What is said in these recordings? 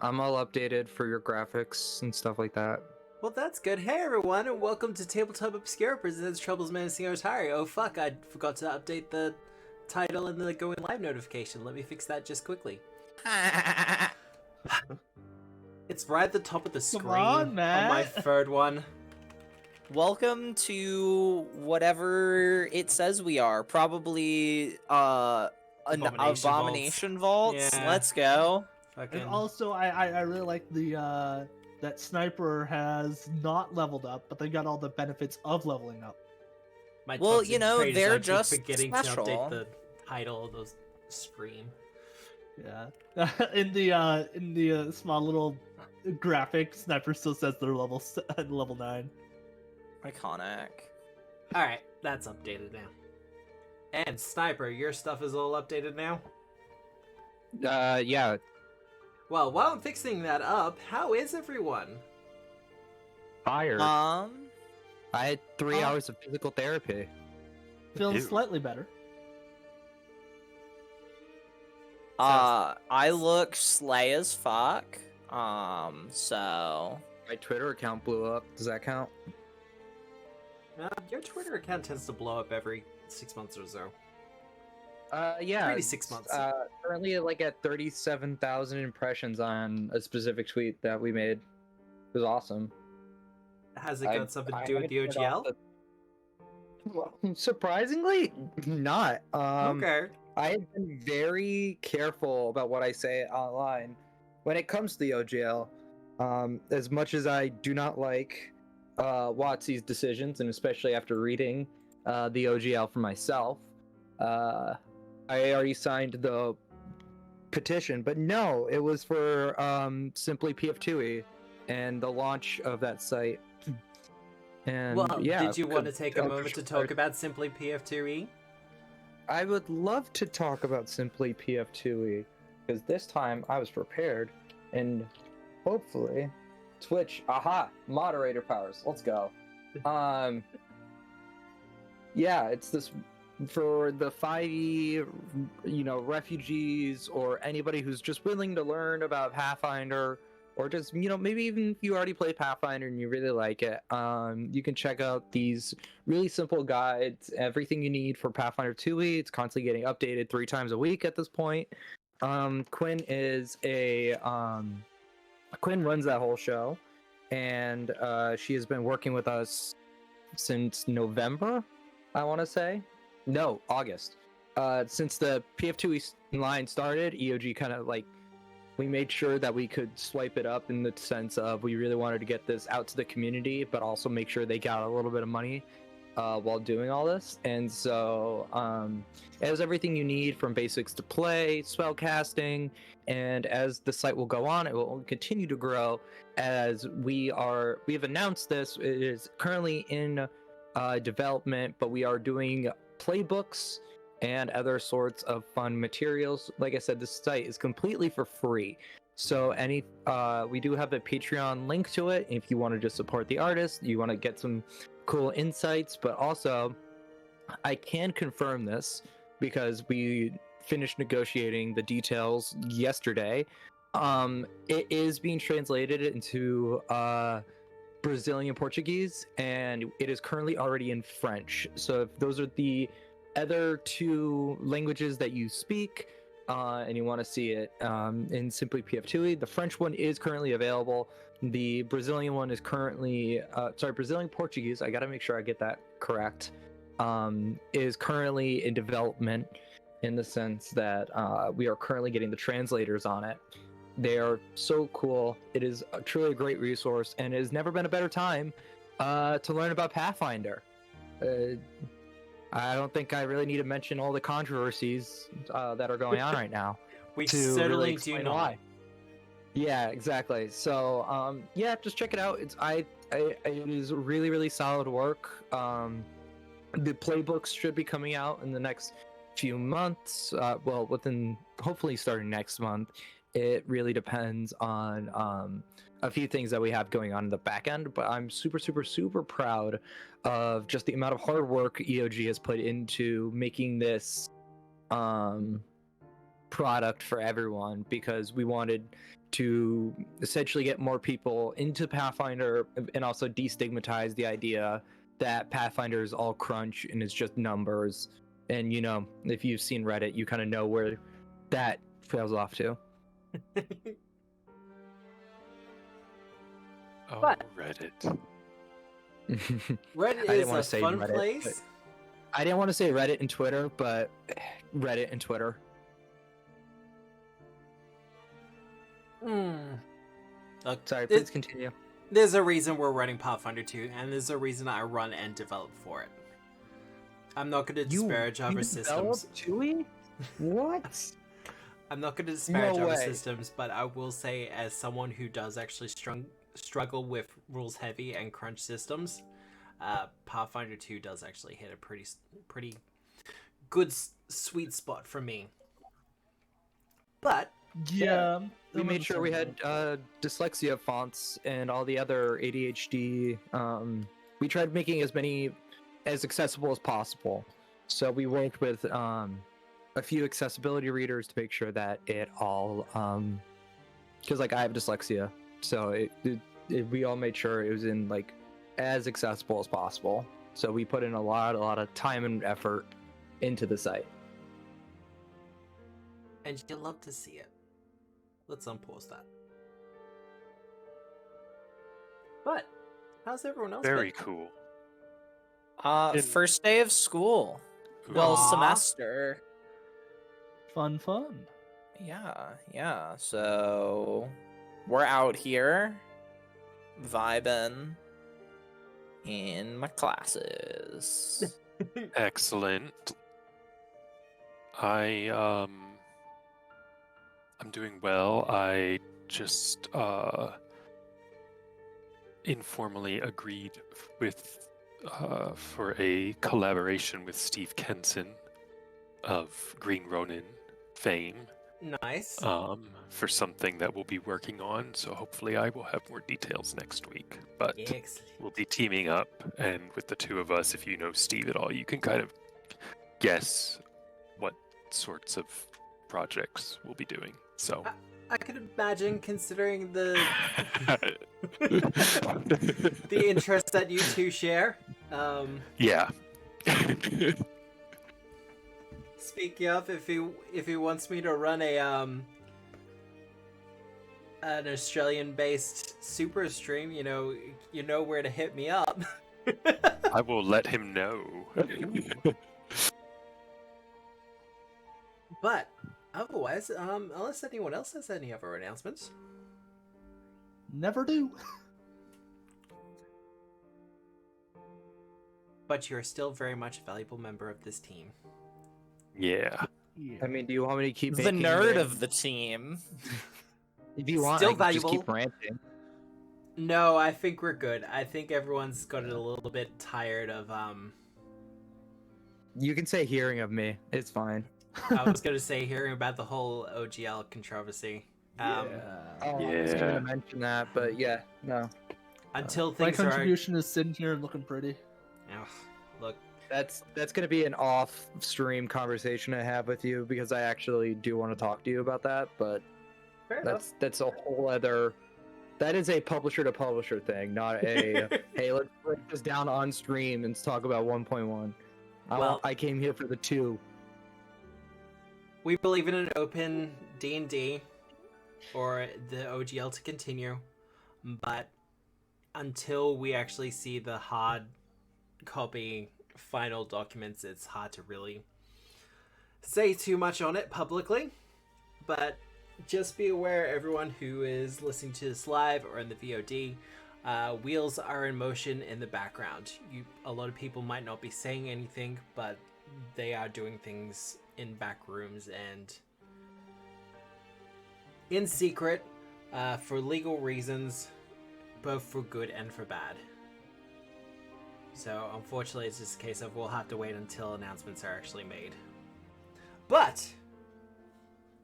I'm all updated for your graphics and stuff like that. Well, that's good. Hey everyone, and welcome to Tabletop Obscura presents Troubles Menacing Otari. Oh fuck, I forgot to update the title and the going live notification. Let me fix that just quickly. It's right at the top of the screen on, Matt. my third one. Welcome to whatever it says we are. Probably an abomination vaults. Yeah. Let's go. Fucking... And also, I really like the that sniper has not leveled up, but they got all the benefits of leveling up. My Well, toxic you know, trait is they're I keep just forgetting special. to update the title of those scream. Yeah, in the small little graphic, sniper still says they're level 9. Iconic. Alright, that's updated now. And Sniper, your stuff is all updated now? Yeah. Well, while I'm fixing that up, how is everyone? Tired. I had 3 hours of physical therapy. Feeling slightly better. I look slay as fuck. So My Twitter account blew up. Does that count? Your Twitter account tends to blow up every 6 months or so. Yeah. Maybe 6 months. Currently, like at 37,000 impressions on a specific tweet that we made. It was awesome. Has it got something to do with the OGL? Well, surprisingly, not. Okay. I have been very careful about what I say online when it comes to the OGL. As much as I do not like WotC's decisions, and especially after reading the OGL for myself, I already signed the petition. But no, it was for simply PF2E and the launch of that site. And Well, yeah, did you want to take a moment to talk about Simply PF2E? I would love to talk about Simply PF2E, because this time I was prepared, and hopefully Twitch, moderator powers, let's go. Yeah, it's this for the 5e, refugees, or anybody who's just willing to learn about Pathfinder, or just, maybe even if you already play Pathfinder and you really like it, you can check out these really simple guides, everything you need for Pathfinder 2e. It's constantly getting updated 3 times a week at this point. Quinn runs that whole show, and she has been working with us since November, I want to say. No, August. Since the PF2E line started, EOG kind of we made sure that we could swipe it up in the sense of we really wanted to get this out to the community, but also make sure they got a little bit of money while doing all this. And so it has everything you need from basics to play, spell casting, and as the site will go on, it will continue to grow as we have announced this. It is currently in development, but we are doing playbooks and other sorts of fun materials. Like I said, this site is completely for free. So we do have a Patreon link to it if you want to just support the artist, you want to get some cool insights, but also I can confirm this because we finished negotiating the details yesterday. It is being translated into Brazilian Portuguese, and it is currently already in French. So if those are the other 2 languages that you speak and you want to see it in Simply PF2E, the French one is currently available. The Brazilian one is currently Brazilian Portuguese, I gotta make sure I get that correct, is currently in development, in the sense that we are currently getting the translators on it. They are so cool. It is truly a great resource, and it has never been a better time to learn about Pathfinder. I don't think I really need to mention all the controversies that are going on right now. We to certainly really do explain not. why. Yeah, exactly. So, yeah, just check it out. It is really, really solid work. The playbooks should be coming out in the next few months. Within hopefully starting next month. It really depends on a few things that we have going on in the back end, but I'm super, super, super proud of just the amount of hard work EOG has put into making this product for everyone because we wanted to essentially get more people into Pathfinder and also destigmatize the idea that Pathfinder is all crunch and it's just numbers. And you know, if you've seen Reddit, you kind of know where that trails off to. Oh, But- Reddit. Reddit I didn't is wanna a say fun Reddit, place. I didn't want to say Reddit and Twitter, but Reddit and Twitter. Look, Sorry, it- please continue. there's a reason we're running Pathfinder 2, and there's a reason I run and develop for it. I'm not going to disparage other systems. Tui? What? I'm not going to disparage No other way. systems, but I will say, as someone who does actually struggle with rules heavy and crunch systems, Pathfinder 2 does actually hit a pretty good sweet spot for me. But Yeah. We I'm made sure we had understandable. dyslexia fonts and all the other ADHD. We tried making as many as accessible as possible. So we worked with a few accessibility readers to make sure that it all, because like I have dyslexia, so we all made sure it was in like as accessible as possible. So we put in a lot of time and effort into the site. and you love to see it. Let's unpause that. But how's everyone else? Very been? cool. In- First day of school. Well, Aw. semester. Fun. Yeah. So we're out here vibing in my classes. Excellent. I'm doing well. I just informally agreed with for a collaboration with Steve Kenson of Green Ronin fame Nice. for something that we'll be working on. So hopefully I will have more details next week. But Excellent. we'll be teaming up, and with the two of us, if you know Steve at all, you can kind of guess what sorts of projects we'll be doing. So I could imagine, considering the the interest that you two share. yeah. Speaking of, if he wants me to run a an Australian-based super stream, you know where to hit me up. I will let him know. But otherwise, unless anyone else has any other announcements, Never do. but you're still very much a valuable member of this team. Yeah. I mean, do you want me to keep The making nerd it? of the team. If you want, Still I can just keep valuable. ranting. No, I think we're good. I think everyone's gotten a little bit tired of You can say hearing of me. It's fine. I was gonna say hearing about the whole OGL controversy. Oh, I was Yeah. gonna mention that, but yeah, no. Until My things are contribution is sitting here and looking pretty. Ugh, look, That's gonna be an off-stream conversation I have with you because I actually do want to talk to you about that. But fair enough. that's a whole other. That is a publisher to publisher thing, not a hey, let's break this down on stream and talk about 1.1. Well- I came here for the 2. We believe in an open D&D or the OGL to continue, but until we actually see the hard copy final documents, it's hard to really say too much on it publicly. But just be aware, everyone who is listening to this live or in the VOD, wheels are in motion in the background. A lot of people might not be saying anything, but they are doing things in back rooms and in secret for legal reasons, both for good and for bad. So unfortunately, it's just a case of we'll have to wait until announcements are actually made. But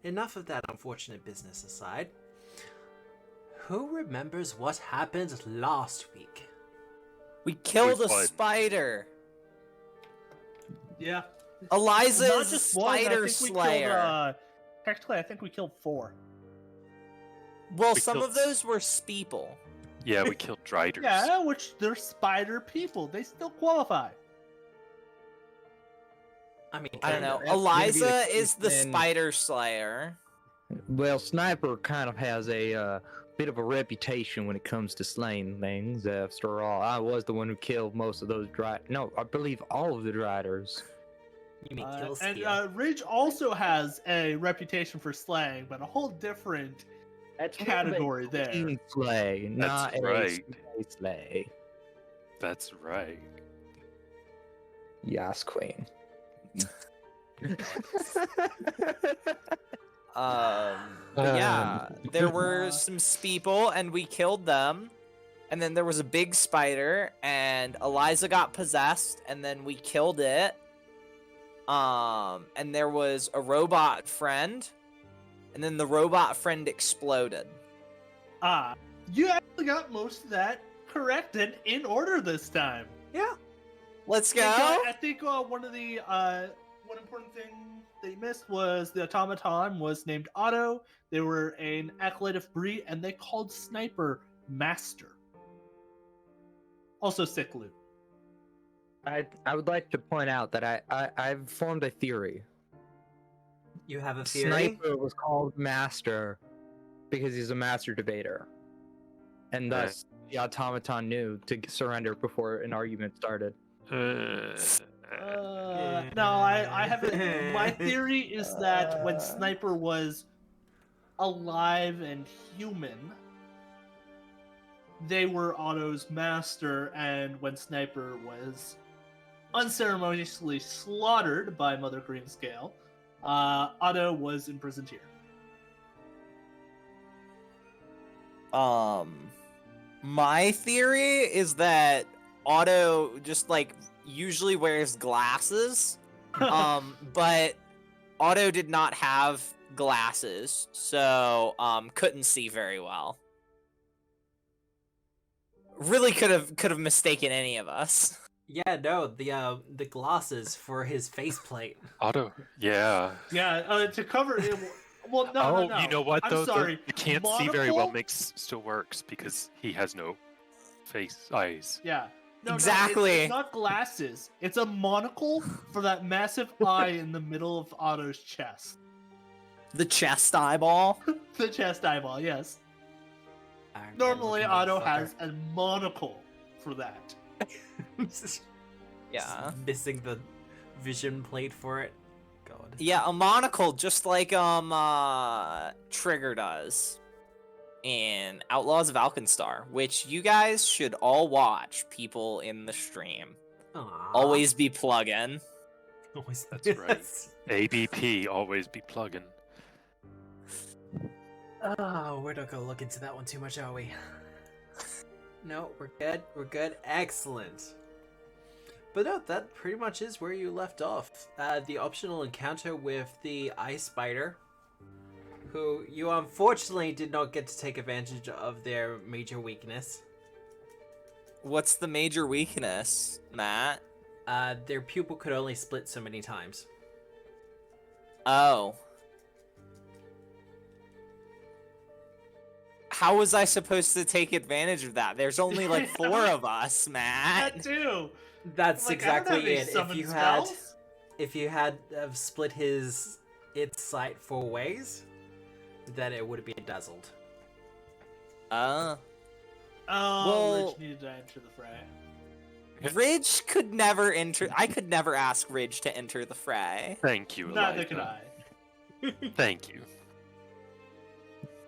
enough of that unfortunate business aside. Who remembers what happened last week? We killed a Wait, what? spider. Yeah. Eliza Not is a just one, I spider think we slayer. Technically, I think we killed 4. Well, We some killed of those were Speeple. Yeah, we killed Driders. Yeah, which they're spider people. They still qualify. I mean, I don't know. That's gonna be the Eliza case is the then. Spider Slayer. Well, Sniper kind of has a bit of a reputation when it comes to slaying things. After all, I was the one who killed most of those No, I believe all of the Driders. You mean kill And steal? Ridge also has a reputation for slaying, but a whole different That's category there. Queen slay, not a right. slay. That's right. Yes, Queen. But yeah, there were some Speeple, and we killed them. And then there was a big spider, and Eliza got possessed, and then we killed it. And there was a robot friend, and then the robot friend exploded. You actually got most of that corrected in order this time. Yeah. Let's go. I think one important thing they missed was the automaton was named Otto. They were an acolyte breed, and they called Sniper Master. Also sick loot. I would like to point out that I've formed a theory. You have a theory? Sniper was called Master because he's a master debater, and thus the automaton knew to surrender before an argument started. No, I haven't. My theory is that when Sniper was alive and human, they were Otto's master, and when Sniper was unceremoniously slaughtered by Mother Greenscale, Otto was imprisoned here. My theory is that Otto just usually wears glasses, but Otto did not have glasses, so couldn't see very well. Really could have mistaken any of us. Yeah, no, the glasses for his faceplate. Otto. Yeah. Yeah, to cover it. Well, no, no. You know what I'm though? sorry. The can't see very well Monocle? still works because he has no eyes. Yeah. No, Exactly. it's not glasses. It's a monocle for that massive eye in the middle of Otto's chest. The chest eyeball. The chest eyeball, yes. Iron Man Normally, looking Otto motherfucker. has a monocle for that. Yeah. Missing the vision plate for it. God. Yeah, a monocle, just like Trigger does in Outlaws of Alkenstar, which you guys should all watch. People in the stream, Aw. always be plugging. Always. That's right. ABP, always be plugging. Oh, we're not gonna look into that one too much, are we? No, we're good. We're good. Excellent. But no, that pretty much is where you left off. The optional encounter with the ice spider, who you unfortunately did not get to take advantage of their major weakness. What's the major weakness, Matt? Their pupil could only split so many times. Oh. How was I supposed to take advantage of that? There's only 4 of us, Matt. That too. That's Like, I don't have exactly any it. summon spells. If you had split its sight 4 ways, then it would be dazzled. Oh, Well- Rich needed to enter the fray. Ridge could never enter. I could never ask Ridge to enter the fray. Thank you, Neither Elijah. could I. Thank you.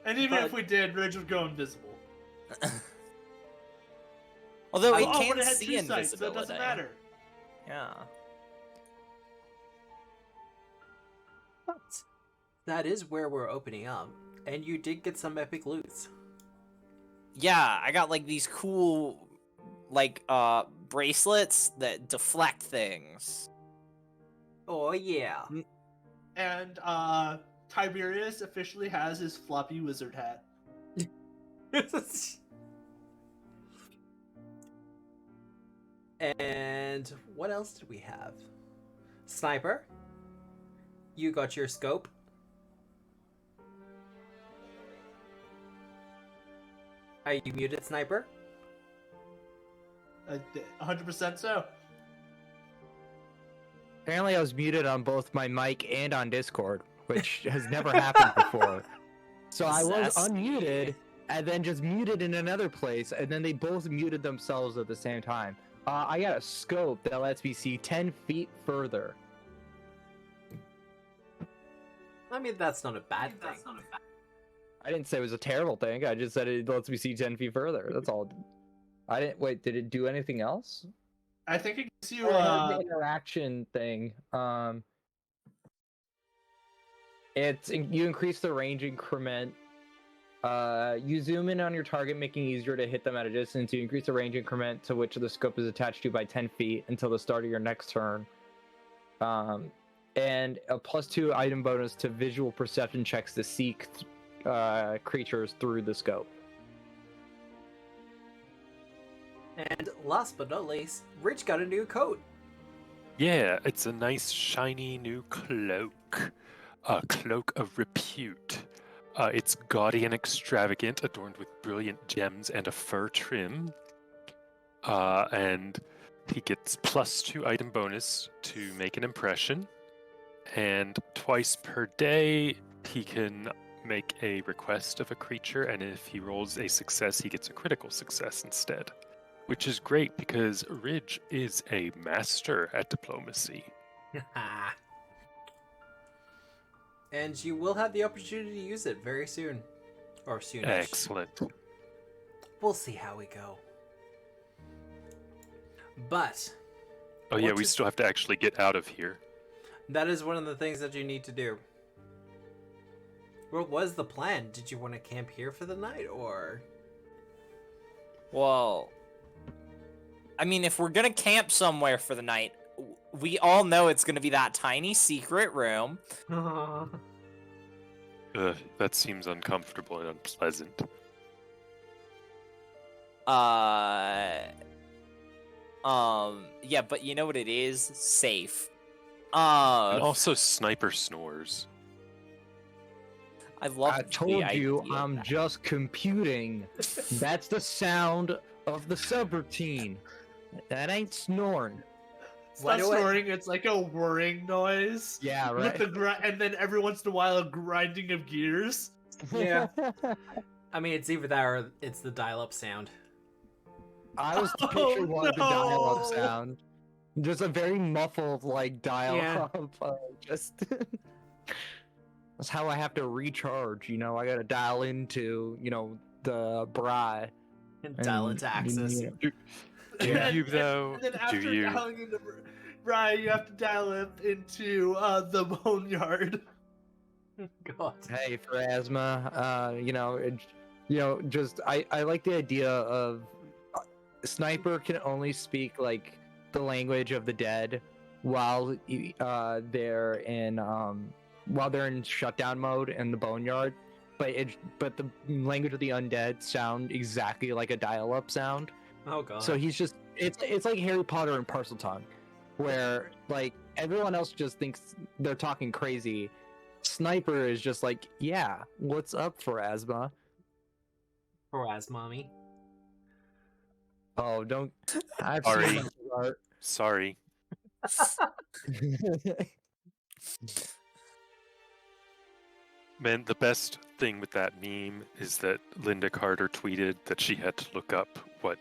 And even But- if we did, Ridge would go invisible. Although he but can't it had see 2 sights, so it invisibility. doesn't matter. Yeah. But that is where we're opening up, and you did get some epic loots. Yeah, I got these cool bracelets that deflect things. Oh yeah. And Tiberius officially has his floppy wizard hat. And what else did we have? Sniper. You got your scope. Are you muted, Sniper? 100% so. Apparently, I was muted on both my mic and on Discord, which has never happened before. So I was Zesty. unmuted and then just muted in another place, and then they both muted themselves at the same time. I got a scope that lets me see 10 feet further. I mean, that's not a bad thing. I didn't say it was a terrible thing. I just said it lets me see 10 feet further. That's all. I didn't wait. Did it do anything else? I think it gives you The interaction thing. You increase the range increment. You zoom in on your target, making it easier to hit them at a distance. You increase the range increment to which the scope is attached to by 10 feet until the start of your next turn. And a +2 item bonus to visual perception checks to seek creatures through the scope. And last but not least, Rich got a new coat. Yeah, it's a nice shiny new cloak. A cloak of repute. It's gaudy and extravagant, adorned with brilliant gems and a fur trim. And he gets +2 item bonus to make an impression. And twice per day, he can make a request of a creature, and if he rolls a success, he gets a critical success instead. Which is great because Ridge is a master at diplomacy. And you will have the opportunity to use it very soon. Or soonish. Excellent. We'll see how we go. But... Oh yeah, we still have to actually get out of here. that is one of the things that you need to do. What was the plan? Did you want to camp here for the night, or...? Well, I mean, if we're gonna camp somewhere for the night, we all know it's gonna be that tiny secret room. That seems uncomfortable and unpleasant. Yeah, but you know what it is? Safe. And also, Sniper snores. I love. I told you I'm just computing. That's the sound of the subroutine. That ain't snoring. It's not snoring, it's like a whirring noise. Yeah, right. With the and then every once in a while a grinding of gears. Yeah. I mean, it's either that or it's the dial-up sound. I was picturing one of the dial-up sound. Just a very muffled, like, dial-up. Just... That's how I have to recharge, you know? I gotta dial into, you know, the Bri. And dial into Axis. You know, Do you, though? And then after Do you? dialing into Bri, you have to dial up into the boneyard. God. Hey, Pharasma, just I like the idea of Sniper can only speak like the language of the dead while they're in shutdown mode in the boneyard, but the language of the undead sound exactly like a dial-up sound. Oh god. So he's just it's like Harry Potter and Parseltongue, where like everyone else just thinks they're talking crazy. Sniper is just like, yeah, what's up, Pharasma? Pharasmami. Oh, don't. I've Sorry. seen that art. Sorry. Man, the best thing with that meme is that Linda Carter tweeted that she had to look up what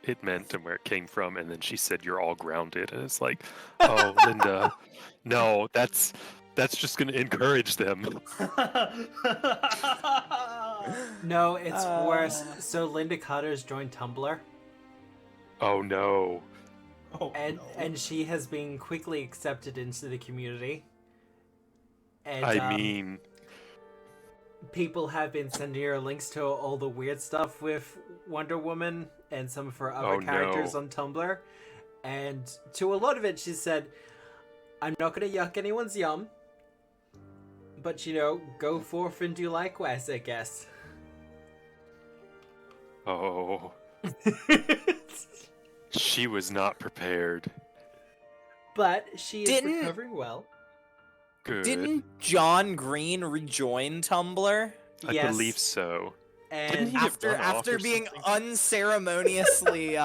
it meant and where it came from, and then she said, "You're all grounded," and it's like, oh, Linda, no, that's just going to encourage them. No, it's worse. So Linda Carter's joined Tumblr. Oh no. Oh, And she has been quickly accepted into the community. And I mean, people have been sending her links to all the weird stuff with Wonder Woman and some of her other characters no. on Tumblr. And to a lot of it, she said, "I'm not going to yuck anyone's yum, but, you know, go forth and do likewise, I guess." oh, she was not prepared. But she is Didn't- recovering well. Good. Didn't John Green rejoin Tumblr? I believe so. And he get run off After or being something? unceremoniously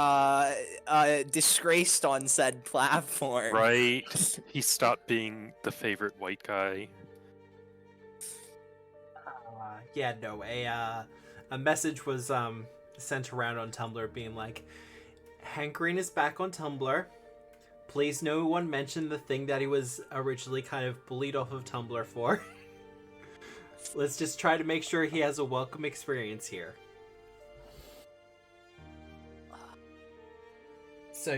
disgraced on said platform. Right. He stopped being the favorite white guy. yeah, no, a message was sent around on Tumblr being like, Hank Green is back on Tumblr. Please no one mention the thing that he was originally kind of bullied off of Tumblr for. Let's just try to make sure he has a welcome experience here. So,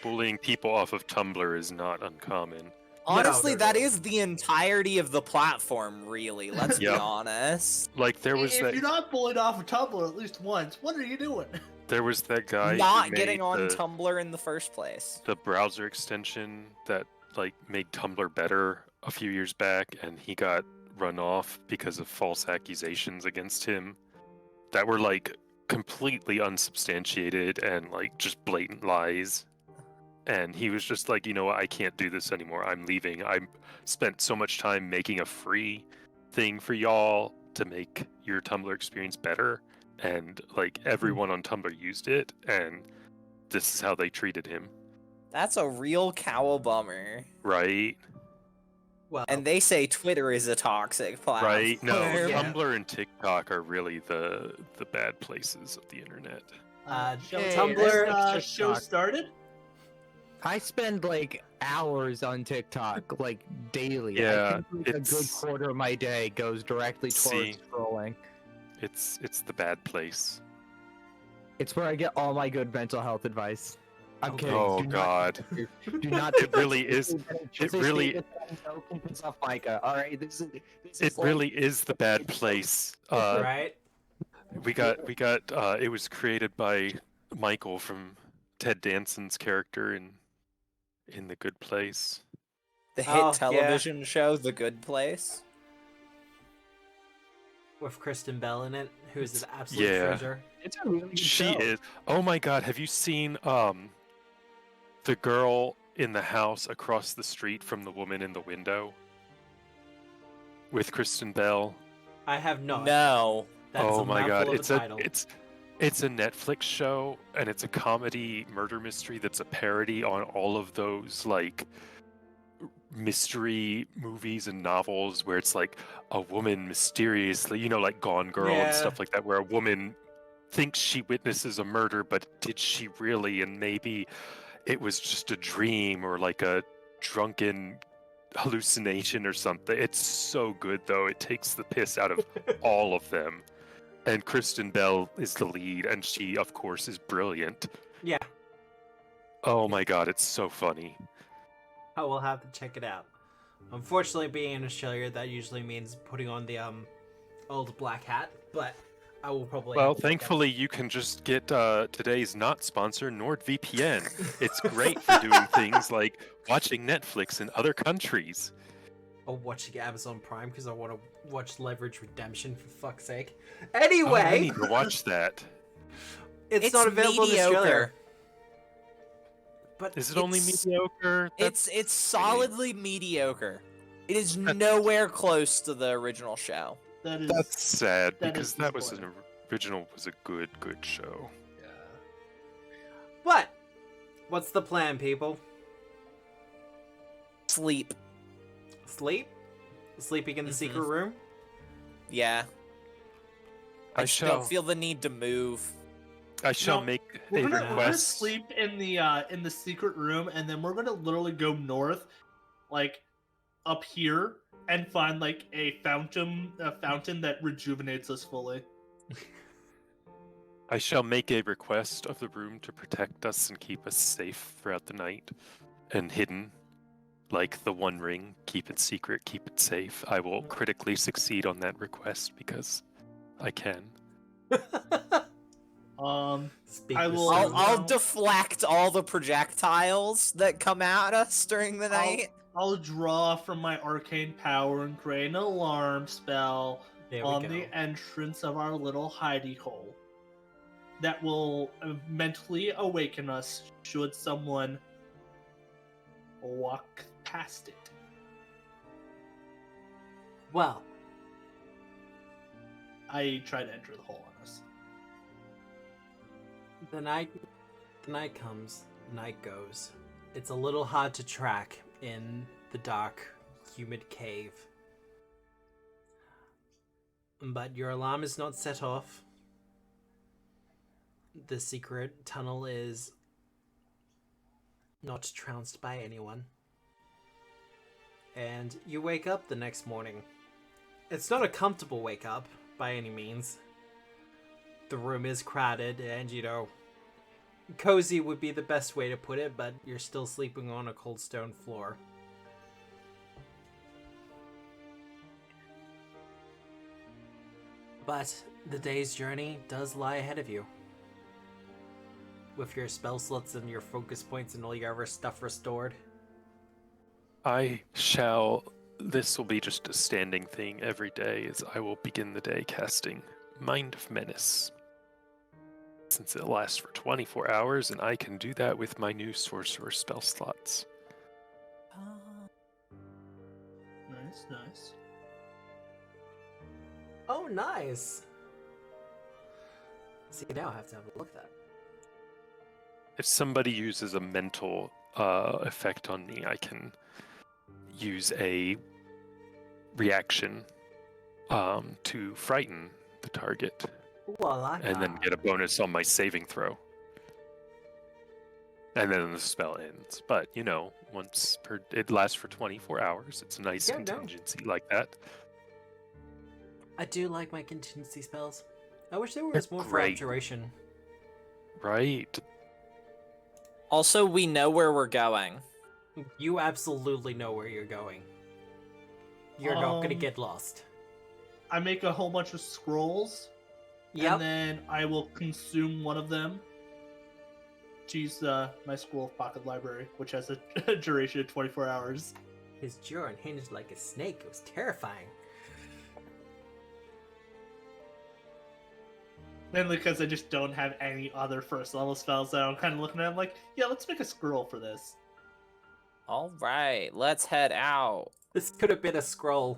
Bullying people off of Tumblr is not uncommon. Honestly, No. that is the entirety of the platform, really. Let's be Yep. honest. Like there was If that you're not bullied off of Tumblr at least once, what are you doing? there was that guy who Not made getting on the, Tumblr in the first place. the browser extension that like made Tumblr better a few years back, and he got run off because of false accusations against him that were like completely unsubstantiated and like just blatant lies. And he was just like, you know what, I can't do this anymore. I'm leaving. I spent so much time making a free thing for y'all to make your Tumblr experience better. And like everyone on Tumblr used it, and this is how they treated him. That's a real cow bummer. Right? Well, And they say Twitter is a toxic platform. Right? No, Yeah. Tumblr and TikTok are really the bad places of the internet. Shall we Tumblr- get this show TikTok. started? I spend like hours on TikTok, like daily. Yeah, I think like, a good it's- quarter of my day goes directly towards See. scrolling. It's the bad place. It's where I get all my good mental health advice. I'm kidding. Oh Do not- God. do not. It really is. It really. Piss off Micah. All right, this is. It really is the bad place. right? We got. It was created by Michael from Ted Danson's character in The Good Place. The hit Oh, yeah. television show The Good Place. With Kristen Bell in it, who's an absolute Yeah. treasure. It's a really good She show. is. Oh my God! Have you seen the girl in the house across the street from the woman in the window with Kristen Bell? I have not. No. That's Oh a my God! mouthful of It's a a title. it's a Netflix show, and it's a comedy murder mystery that's a parody on all of those like mystery movies and novels where it's like a woman mysteriously, like Gone Girl and Yeah. stuff like that, where a woman thinks she witnesses a murder, but did she really? And maybe it was just a dream or like a drunken hallucination or something. It's so good though. It takes the piss out of all of them. And Kristen Bell is the lead, and she, of course, is brilliant. Yeah, Oh my God, it's so funny. I will have to check it out. Unfortunately, being in Australia, that usually means putting on the old black hat, but I will probably. Well, have to look at it. thankfully, you can just get today's not sponsor, NordVPN. It's great for doing things like watching Netflix in other countries. Or watching Amazon Prime because I want to watch Leverage Redemption for fuck's sake. Oh, I Anyway, need to watch that. it's not available in Australia. mediocre. But Is it only It's- mediocre? It's solidly mediocre. It is nowhere close to the original show. That's sad that because is that was disappointing. original was a good show. But what's the plan, people? Sleep. Sleep? Sleeping in the Mhm. secret room? Yeah. I I just shall. don't feel the need to move. I shall No, make We're a gonna request. sleep in the secret room, and then we're gonna literally go north, like up here, and find like a fountain that rejuvenates us fully. I shall make a request of the room to protect us and keep us safe throughout the night and hidden. Like the One Ring, keep it secret, keep it safe. I will critically succeed on that request because I can. Speak I with will- someone. I'll no. deflect all the projectiles that come at us during the night. I'll draw from my arcane power and create an alarm spell There we on go. the entrance of our little hidey hole that will mentally awaken us should someone walk past it. Well, I try to enter the hole on us. The night comes, the night goes. It's a little hard to track in the dark, humid cave. But your alarm is not set off. The secret tunnel is not trounced by anyone. And you wake up the next morning. It's not a comfortable wake up, by any means. The room is crowded, and, cozy would be the best way to put it, but you're still sleeping on a cold stone floor. But the day's journey does lie ahead of you. With your spell slots and your focus points and all your other stuff restored. This will be just a standing thing every day, as I will begin the day casting Mind of Menace. Since it lasts for 24 hours, and I can do that with my new sorcerer spell slots. Nice. Oh, nice! See, now I have to have a look at that. If somebody uses a mental effect on me, I can use a reaction to frighten the target, and then get a bonus on my saving throw. And then the spell ends. But, it lasts for 24 hours. It's a nice contingency like that. I do like my contingency spells. I wish there was more for duration. Right. Also, we know where we're going. You absolutely know where you're going. You're not going to get lost. I make a whole bunch of scrolls. Yep. And then I will consume one of them to use my Scroll of Pocket Library, which has a duration of 24 hours. His jaw unhinged like a snake. It was terrifying. Mainly because I just don't have any other first level spells that I'm kind of looking at. I'm like, yeah, let's make a scroll for this. All right, let's head out. This could have been a scroll.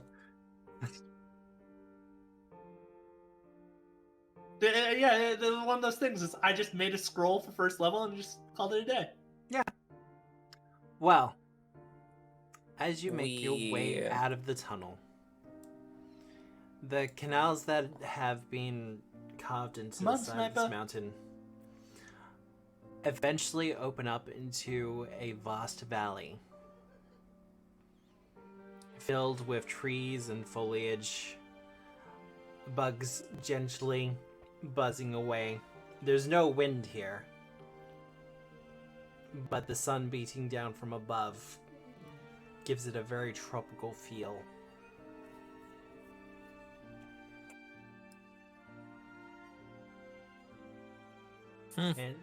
Yeah, one of those things is I just made a scroll for first level and just called it a day. Yeah. Well, as you make your way out of the tunnel, the canals that have been carved into the side of this mountain eventually open up into a vast valley filled with trees and foliage, bugs gently buzzing away. There's no wind here, but the sun beating down from above gives it a very tropical feel. And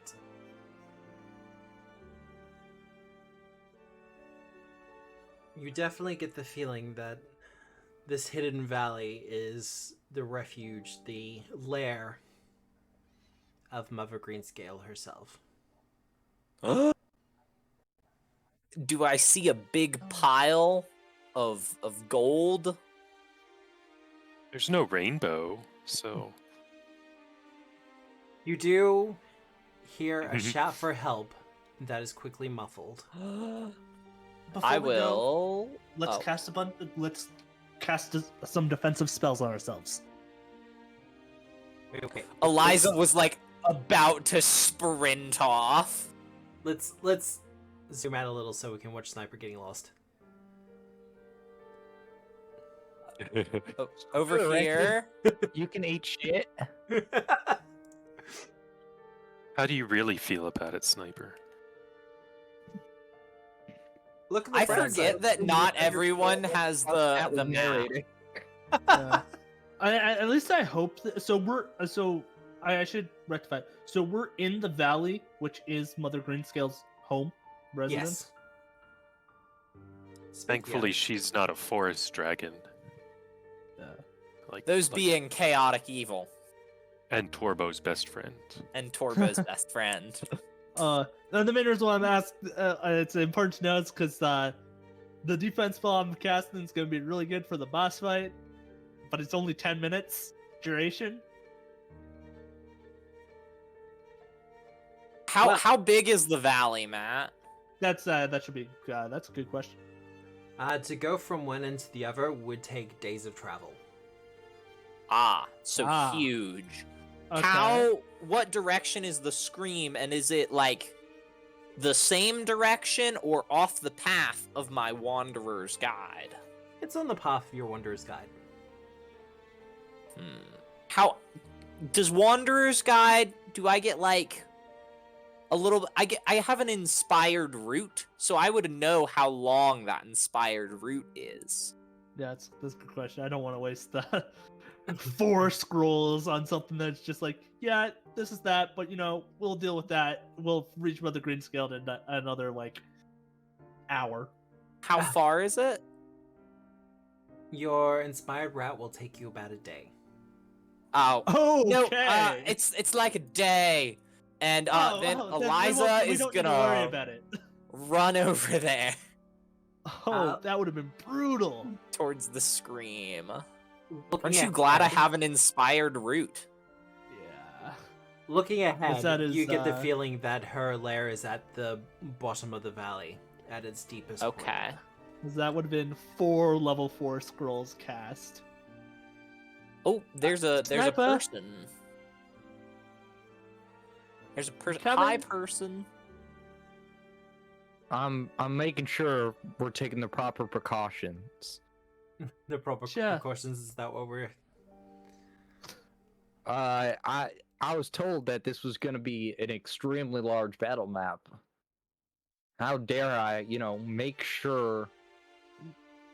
you definitely get the feeling that this hidden valley is the refuge, the lair of Mother Greenscale herself. Do I see a big pile of gold? There's no rainbow, so... You do hear a shout for help that is quickly muffled. I will. Let's cast some defensive spells on ourselves. Okay. Eliza was like about to sprint off. Let's zoom out a little so we can watch Sniper getting lost. Over here. You can eat shit. How do you really feel about it, Sniper? Look at the I bright forget side. that not everyone has the map. At least I hope that, I should rectify. So we're in the valley, which is Mother Greenscale's home residence. Yes. Thankfully, she's not a forest dragon. Those being chaotic evil. And Torbo's best friend. And Torbo's best friend. The main reason why I'm asked, it's important to know, is because the defense spell I'm casting is going to be really good for the boss fight, but it's only 10 minutes. duration? How big is the valley, Matt? That should be that's a good question. To go from one end to the other would take days of travel. So Ah. huge. Okay. What direction is the scream, and is it like the same direction or off the path of my wanderer's guide? It's on the path of your Wanderer's Guide. How does wanderer's guide, do I get like a little, I have an inspired route, so I would know how long that inspired route is. Yeah, that's a good question. I don't want to waste the 4 scrolls on something that's just like, yeah, this is that, but we'll deal with that. We'll reach Mother Green Scale in another like hour. How far is it? Your inspired route will take you about a day. Oh, No, okay. it's like a day, and then then Eliza we is don't need to worry gonna about it. run over there That would have been brutal. towards the scream. Looking Aren't you ahead- glad I have an inspired route? Yeah. Looking ahead, that is, you get the feeling that her lair is at the bottom of the valley, at its deepest point. Okay. That would have been 4 level 4 scrolls cast. Oh, there's a Sniper. person. There's a person. Coming. Hi, person. I'm making sure we're taking the proper precautions. The proper Sure. precautions, is that what we're... I was told that this was going to be an extremely large battle map. How dare I, make sure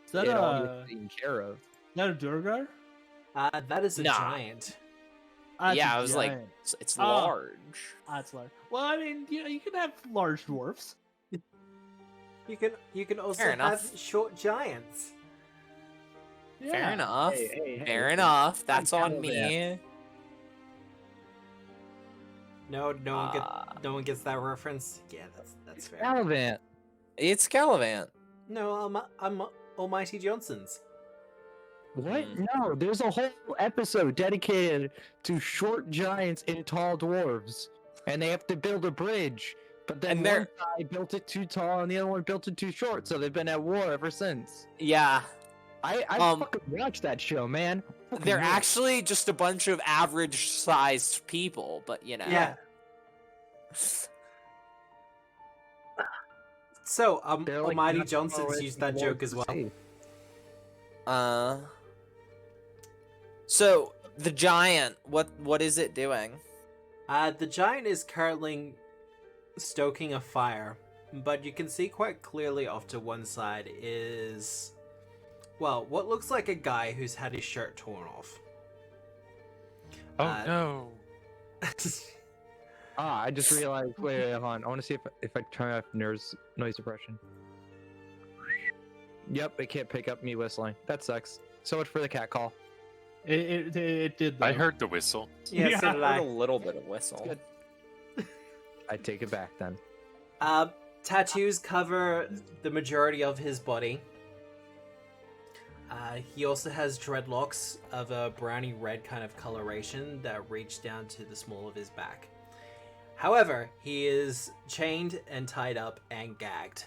Is that it all a gets taken care of. Durgar? that is a Nah. giant. Yeah, I was like, giant. it's Oh. large. That's large. Well, I mean, you can have large dwarfs. You can also Fair have enough. short giants. Yeah. Fair enough. Hey, Fair enough. That's on Caliban. me. No one gets that reference. Yeah, that's fair. Gallivant. It's Gallivant. No, I'm Almighty Johnson's. What? Hmm. No, there's a whole episode dedicated to short giants and tall dwarves, and they have to build a bridge. But then And one they're- guy built it too tall, and the other one built it too short, so they've been at war ever since. Yeah, I Um, fucking watched that show, man. Fucking they're knew it. actually just a bunch of average-sized people, but Yeah. So, They're like Almighty not Johnson's always used that dwarves joke as to well. see. So the giant, what is it doing? The giant is currently stoking a fire, but you can see quite clearly off to one side is, well, what looks like a guy who's had his shirt torn off. Oh no. I just realized. Wait, hold on. I want to see if I turn off noise suppression. Yep, it can't pick up me whistling. That sucks. So much for the cat call. It did. I though. heard the whistle. Yeah, so did I heard a I. little bit of whistle. Good. I take it back then. Tattoos cover the majority of his body. He also has dreadlocks of a browny red kind of coloration that reach down to the small of his back. However, he is chained and tied up and gagged.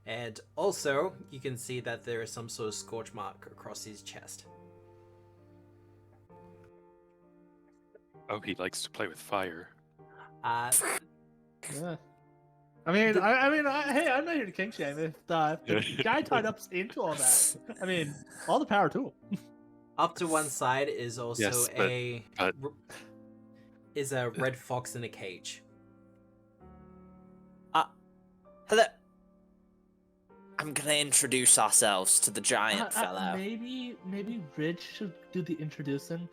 And also, you can see that there is some sort of scorch mark across his chest. Oh, he likes to play with fire. Yeah. I mean, hey, I'm not here to king shame. If the guy tied up's into all that, I mean, all the power to him. Up to one side is also Yes, but- is a red fox in a cage. Hello. I'm gonna introduce ourselves to the giant fellow. Maybe Ridge should do the introducing.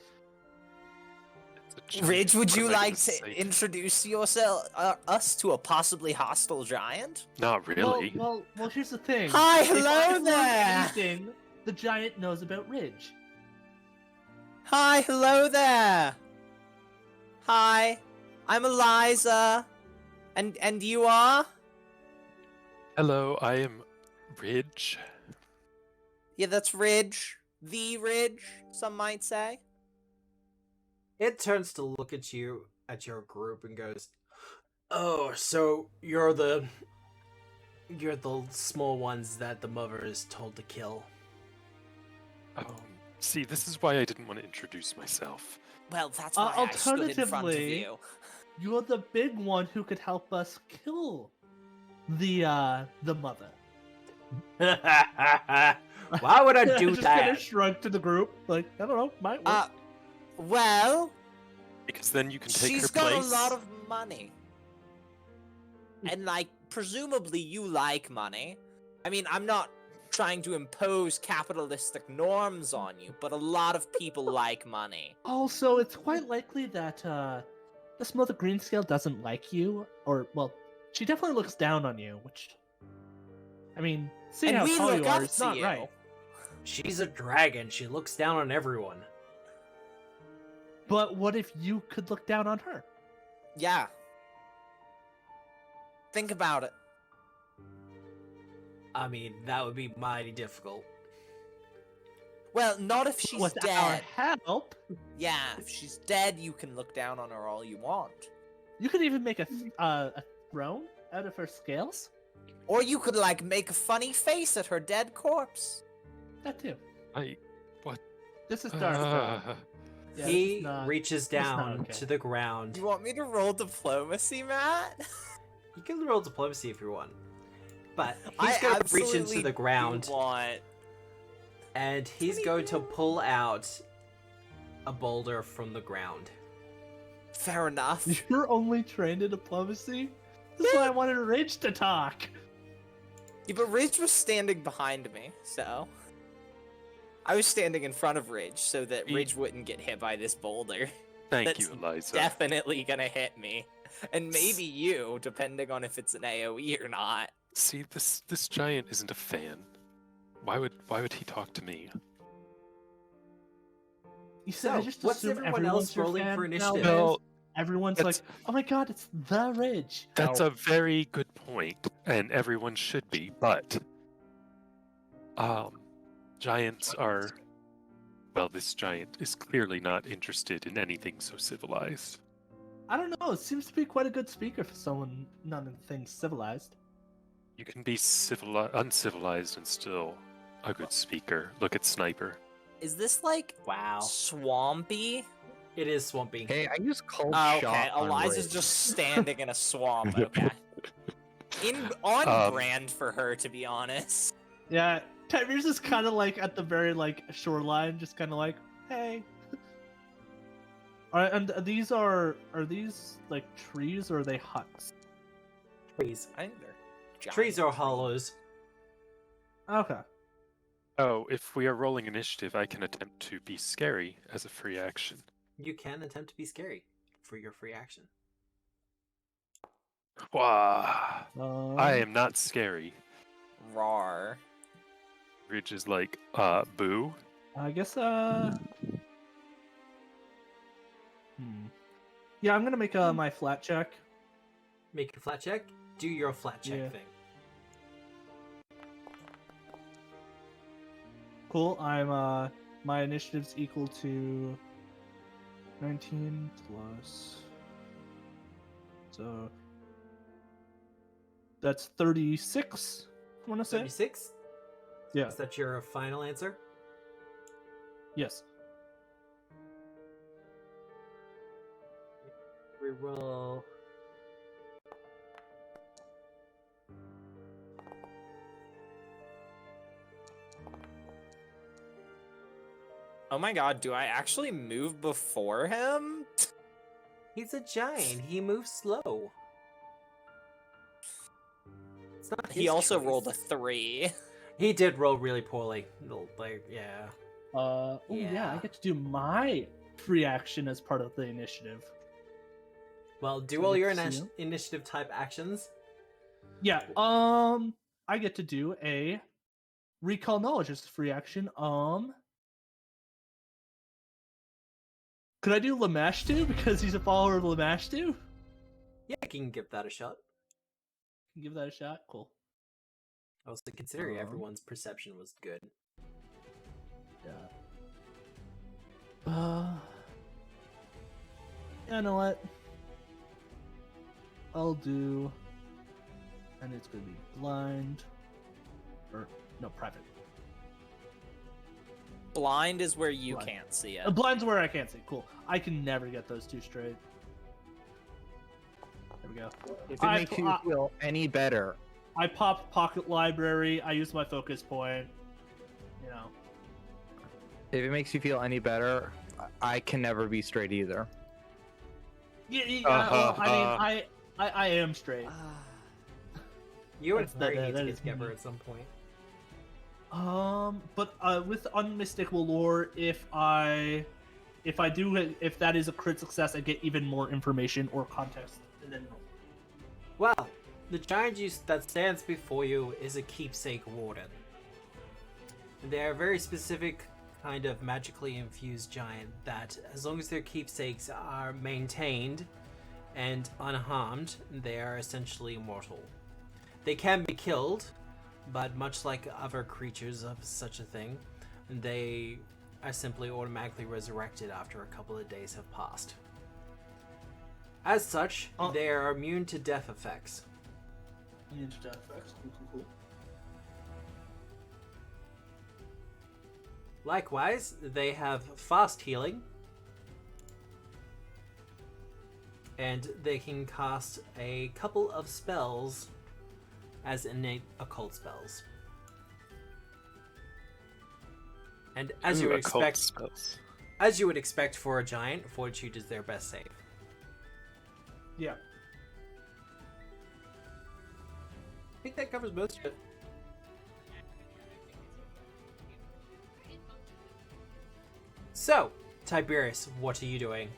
It's a giant. Ridge, would What you am I like gonna to say? introduce yourself, us to a possibly hostile giant? Not really. Well, here's the thing. Hi, If I hello learn there. anything, the giant knows about Ridge. Hi, hello there. Hi, I'm Eliza, and you are? Hello, I am Ridge. Yeah, that's Ridge. The Ridge, some might say. It turns to look at you, at your group, and goes, "Oh, so you're the small ones that the mother is told to kill." See, this is why I didn't want to introduce myself. Well, that's why I stood in front of Alternatively, you. You're the big one who could help us kill the mother. Why would I do Just kind of that? shrug to the group, like, I don't know, might work. Well, Because then you can take she's her got place. a lot of money. And, like, presumably you like money. I mean, I'm not trying to impose capitalistic norms on you, but a lot of people like money. Also, it's quite likely that this Mother Greenscale doesn't like you, or, well, she definitely looks down on you, which, I mean, seeing And how we tall look you are, up it's to not you. right. She's a dragon. She looks down on everyone. But what if you could look down on her? Yeah. Think about it. I mean, that would be mighty difficult. Well, not if she's With dead. our help, Yeah, if she's dead, you can look down on her all you want. you could even make a throne out of her scales. Or you could, like, make a funny face at her dead corpse. That too. What? This is dark. though. Yeah, He it's not- reaches not down okay. to the ground. Do you want me to roll diplomacy, Matt? You can roll diplomacy if you want. But I he's going to reach absolutely into the ground, do want... and he's going to pull out a boulder from the ground. Fair enough. You're only trained in diplomacy? This is why I wanted Rage to talk. Yeah, but Ridge was standing behind me, so... I was standing in front of Ridge so that Ridge wouldn't get hit by this boulder. Thank That's you, Eliza. Definitely gonna hit me. And maybe you, depending on if it's an AoE or not. See, this giant isn't a fan. Why would he talk to me? You said I So, just what's assume everyone everyone's else your rolling fan for now, initiative? man. No, Everyone's that's- like, oh my god, it's the Ridge. That's No. a very good point, and everyone should be, but giants are, well, this giant is clearly not interested in anything so civilized. I don't know, it seems to be quite a good speaker for someone none of things civilized. You can be uncivilized and still a good speaker. Look at Sniper. Is this, like, Wow. swampy? It is swampy. Hey, I use cold Oh, shot. okay, on Eliza's Ridge. just standing in a swamp, okay. On Um, brand for her, to be honest. Yeah, Tyree's is kind of like at the very like shoreline, just kind of like, hey. Alright, and these are these like trees or are they huts? Trees. I think they're giant Trees are hollows. Okay. Oh, if we are rolling initiative, I can attempt to be scary as a free action. You can attempt to be scary for your free action. Wah! Um, I am not scary. Rar. Ridge is like, boo. I guess Yeah, I'm gonna make my flat check. Make your flat check. Do your flat check Yeah. thing. Cool. I'm my initiative's equal to 19 plus. So that's 36. I want to say. 36? Yeah. Is that your final answer? Yes. Reroll. Oh my god, do I actually move before him? He's a giant. He moves slow. It's not He his also choice. rolled a 3. He did roll really poorly. Like, yeah. Oh yeah, I Yeah. get to do my free action as part of the initiative. Well, do So all your let's see. initiative type actions. Yeah. I get to do a recall knowledge as a free action. Could I do Lamashtu because he's a follower of Lamashtu? Yeah, I can give that a shot. Give that a shot. Cool. Also, considering Um, everyone's perception was good. Yeah. You know what? I'll do, and it's gonna be blind, or no, private. Blind is where you Blind. can't see it. Blind's where I can't see. Cool. I can never get those two straight. There we go. If it makes you feel any better, I popped Pocket Library. I used my focus point. You know. if it makes you feel any better, I can never be straight either. Yeah. Well, I mean, I am straight. You and That- Furry that- need that to is get together me. at some point. But with Unmistakable Lore, if that is a crit success, I get even more information or context. And then Well, the giant that stands before you is a keepsake warden. They're a very specific kind of magically infused giant that, as long as their keepsakes are maintained and unharmed, they are essentially immortal. They can be killed, but much like other creatures of such a thing, they are simply automatically resurrected after a couple of days have passed. As such, they are immune to death effects. Cool. Likewise, they have fast healing, and they can cast a couple of spells as innate occult spells. And as you would Occult expect, spells. as you would expect for a giant, Fortitude is their best save. Yeah. I think that covers most of it. So, Tiberius, what are you doing?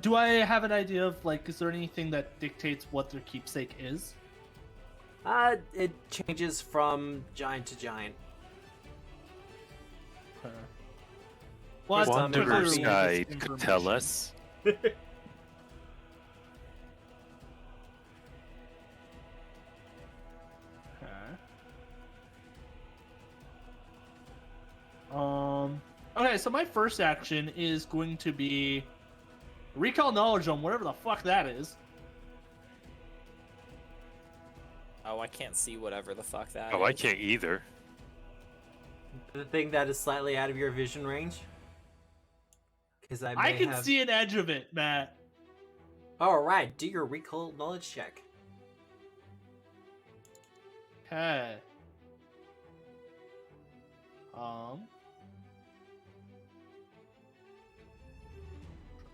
Do I have an idea of, like, is there anything that dictates what their keepsake is? It changes from giant to giant. Well, that's Wanderer's Wanderer's clearly Guide just could tell information. us. Okay, so my first action is going to be recall knowledge on whatever the fuck that is. Oh, I can't see whatever the fuck that Oh, I is. can't either. The thing that is slightly out of your vision range? Because I can see an edge of it, Matt. Alright, do your recall knowledge check. Okay.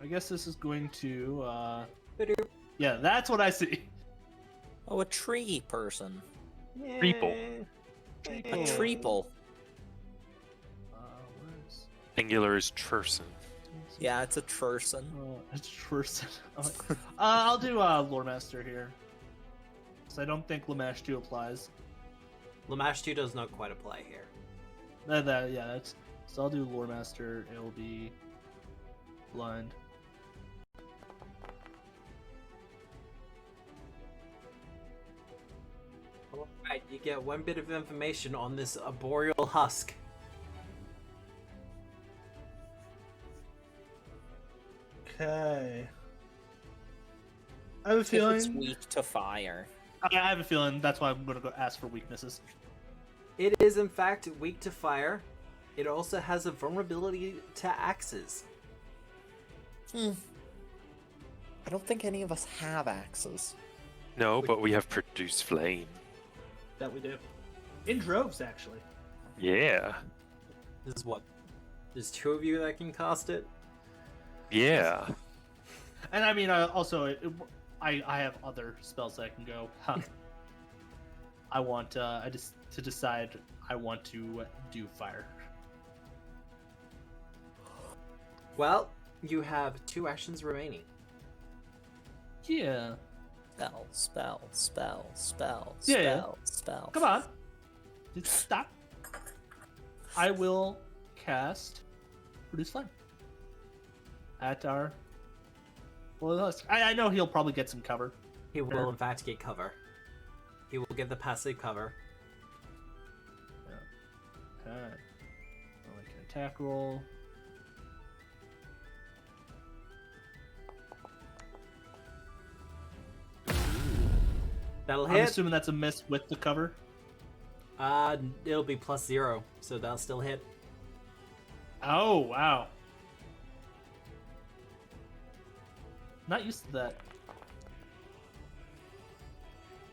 I guess this is going to, yeah, that's what I see. Oh, a tree person. Treeple. A treeple. Where's... Singular is Churson. Yeah, it's a person. It's first. I'll do Lore Master here. So I don't think Lamash 2 applies. Lamash 2 does not quite apply here. Yeah, that's. So I'll do Lore Master. It'll be blind. Alright, you get one bit of information on this arboreal husk. Okay. I have a If feeling. it's weak to fire. I have a feeling that's why I'm gonna go ask for weaknesses. It is in fact weak to fire. It also has a vulnerability to axes. I don't think any of us have axes. No, but we have Produce Flame. That we do. In droves, actually. Yeah. This is what? There's two of you that can cast it? Yeah. And I mean, I have other spells that I can go. Huh. I want to decide. I want to do fire. Well, you have 2 actions remaining. Yeah. Spell. Yeah. Spell. Come on. Just stop. I will cast Produce Flame at our. Well, I know he'll probably get some cover. He will Sure. in fact get cover. He will get the passive cover. Okay. I'll make an attack roll. That'll I'm hit. assuming that's a miss with the cover. It'll be +0, so that'll still hit. Oh, wow. Not used to that.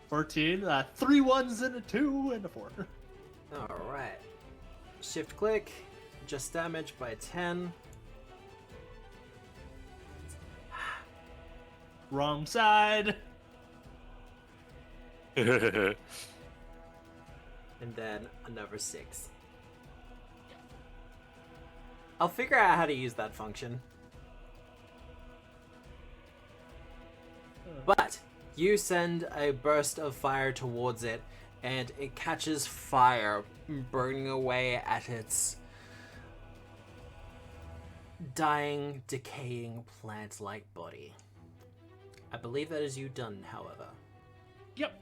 14, 3 1s and a 2 and a 4. Alright. Shift click, adjust damage by 10. Wrong side. And then another 6. I'll figure out how to use that function. But you send a burst of fire towards it, and it catches fire, burning away at its dying, decaying plant-like body. I believe that is you done, however. Yep.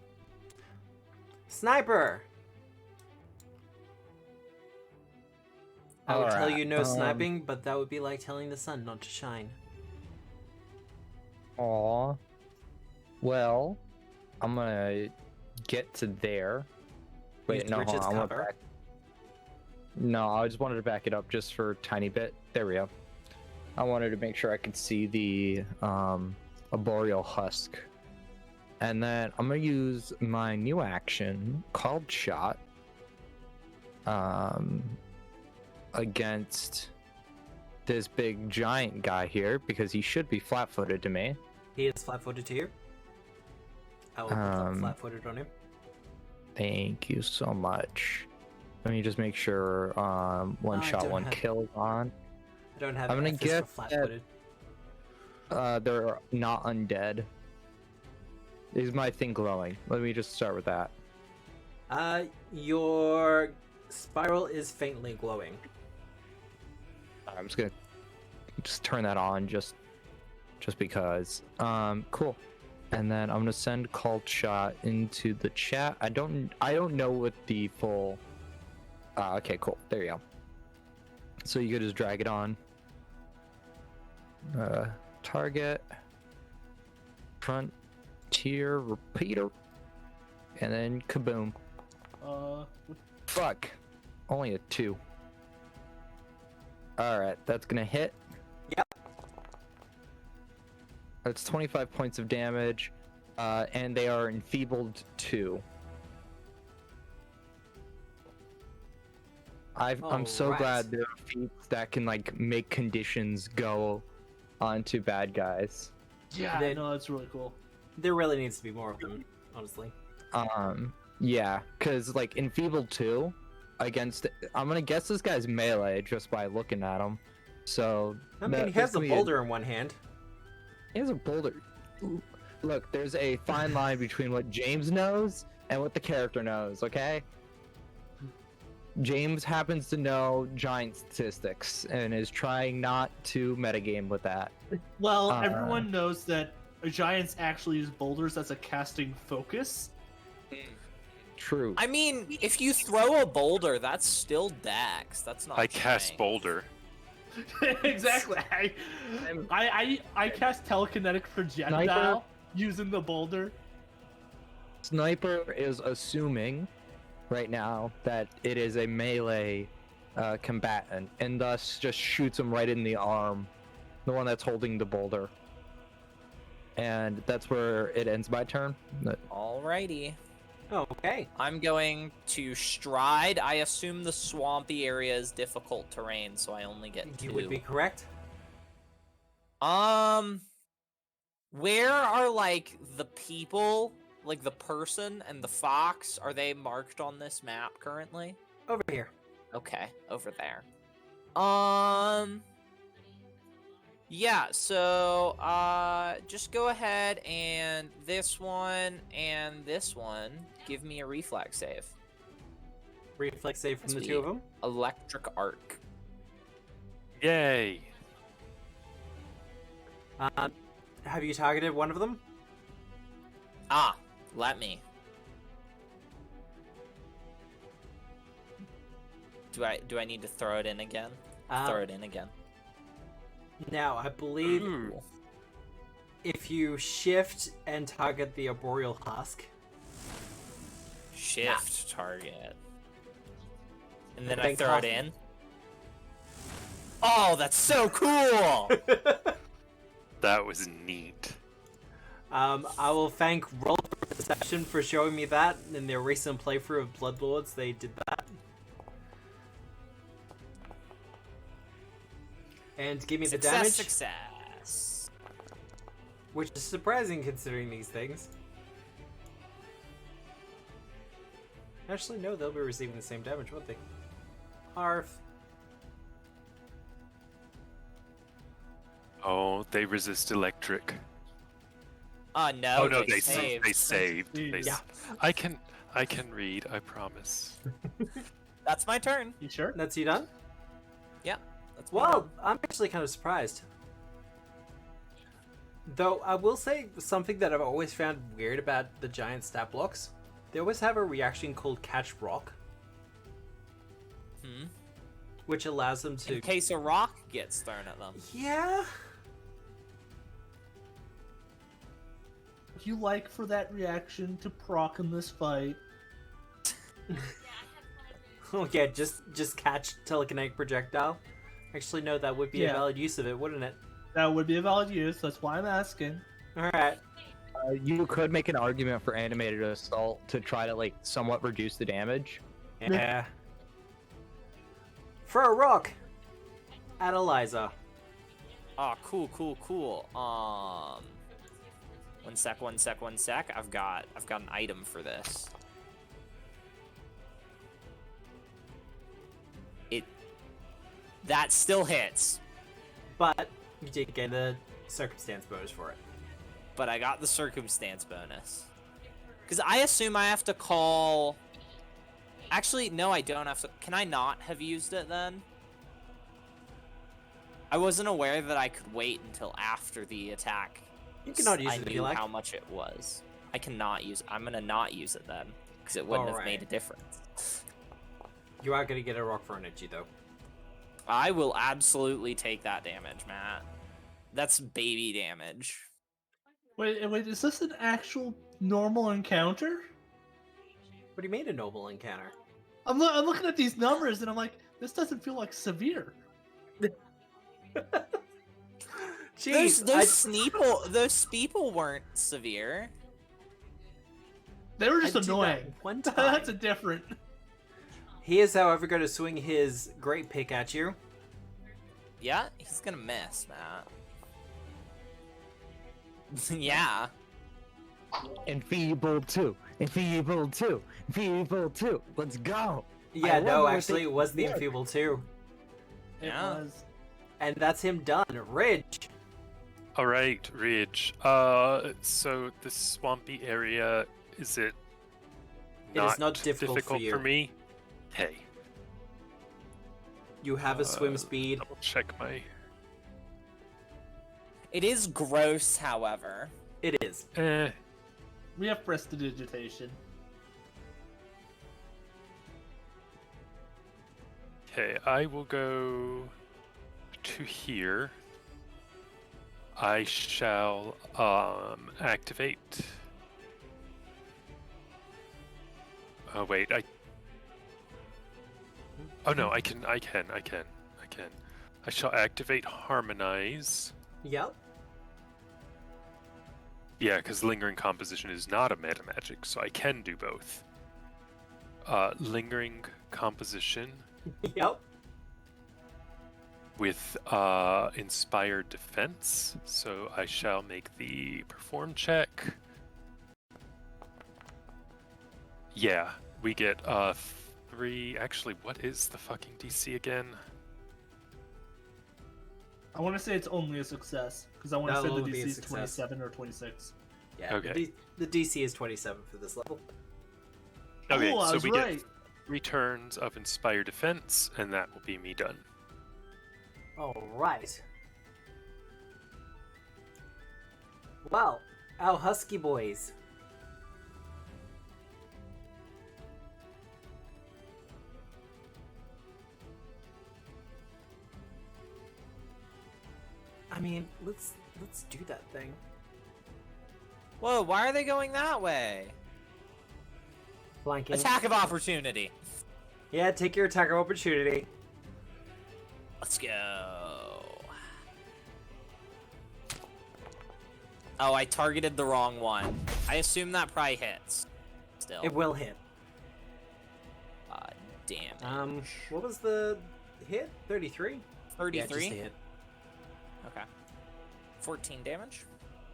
Sniper! I would tell Alright, you no sniping, but that would be like telling the sun not to shine. Aw. Well, I'm gonna get to there. Wait, Use no, hold Bridget's on. I want cover. back. No, I just wanted to back it up just for a tiny bit. There we go. I wanted to make sure I could see the arboreal husk. And then I'm gonna use my new action called shot against this big giant guy here because he should be flat-footed to me. He is flat-footed to you. I will put that flat-footed on him. Thank you so much. Let me just make sure one I shot, don't one have- kill is on. I don't have I'm gonna Fs get for flat-footed. They're not undead. Is my thing glowing? Let me just start with that. Your spiral is faintly glowing. I'm just gonna just turn that on just because. Cool. And then I'm gonna send called shot into the chat. I don't know what the full. Okay, cool. There you go. So you could just drag it on. Target. Frontier repeater. And then kaboom. Fuck. Only a 2. Alright, that's gonna hit. Yep. That's 25 points of damage. And they are enfeebled 2. I'm so Alright. glad there are feats that can like make conditions go onto bad guys. Yeah, They- no, that's really cool. There really needs to be more of them, honestly. Yeah, because like enfeebled 2 against, I'm gonna guess this guy's melee just by looking at him. So I mean, that- he that's has a gonna be boulder in one hand. He has a boulder. Look, there's a fine line between what James knows and what the character knows, okay? James happens to know giant statistics and is trying not to metagame with that. Well, everyone knows that giants actually use boulders as a casting focus. True. I mean, if you throw a boulder, that's still Dax. That's not. I cast strength. Boulder. Exactly. I cast telekinetic projectile using the boulder. Sniper is assuming right now that it is a melee combatant and thus just shoots him right in the arm, the one that's holding the boulder. And that's where it ends my turn. Alrighty. Okay. I'm going to stride. I assume the swampy area is difficult terrain, so I only get 2. You would be correct. Where are like the people, like the person and the fox? Are they marked on this map currently? Over here. Okay, over there. Yeah, so just go ahead and this one give me a reflex save. Reflex save from the Sweet. 2 of them. Electric arc. Yay! Have you targeted one of them? Ah, let me. Do I need to throw it in again? Throw it in again. Now, I believe Ooh. if you shift and target the arboreal husk, shift target. And then I Thank throw it God. in. Oh, that's so cool! That was neat. I will thank Roll for Perception for showing me that in their recent playthrough of Bloodlords. They did that. And give me the damage, Success. which is surprising considering these things. Actually, no, they'll be receiving the same damage, won't they? Arf. Oh, they resist electric. No, Oh no, they they saved. they saved. Yeah. I can read. I promise. That's my turn. You sure? That's you done? That's my Well, turn. I'm actually kind of surprised. Though, I will say something that I've always found weird about the giant stat blocks. They always have a reaction called Catch Rock, Hmm? which allows them to... In case a rock gets thrown at them. Yeah? Would you like for that reaction to proc in this fight? Oh yeah, just catch telekinetic projectile. Actually, no, that would be a Yeah. valid use of it, wouldn't it? That would be a valid use, that's why I'm asking. Alright. You could make an argument for animated assault to try to like somewhat reduce the damage. Yeah. Throw a rock! At Eliza. Oh, cool. One sec. I've got an item for this. That still hits, But you did get a circumstance bonus for it. but I got the circumstance bonus. Because I assume I have to call... Actually, no, I don't have to... Can I not have used it then? I wasn't aware that I could wait until after the attack. You cannot use I it if knew you like. how much it was. I cannot use it. I'm gonna not use it then. Because it wouldn't have made Alright. a difference. You are gonna get a rock for energy though. I will absolutely take that damage, Matt. That's baby damage. Wait, is this an actual normal encounter? What do you mean a noble encounter? I'm looking at these numbers and I'm like, this doesn't feel like severe. Jeez, Those Speeple weren't severe. They were just I did that annoying. one time. That's a different. He is, however, going to swing his great pick at you. Yeah, he's gonna miss, Matt. Yeah. Enfeebled 2. Enfeebled 2. Enfeebled 2. Let's go. Yeah, I no, wonder what actually, they- it was the Yeah. enfeebled too. It Yeah. was. And that's him done. Ridge. All right, Ridge. So the swampy area, is it? It is not difficult for you. me. Hey, You have a swim speed. double check my. It is gross, however. It is. We have prestidigitation. Okay, I will go to here. I shall activate. Oh wait, Oh no, I can. I shall activate Harmonize. Yep. Yeah, because Lingering Composition is not a meta magic, so I can do both. Lingering Composition Yep. with Inspired Defense, so I shall make the Perform check. Yeah, we get 3. Actually, what is the fucking DC again? I want to say it's only a success because I want to That'll say the only be a DC is success. 27 or 26. Yeah. Okay. The DC is 27 for this level. Okay, oh, I so was we right. get 3 turns of Inspired Defense, and that will be me done. All right. Well, our husky boys. I mean, let's do that thing. Whoa, why are they going that way? Flanking. Attack of opportunity. Yeah, take your attack of opportunity. Let's go. Oh, I targeted the wrong one. I assume that probably hits. Still. It will hit. Damn. What was the hit? 33? 33? Yeah, just a hit. Okay. 14 damage?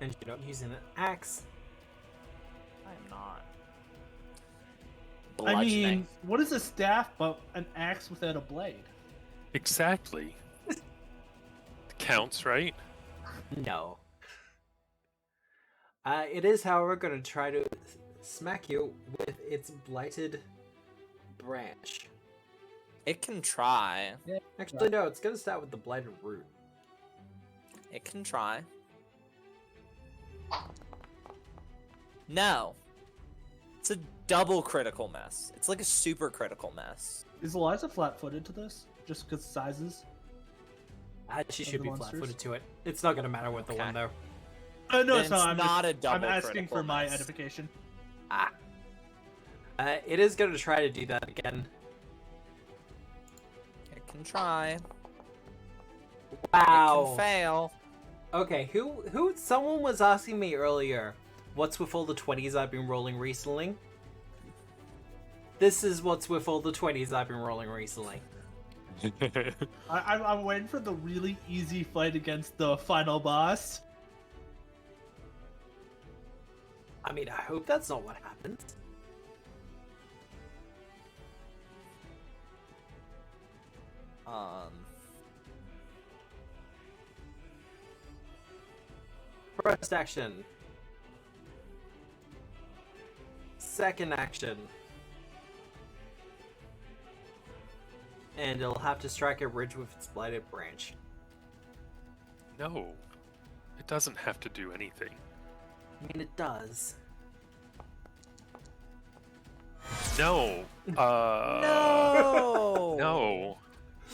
And you don't use an axe. I am not. I Bludgeoning. mean, what is a staff but an axe without a blade? Exactly. Counts, right? No. It is, however, going to try to smack you with its blighted branch. It can try. Actually, no, it's going to start with the blighted root. It can try. No. It's a double critical miss. It's like a super critical miss. Is Eliza flat-footed to this? Just because sizes? She Of should the be monsters? flat-footed to it. It's not going to matter what the Okay. one, though. No, Then it's not. it's not a I'm double asking critical for my miss. edification. It is going to try to do that again. It can try. Wow. It can fail. Okay, someone was asking me earlier, what's with all the 20s I've been rolling recently? This is what's with all the 20s I've been rolling recently. I'm waiting for the really easy fight against the final boss. I mean, I hope that's not what happens. First action. Second action. And it'll have to strike a ridge with its blighted branch. No. It doesn't have to do anything. I mean, it does. No. No. No.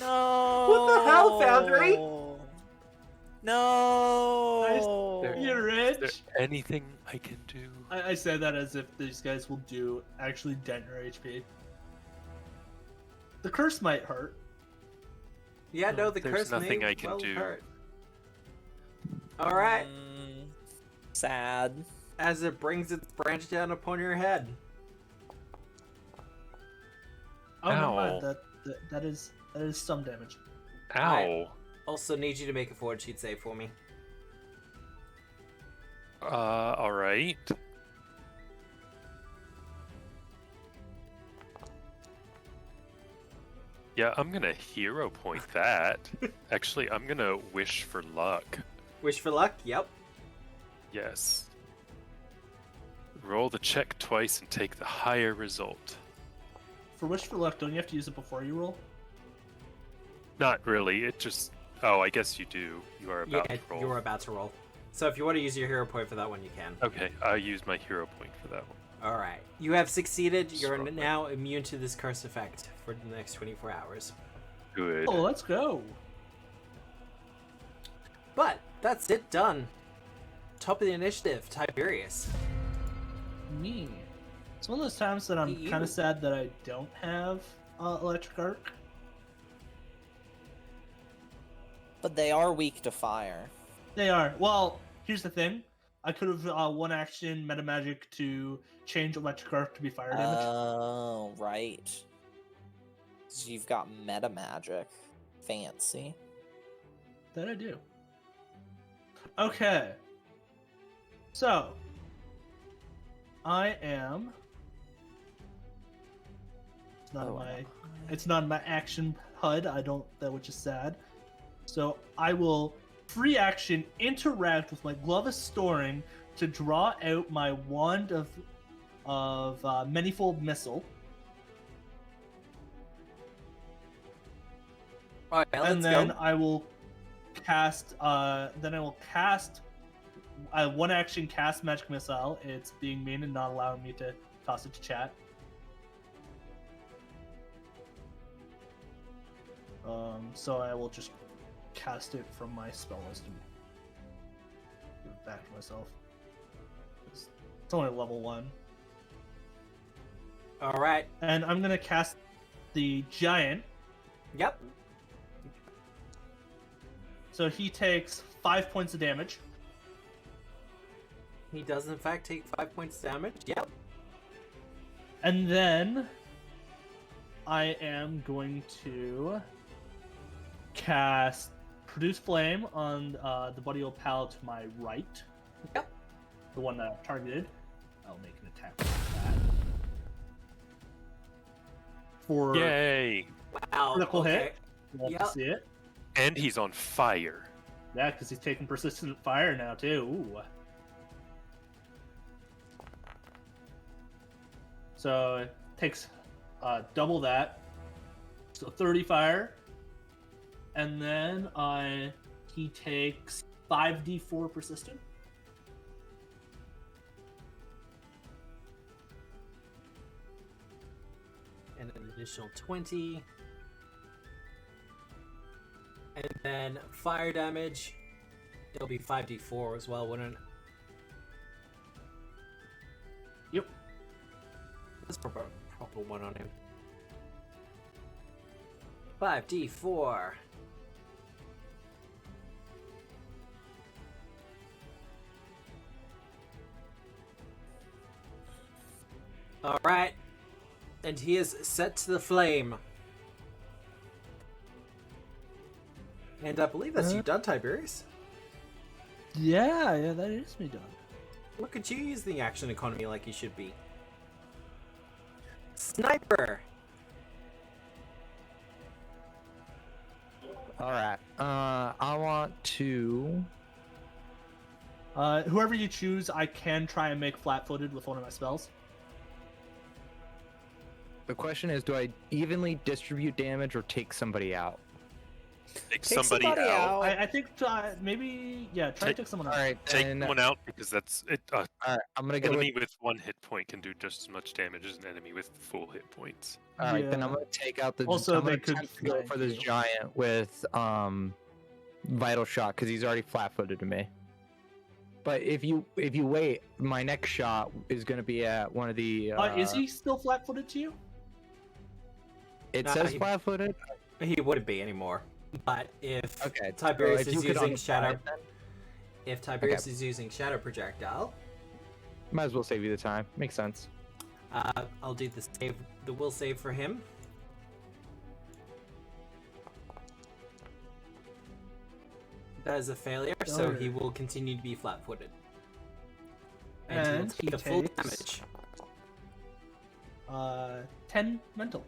No. What the hell, Foundry? No. You're Is there rich. anything I can do? I say that as if these guys will do actually dent your HP. The curse might hurt. Yeah, no, the There's curse nothing may I can well do. hurt. Alright, Sad. as it brings its branch down upon your head. Oh, never Ow. mind. That is some damage. Ow. Also need you to make a fortitude save for me. Alright. Yeah, I'm gonna hero point that. Actually, I'm gonna wish for luck. Wish for luck? Yep. Yes. Roll the check twice and take the higher result. For Wish for Luck, don't you have to use it before you roll? Not really, it just... Oh, I guess you do. You are about Yeah, to roll. you're about to roll. So if you want to use your hero point for that one, you can. Okay, I'll use my hero point for that one. Alright. You have succeeded. You're Strong. now immune to this curse effect for the next 24 hours. Good. Oh, let's go. But, that's it, done. Top of the initiative, Tiberius. Me. It's one of those times that I'm You. kind of sad that I don't have Electric Arc. But they are weak to fire. They are. Well, here's the thing. I could have one action meta magic to change Electric Arc to be fire damage. Oh, right. 'Cause you've got meta magic. Fancy. That I do. Okay. So, I am. It's not in my. It's not in my action HUD. I don't. That which is sad. So I will free action interact with my glove of storing to draw out my wand of manifold missile, Alright, and let's then go. I will cast. One action cast magic missile. It's being mean and not allowing me to toss it to chat. So I will just cast it from my spell list and give it back to myself. It's only level 1. All right. And I'm gonna cast the giant. Yep. So he takes 5 points of damage. He does in fact take 5 points damage. Yep. And then I am going to cast Produce Flame on the Buddy Old Pal to my right. Yep. The one that I've targeted. I'll make an attack with that. For Yay! Wow. critical okay. hit. Love Yep. to see it. And he's on fire. Yeah, because he's taking persistent fire now too. Ooh. So it takes double that, so 30 fire, and then he takes 5d4 persistent. And an additional 20. And then fire damage. It'll be 5d4 as well, wouldn't it? Yep. Let's put a proper one on him. 5d4. Alright. And he is set to the flame. And I believe that's you done, Tiberius. Yeah, that is me done. Look at you use the action economy like you should be. Sniper! Alright. I want to. Whoever you choose, I can try and make flat-footed with one of my spells. The question is, do I evenly distribute damage or take somebody out? Take Take somebody somebody out. out. I think maybe, try to take someone out. Alright, Take then. one out because that's it. Alright, I'm gonna go with. Enemy with 1 hit point can do just as much damage as an enemy with full hit points. Alright, then I'm Yeah. gonna take out the. Also, I'm they gonna could attempt to go flank for this you. giant with vital shot because he's already flat-footed to me. But if you wait, my next shot is gonna be at one of the. Is he still flat-footed to you? It Nah, says he- flat-footed. He wouldn't be anymore. But if Okay. Tiberius so if you is could using shadow, unify it, then if Tiberius is using shadow projectile, might as well save you the time. Makes sense. I'll do the will save for him. That is a failure, so he will continue to be flat-footed. And he will And take he the full takes- damage. 10 mental.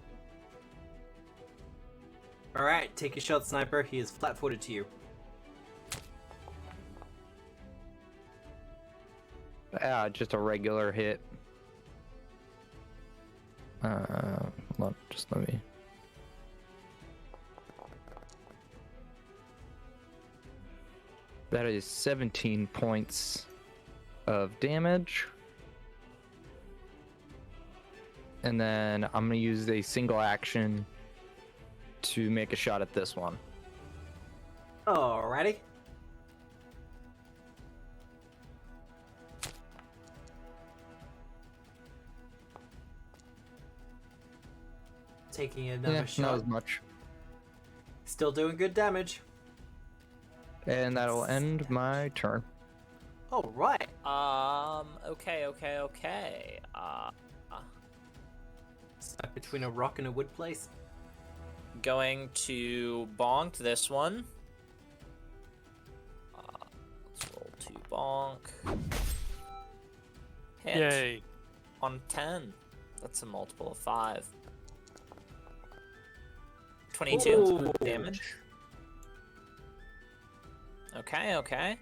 Alright, take your shot, Sniper. He is flat-footed to you. Just a regular hit. Hold on, just let me. That is 17 points of damage. And then I'm gonna use a single action to make a shot at this one. Alrighty. Taking another Not shot. as much. Still doing good damage. And that'll end my turn. Alright. Okay. Stuck between a rock and a wood place. Going to bonk this one. Let's roll 2 bonk. Hit Yay! on 10. That's a multiple of 5. 22 Ooh. damage. Okay.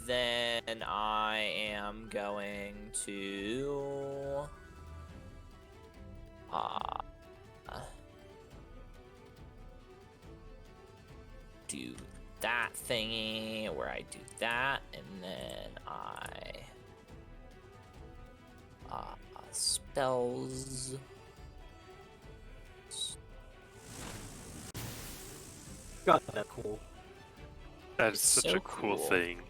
Then I am going to do that thingy where I do that, and then I spells. God, that's cool. That is such So a cool cool. thing.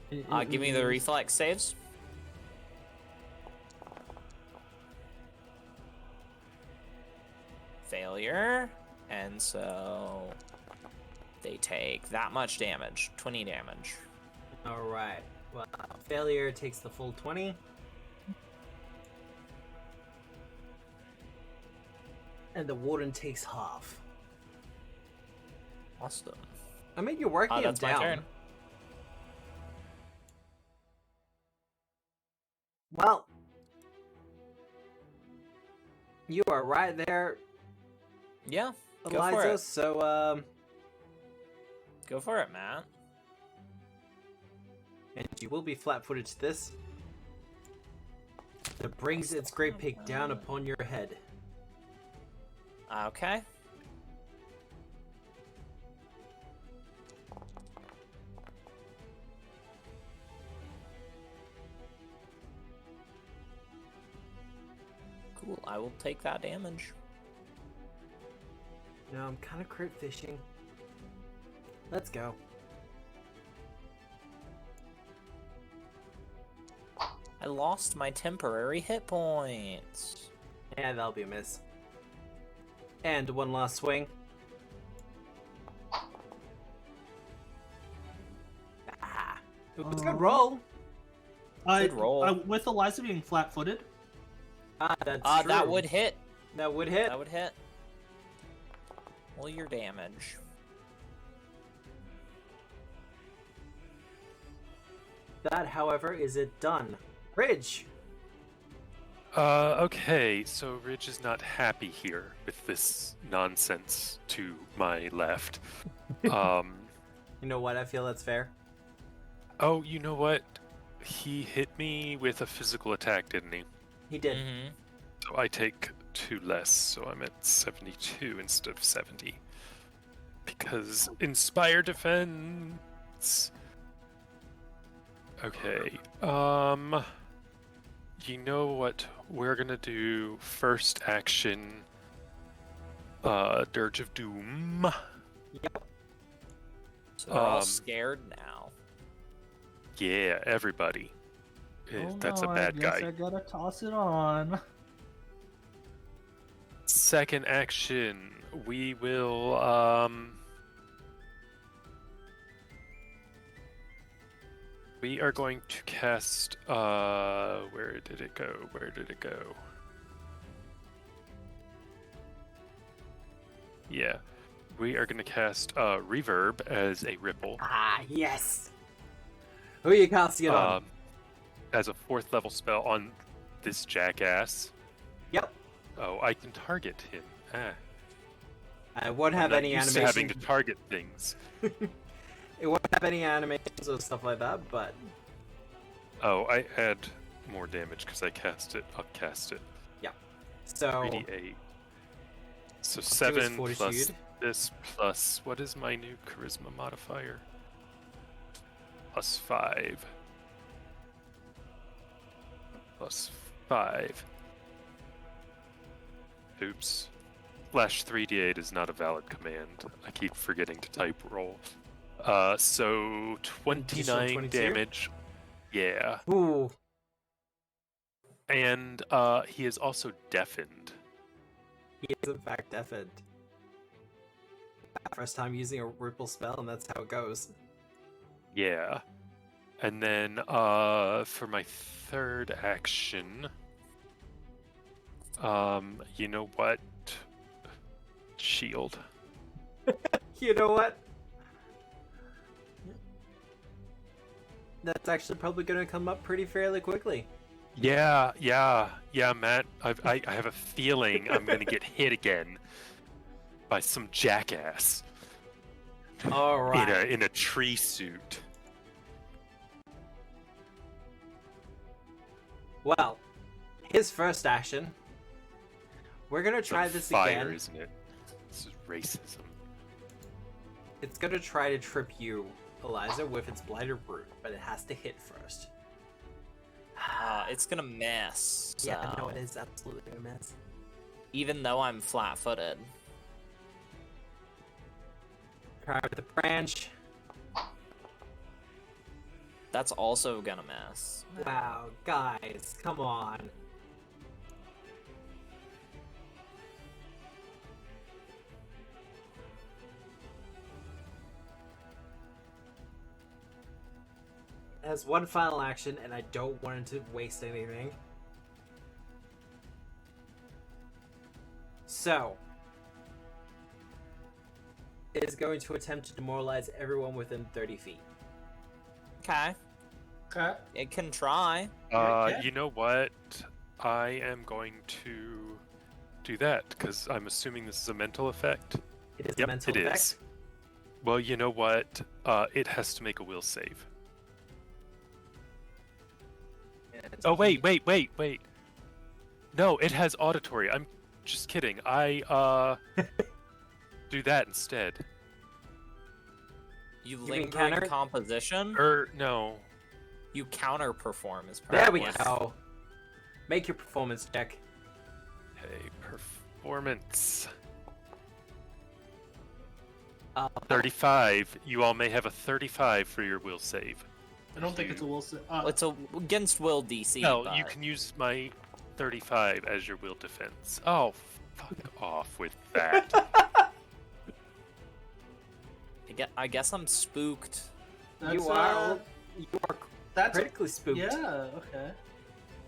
Give me the reflex saves. failure, and so they take that much damage, 20 damage. Alright. Well, failure takes the full 20. And the warden takes half. Awesome. I mean, you're working him That's my down. turn. Well, you are right there, Yeah, go for Eliza, it. so, Go for it, Matt. and you will be flat-footed to this. It brings its great pig down upon your head. Okay. Cool, I will take that damage. No, I'm kind of crit fishing. Let's go. I lost my temporary hit points. Yeah, that'll be a miss. And one last swing. Ah, it was a good roll. Good roll. With Eliza being flat-footed, Ah, that's true. That would hit. That would hit. That would hit. Roll your damage. That, however, is it done. Ridge. Okay, so Ridge is not happy here with this nonsense to my left. You know what? I feel that's fair. Oh, you know what? He hit me with a physical attack, didn't he? He did. Mm-hmm. So I take 2 less, so I'm at 72 instead of 70. Because Inspire Defense. Okay. You know what we're gonna do? First action. Dirge of Doom. So they're all Um, scared now. Yeah, everybody. That's a I bad guess guy. I gotta toss it on. Second action, we will we are going to cast where did it go? Where did it go? Yeah. We are going to cast Reverb as a ripple. Ah, yes. Who are you casting it on? As a 4th level spell on this jackass. Yep. Oh, I can target him. Ah. I won't I'm have not any used to animation. having to target things. It won't have any animations or stuff like that, but Oh, I add more damage because I cast it. I'll cast it. so 3d8. So do his 7 plus fortitude. this plus what is my new charisma modifier? Plus 5. Plus 5. Oops. Slash 3d8 is not a valid command. I keep forgetting to type roll. So 29 22? damage. Yeah. Ooh, And he is also deafened. he is in fact deafened. First time using a ripple spell, and that's how it goes. Yeah. And then for my third action, you know what? Shield. You know what? That's actually probably going to come up pretty fairly quickly. Yeah, Matt. I have a feeling I'm gonna get hit again by some jackass All right. in a tree suit. Well, his first action. We're gonna It's try on this fire, again. isn't it? This is racism. It's gonna try to trip you, Eliza, with its blighted root, but it has to hit first. It's gonna miss. Yeah, no, so it is absolutely a mess. even though I'm flat-footed. Try with the branch. That's also gonna miss. Wow, guys, come on. has one final action, and I don't want him to waste anything. So, it is going to attempt to demoralize everyone within 30 feet. Okay. Okay. It can try. Yeah. You know what? I am going to do that because I'm assuming this is a mental effect. It is a Yep, mental it effect. is. Well, you know what? It has to make a will save. And Oh, wait. No, it has auditory. I'm just kidding. I do that instead. You mean lingering counter? composition. No. You counter perform as part There of we it. go. Make your performance check. Hey, performance. Uh, 35. You all may have a 35 for your will save. I don't think it's a Wilson. It's against will DC. No, but you can use my 35 as your will defense. Oh, fuck off with that. I guess I'm spooked. you are That's critically spooked. Yeah. Okay.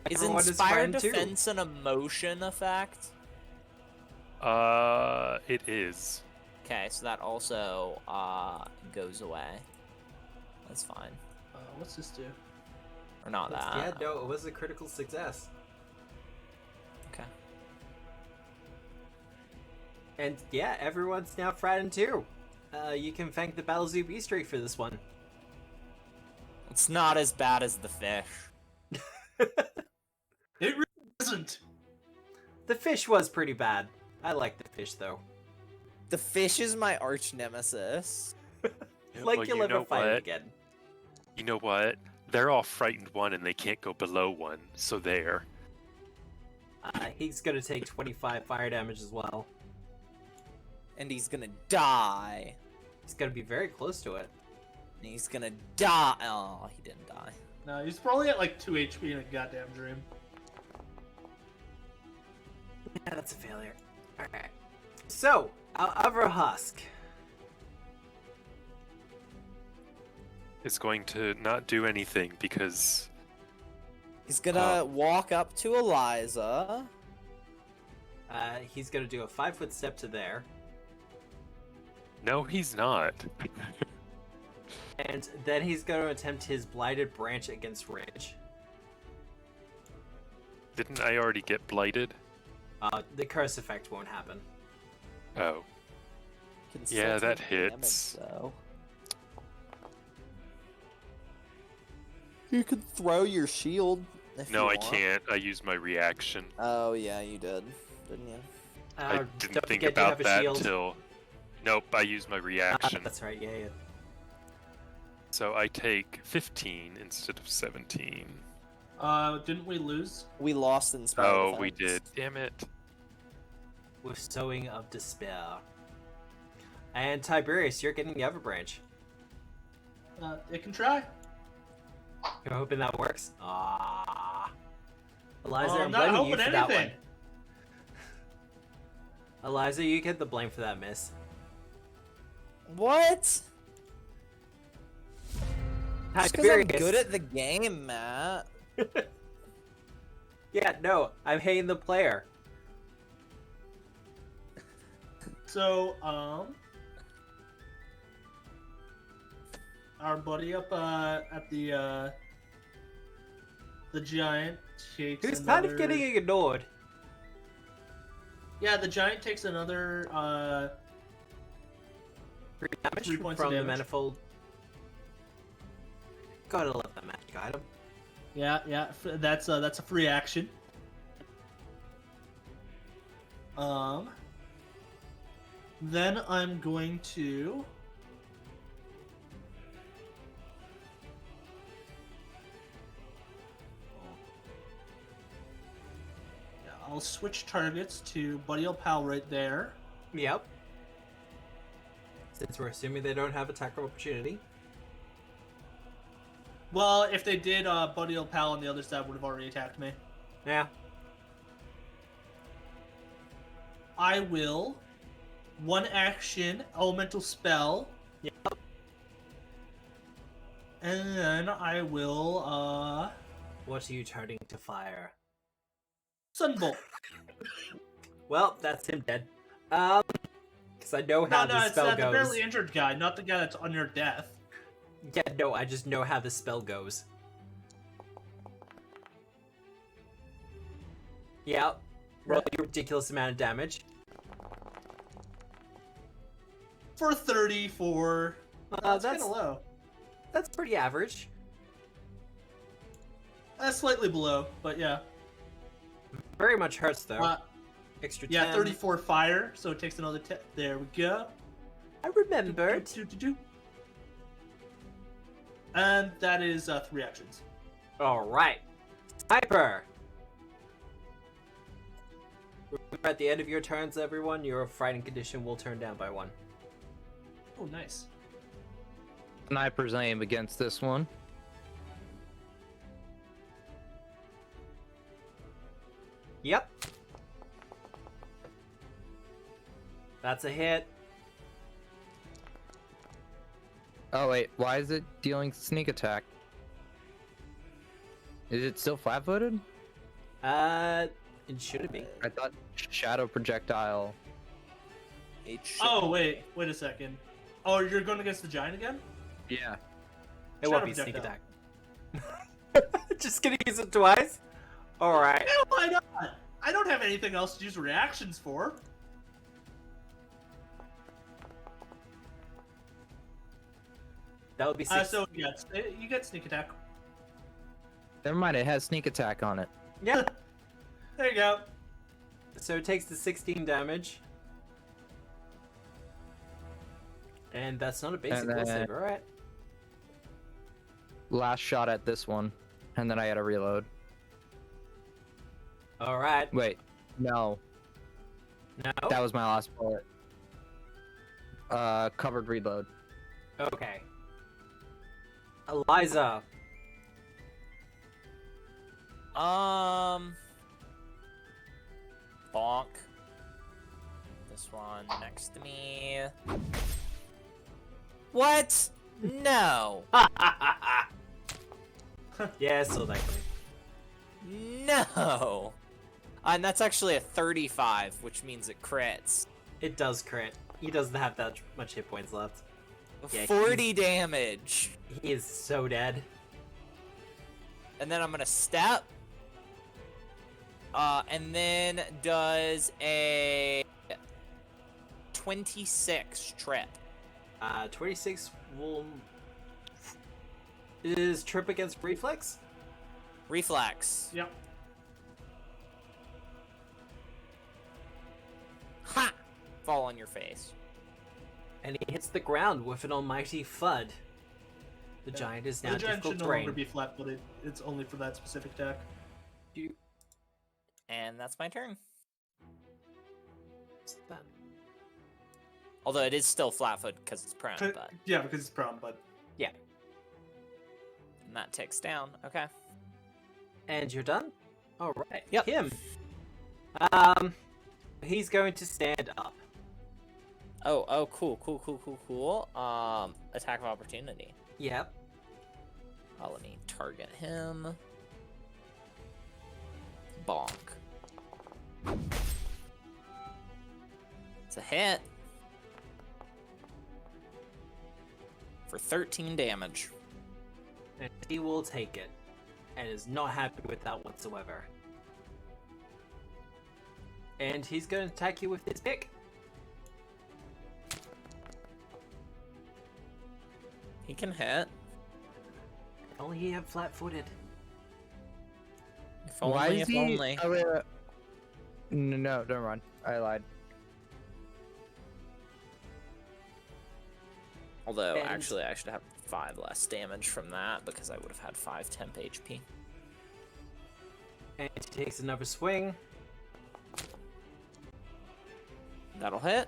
Is Everyone is inspired frightened too. defense an emotion effect? It is. Okay, so that also goes away. That's fine. What's this do? Or not that. Yeah, no, it was a critical success. Okay. And yeah, everyone's now frightened too. You can thank the Battle Zoo Beast Streak for this one. It's not as bad as the fish. It really isn't. The fish was pretty bad. I like the fish though. The fish is my arch nemesis. Like Well, you'll you ever know fight it what? again. You know what? They're all frightened 1 and they can't go below 1, so there. He's gonna take 25 fire damage as well. And he's gonna die. He's gonna be very close to it. And he's gonna die. Oh, he didn't die. No, he's probably at like 2 HP in a goddamn dream. Yeah, that's a failure. Alright. So, our other husk. It's going to not do anything because He's gonna walk up to Eliza. He's gonna do a 5-foot step to there. no, he's not. And then he's gonna attempt his Blighted Branch against Ridge. Didn't I already get blighted? The curse effect won't happen. Oh. Can still Yeah, that take damage, hits. though. You could throw your shield. If No, you I want. can't. I used my reaction. Oh yeah, you did, didn't you? I Don't didn't think forget you about have a that shield. till. Nope, I used my reaction. That's right, yeah. So I take 15 instead of 17. Didn't we lose? We lost in spell Oh, we defense. did. Damn it. With Sowing of Despair. And Tiberius, you're getting the other branch. It can try. You're hoping that works? Ah. Eliza, I'm I'm not blaming you hoping for that one. anything. Eliza, you get the blame for that miss. What? Just because I'm Tiberius. good at the game, Matt. Yeah, no, I'm hating the player. So, our buddy up at the giant takes Who's another... kind of getting ignored. Yeah, the giant takes another 3 damage 3 points from of the damage. manifold. Gotta love that magic item. Yeah, that's a free action. Then I'm going to I'll switch targets to Buddy Old Pal right there. Yep. Since we're assuming they don't have attack of opportunity. Well, if they did, Buddy Old Pal on the other side would have already attacked me. Yeah. I will 1 action elemental spell. Yep. And then I will What are you turning to fire? Sunbolt. Well, that's him dead. Because I know how No, the it's spell the goes. barely injured guy, not the guy that's on your death. Yeah, no, I just know how the spell goes. Yeah, roll a ridiculous amount of damage. For 34. That's kind of low. That's pretty average. That's slightly below, but yeah. Very much hurts though. Extra 10. Yeah, 34 fire, so it takes another 10. There we go. I remembered. And that is 3 actions. Alright. Sniper! Remember, at the end of your turns, everyone, your frightened condition will turn down by 1. Oh, nice. Sniper's aim against this one. Yep. That's a hit. Oh wait, why is it dealing sneak attack? Is it still flat-footed? It should be. I thought shadow projectile. Oh, wait a second. Oh, you're going against the giant again? Yeah. It won't Shadow be sneak projectile. attack. Just gonna use it twice? Alright. Yeah, why not? I don't have anything else to use reactions for. That would be 6. So yeah, you get sneak attack. Never mind, it has sneak attack on it. Yeah. There you go. So it takes the 16 damage. And that's not a basic And will then- save, alright. Last shot at this one, and then I had to reload. Alright. Wait, no, No? that was my last bullet. Covered reload. Okay. Eliza. Bonk. This one next to me. What? No. Yeah, so likely. No. And that's actually a 35, which means it crits. It does crit. He doesn't have that much hit points left. Yeah, 40 damage. He is so dead. And then I'm gonna step. And then does a 26 trip. 26 will... Is trip against reflex? Reflex. Yep. Ha! Fall on your face. And he hits the ground with an almighty FUD. The giant is now The giant difficult should no longer terrain. be flat-footed. It's only for that specific attack. And that's my turn. What's that? Although it is still flat-footed because it's prone, but... Yeah, because it's prone, but And that ticks down. Okay. And you're done? Alright. Yep. Him. He's going to stand up. Oh, cool. Attack of opportunity. Yep. Oh, let me target him. Bonk. It's a hit. For 13 damage. And he will take it. And is not happy with that whatsoever. And he's going to attack you with his pick. He can hit. Only he have flat-footed. If only, if only. Oh, wait, wait. No, never mind. I lied. Although, And- actually, I should have 5 less damage from that because I would have had 5 temp HP. And he takes another swing. That'll hit.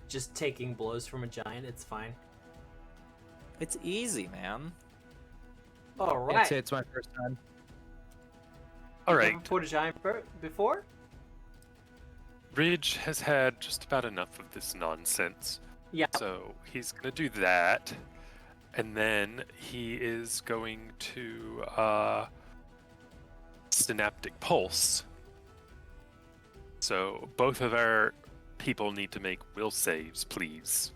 Just taking blows from a giant, it's fine. It's easy, man. Alright. It's my first time. All right. Never fought a giant before? Ridge has had just about enough of this nonsense. Yeah. So he's going to do that. And then he is going to Synaptic Pulse. So both of our people need to make will saves, please.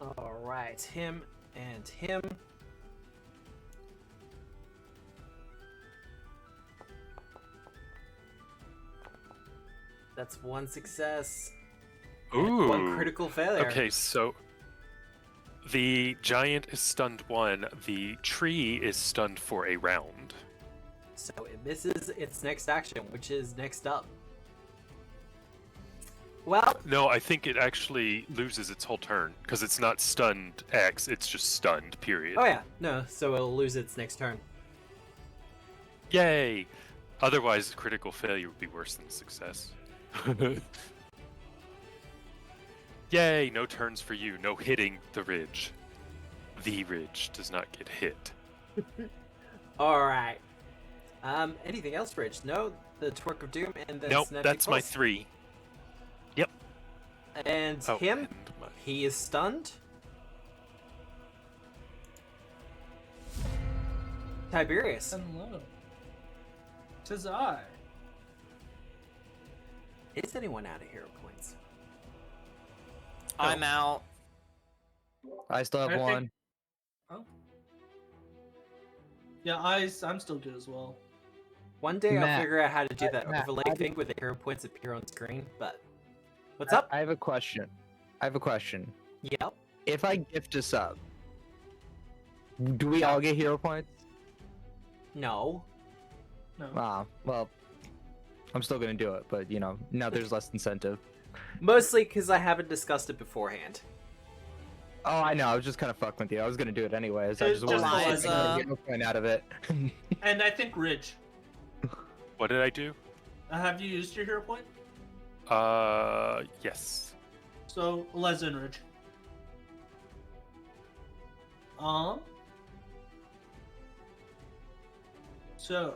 All right, him and him. That's one success. And Ooh. one critical failure. Okay, so the giant is stunned 1. The tree is stunned for a round. So it misses its next action, which is next up. Well, No, I think it actually loses its whole turn because it's not stunned X. It's just stunned. Period. oh yeah, no, so it'll lose its next turn. Yay! Otherwise, critical failure would be worse than success. Yay! No turns for you. No hitting the ridge. The ridge does not get hit. All right. Anything else, Rich? No, the Twerk of Doom and then Nope, Synaptic that's my Pulse. 3. And Oh, him, and my... he is stunned. Tiberius. Hello. 'Tis I. Is anyone out of hero points? I'm out. I still have I think- one. Oh. Yeah, I'm still good as well. One day I'll Matt, figure out how to do that Matt, overlay I thing where the hero points appear on screen, but... What's up? I have a question. Yep. If I gift a sub, do we all get hero points? No. No. Ah, well, I'm still gonna do it, but now there's less incentive. Mostly because I haven't discussed it beforehand. Oh, I know. I was just kind of fucking with you. I was gonna do it anyways. I It's just just wanted to Liza. get a hero point out of it. And I think Ridge. What did I do? Have you used your hero point? Yes. So Les and Ridge. So.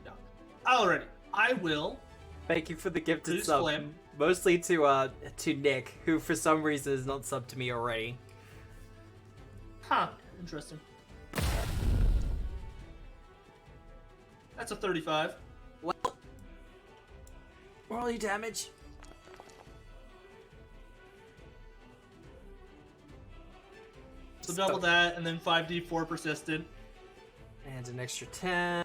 Yeah. Alrighty. I will. Thank you for the gifted Who's sub. Flame? Mostly to Nick, who for some reason is not subbed to me already. Huh. Interesting. That's a 35. Well, roll your damage. So double that, and then 5d4 persistent. And an extra 10.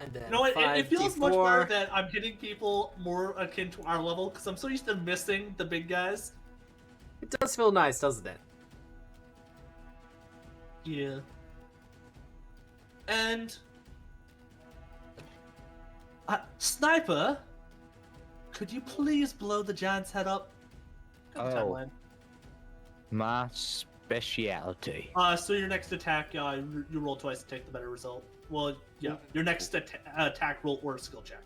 And then You know what? It feels much 5d4. better that I'm hitting people more akin to our level, because I'm so used to missing the big guys. It does feel nice, doesn't it? Yeah. And... Sniper? Could you please blow the giant's head up? Good Oh. timeline. My specialty. So your next attack, you roll twice to take the better result. Well, yeah, your next attack roll or skill check.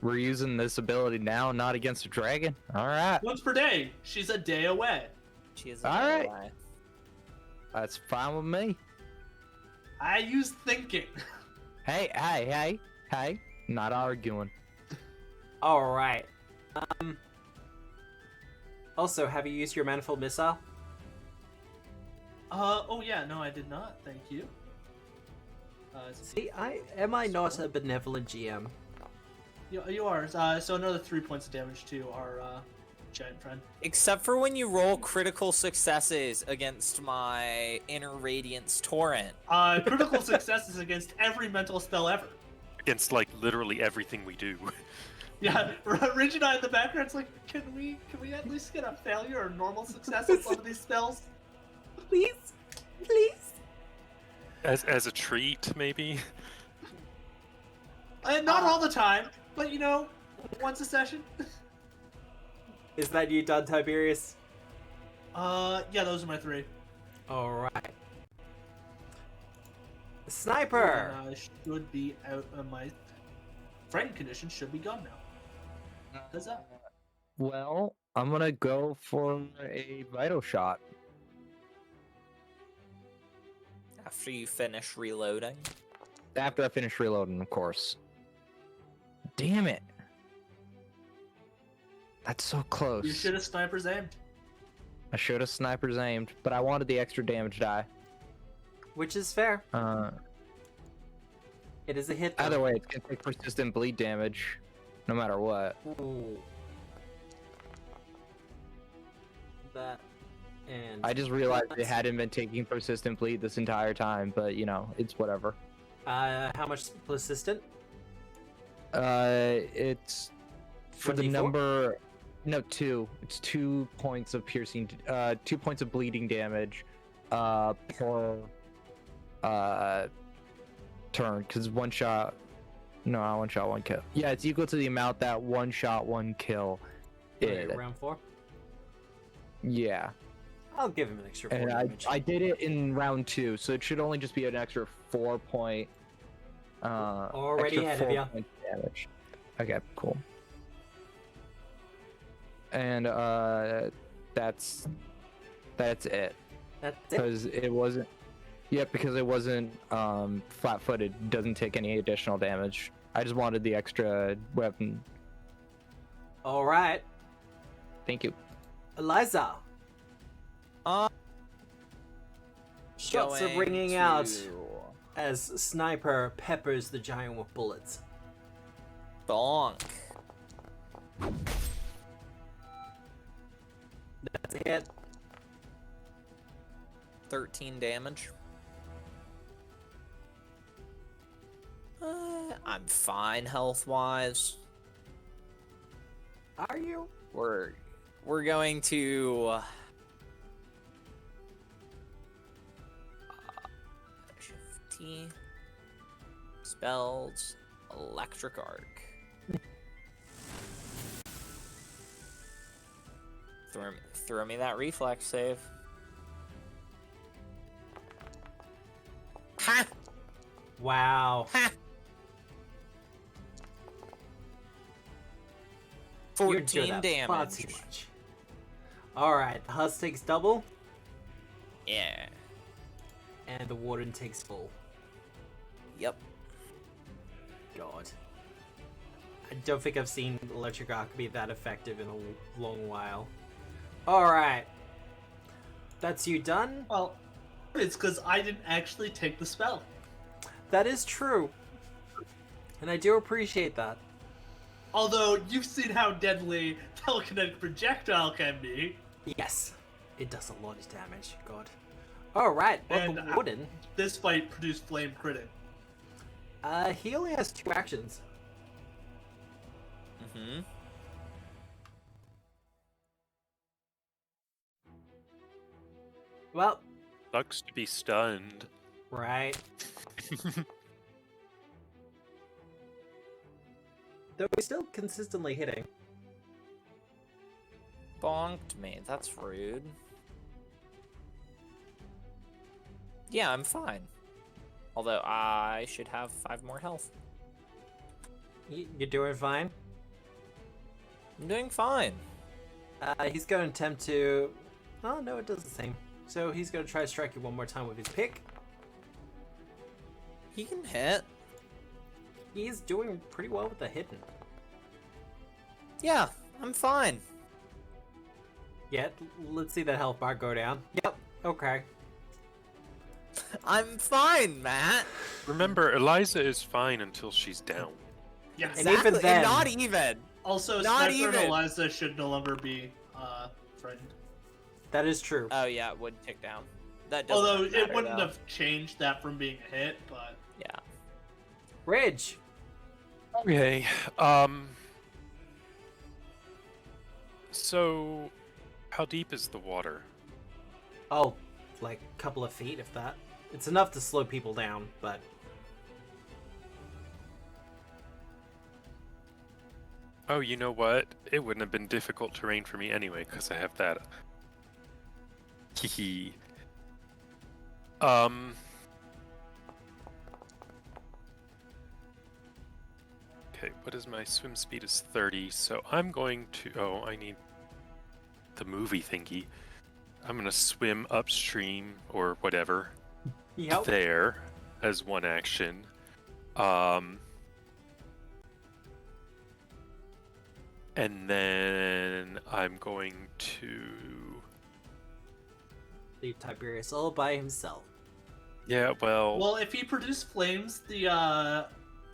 We're using this ability now, not against a dragon. All right, Once per day. She's a day away. She is All right. away. that's fine with me. I use thinking. Hey! Not arguing. Alright. Also, have you used your manifold missile? Oh yeah, no, I did not. Thank you. See, am I not a benevolent GM? You are. So another 3 points of damage to our giant friend. Except for when you roll critical successes against my Inner Radiance Torrent. Critical successes against every mental spell ever. Against like literally everything we do. Yeah, Ridge and I in the background's like, can we at least get a failure or normal success on some of these spells? Please? Please? As a treat, maybe. Not all the time, but once a session. Is that you done, Tiberius? Yeah, those are my 3. Alright. Sniper! And I should be out of my frightened condition. Should be gone now. What's up? Well, I'm gonna go for a vital shot. After you finish reloading. After I finish reloading, of course. Damn it. That's so close. You should have snipers aimed. I should have snipers aimed, but I wanted the extra damage die. Which is fair. Uh, It is a hit. Though. Either way, it's gonna take persistent bleed damage, no matter what. Ooh. That and I just realized it hadn't been taking persistent bleed this entire time, but you know, it's whatever. how much persistent? It's for the 1d4? number. No, 2. It's 2 points of piercing. 2 points of bleeding damage, per turn. Because one shot. No, not one shot, one kill. Yeah, it's equal to the amount that one shot, one kill. Okay, Did. round 4. Yeah. I'll give him an extra 4 And damage. I did it in round 2, so it should only just be an extra 4 point. Already extra ahead 4 of ya. point damage. Okay, cool. And that's it. That's it. Because it wasn't. Yep, because it wasn't flat-footed. Doesn't take any additional damage. I just wanted the extra weapon. All right, Thank you. Eliza. Uh, Shots are going ringing out to as Sniper peppers the giant with bullets. Bonk. That's a hit. 13 damage. I'm fine health-wise. Are you? We're going to 50 spells, electric arc. Throw me that reflex save. Ha! Wow. Ha! You're doing 14 that far damage. too much. All right, the Huss takes double, Yeah. and the Warden takes full. Yep. God. I don't think I've seen Electric Arc be that effective in a long while. Alright. That's you done? Well, it's because I didn't actually take the spell. That is true. And I do appreciate that. Although you've seen how deadly telekinetic projectile can be. Yes. It does a lot of damage. God. Alright, well, And, the Warden, This fight produced flame critic. he only has 2 actions. Mm-hmm. Well, Sucks to be stunned. right. Though he's still consistently hitting. Bonked me. That's rude. Yeah, I'm fine. Although I should have 5 more health. You're doing fine. I'm doing fine. He's going to attempt to... Oh, no, it does the same. So he's going to try to strike you one more time with his pick. He can hit. He's doing pretty well with the hitting. Yeah, I'm fine. Yeah, let's see that health bar go down. Yep, okay. I'm fine, Matt. Remember, Eliza is fine until she's down. Yes. And even then- and not even. Also, Not Sniper and even. Eliza should no longer be frightened. That is true. Oh yeah, it would tick down. That doesn't Although matter, it wouldn't though. have changed that from being a hit, but Yeah. Ridge! Okay. So, how deep is the water? Oh, like a couple of feet, if that. It's enough to slow people down, but... Oh, you know what? It wouldn't have been difficult terrain for me anyway, because I have that. Hehe. Okay, what is my swim speed is 30, so I'm going to... Oh, I need the movie thingy. I'm gonna swim upstream, or whatever. Yep. there as one action. And then I'm going to... Leave Tiberius all by himself. Yeah, well... Well, if he produced flames, the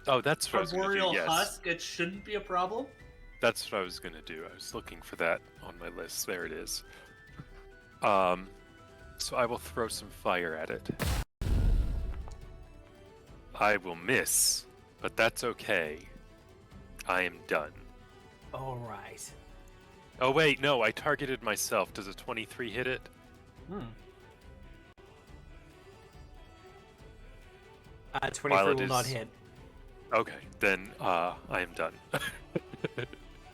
Oh, that's what I was going to do, arboreal yes. husk, it shouldn't be a problem. That's what I was going to do. I was looking for that on my list. There it is. So I will throw some fire at it. I will miss, but that's okay. I am done. All right. Oh wait, no, I targeted myself. Does a 23 hit it? 23 While will it not is- hit. Okay, then I am done.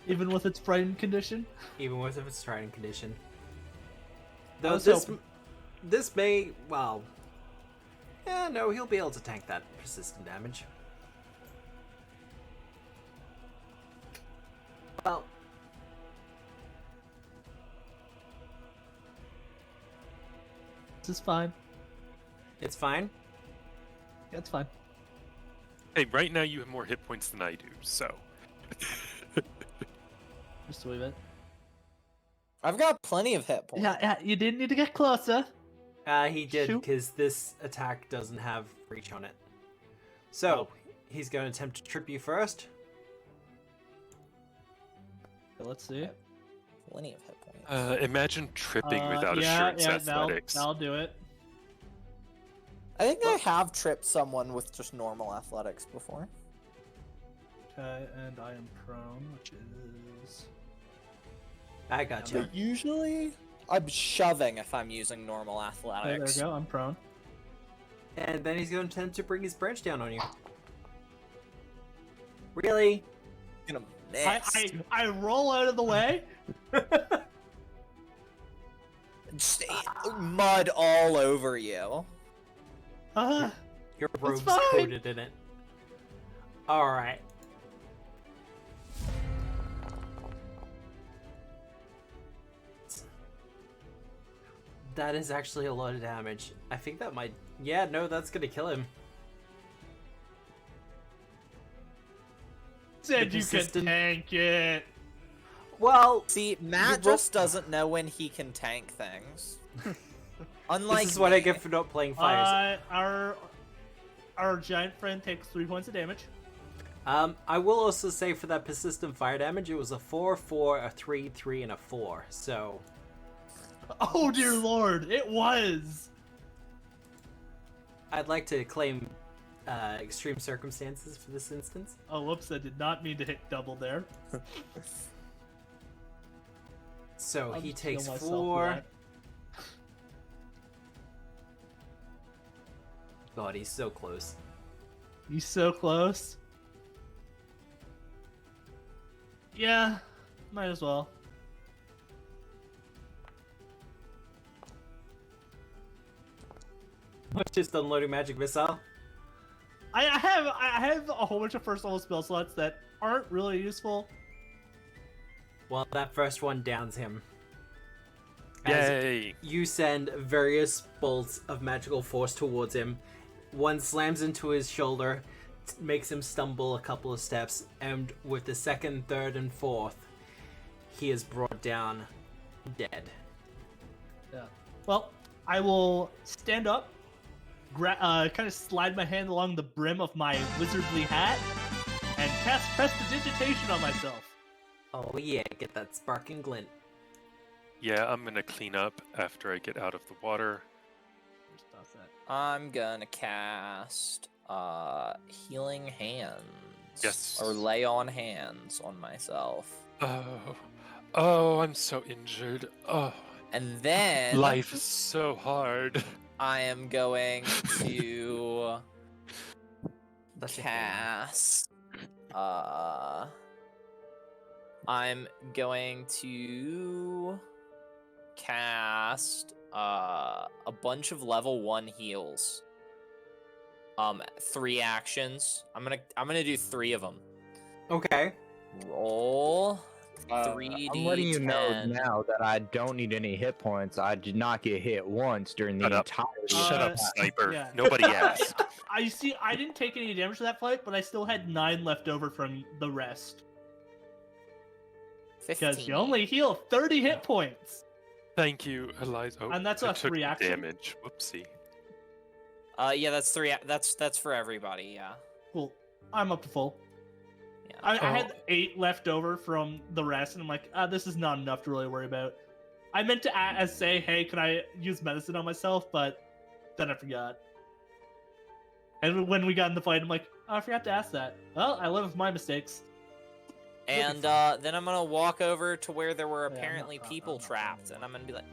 Even with its frightened condition. Even with its striding condition. I Though was this, hoping- this may, well, yeah, no, he'll be able to tank that persistent damage. Well, This is fine. it's fine. Yeah, it's fine. Hey, right now you have more hit points than I do, so... Just a wee bit. I've got plenty of hit points. Yeah, you didn't need to get closer. He did, Shoot. because this attack doesn't have reach on it. So, he's going to attempt to trip you first. Let's see. Plenty of hit points. Imagine tripping without yeah, assurance yeah, athletics. That'll do it. I think I have tripped someone with just normal athletics before. Okay, and I am prone, which is... I got you. But usually, I'm shoving if I'm using normal Okay, there athletics. we go, I'm prone. And then he's going to attempt to bring his branch down on you. Really? Gonna miss. I roll out of the way. Just mud all over you. Your robe's fine. coated in it. Alright. That is actually a lot of damage. I think that might... Yeah, no, that's gonna kill him. Said The you could persistent- tank it. Well, See, Matt You ro- just doesn't know when he can tank things. Unlike this is what I me. get for not playing fires. Our giant friend takes 3 points of damage. I will also say for that persistent fire damage, it was a 4, 4, a 3, 3, and a 4. So, Oh dear lord, it was. I'd like to claim extreme circumstances for this instance. Oh, whoops! I did not mean to hit double there. So I'll he just heal takes myself for 4. that. God, he's so close. He's so close. Yeah, might as well. Just unloading magic missile. I have a whole bunch of first level spell slots that aren't really useful. Well, that first one downs him. As Yay! you send various bolts of magical force towards him. One slams into his shoulder, makes him stumble a couple of steps, and with the second, third, and fourth, he is brought down dead. Yeah. Well, I will stand up, kind of slide my hand along the brim of my wizardly hat, and cast prestidigitation on myself. Oh yeah, get that sparking glint. Yeah, I'm gonna clean up after I get out of the water. Just toss that. I'm gonna cast healing hands. Yes. Or lay on hands on myself. Oh, I'm so injured. Oh, And then life is so hard. I am going to That's cast I'm going to cast a bunch of level 1 heals. 3 actions. I'm gonna do 3 of them. Okay. Roll 3d10. I'm letting you know now that I don't need any hit points. I did not get hit once during the Shut up. entirety. Shut of up, that. sniper. yeah. Nobody I, asked. I see. I didn't take any damage to that fight, but I still had 9 left over from the rest. 15. Because you only heal 30 hit points. Thank you, Eliza. Oh, And that's I a took free the action? damage. Whoopsie. Yeah, that's 3. That's for everybody. Yeah. Cool. I'm up to full. Yeah. I had 8 left over from the rest, and I'm like, this is not enough to really worry about. I meant to say, hey, can I use medicine on myself? But then I forgot. And when we got in the fight, I'm like, oh, I forgot to ask that. Well, I live with my mistakes. And then I'm gonna walk over to where there were Yeah, I'm apparently not- people I'm not trapped, doing and I'm gonna be like,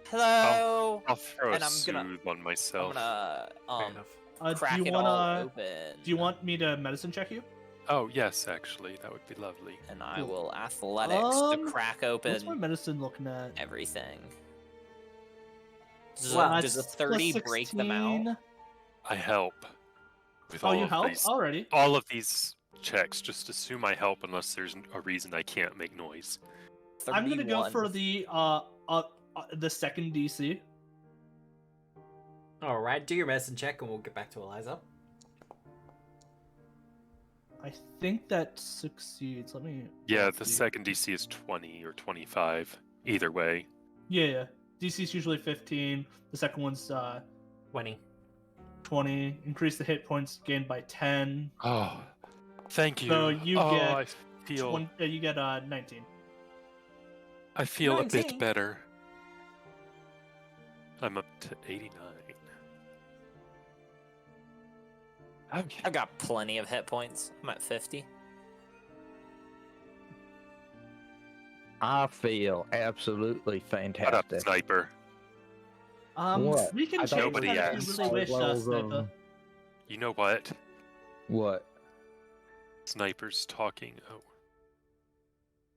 hello. I'll throw And a I'm gonna- soothe on I'm myself. gonna Fair enough. crack do you it wanna, all open. Do you want me to medicine check you? Oh, yes, actually. That would be lovely. And I Cool. will athletics to crack What's my open medicine looking at? everything. Does, Well, does a That's 30 plus break them out? 16. I help. With Oh, all you of help these, already? all of these checks. Just assume I help unless there's a reason I can't make noise. I'm gonna go 31. for the second DC. All right, do your medicine check, and we'll get back to Eliza. I think that succeeds. Let me. Yeah, let's the see. second DC is 20 or 25. Either way. Yeah. DC is usually 15. The second one's 20. 20. Increase the hit points gained by 10. Oh, thank you. So you oh, get I feel, you get 19. I feel a 19. bit better. I'm up to 89. Okay. I've got plenty of hit points. I'm at 50. I feel absolutely Shut up, fantastic. sniper. What? We can I change thought Nobody that asked. if you really wish, Levels of- Sniper. You know what? What? Sniper's talking. Oh.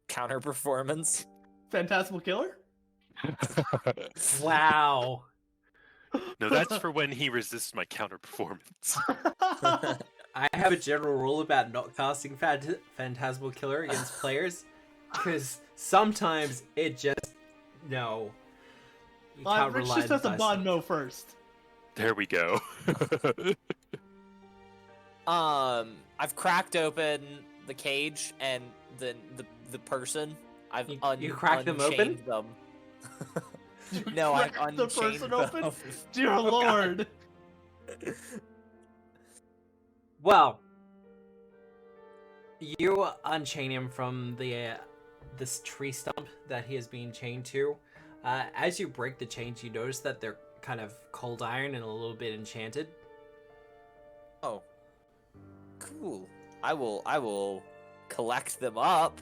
Counter performance. Phantasmal Killer? Wow. No, that's for when he resists my counter performance. I have a general rule about not casting Phantasmal Killer against players, because sometimes it just no. You can't Rich rely just on has a dice. bond no first. There we go. I've cracked open the cage and the person. I've You cracked them open? unchained them. No, I've Cracked the unchained person them. open? Dear Lord. Well, you unchain him from the this tree stump that he is being chained to. As you break the chains, you notice that they're kind of cold iron and a little bit enchanted. Oh, cool. I will collect them up.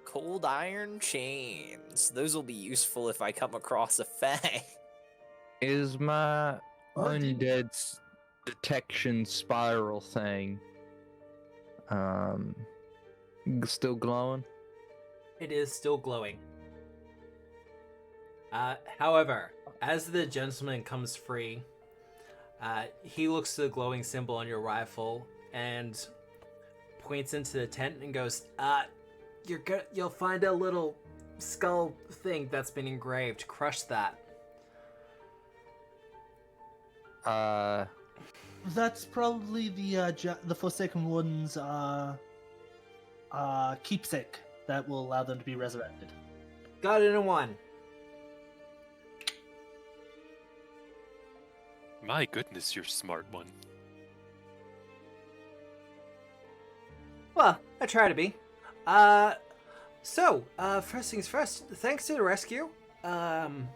Cold iron chains. Those will be useful if I come across a Fae. Is my undead detection spiral thing still glowing? It is still glowing. However, as the gentleman comes free, he looks to the glowing symbol on your rifle and points into the tent and goes, you'll find a little skull thing that's been engraved. Crush that. That's probably the Forsaken One's keepsake that will allow them to be resurrected. Got it in one. My goodness, you're a smart one. Well, I try to be. First things first, thanks to the rescue. I'm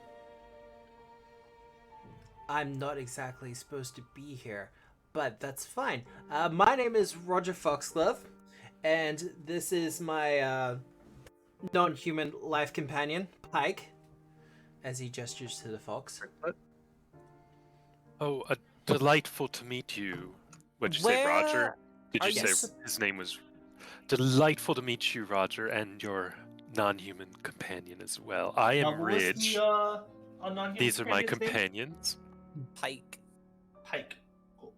not exactly supposed to be here, but that's fine. My name is Roger Foxglove, and this is my non-human life companion, Pike, as he gestures to the fox. Oh, delightful to meet you. What'd you say, Roger? Did are you you say his name was delightful to meet you, Roger, and your non-human companion as well. I am What was Ridge. the, non-human These are my companion's name? companions. Pike. Pike. Cool.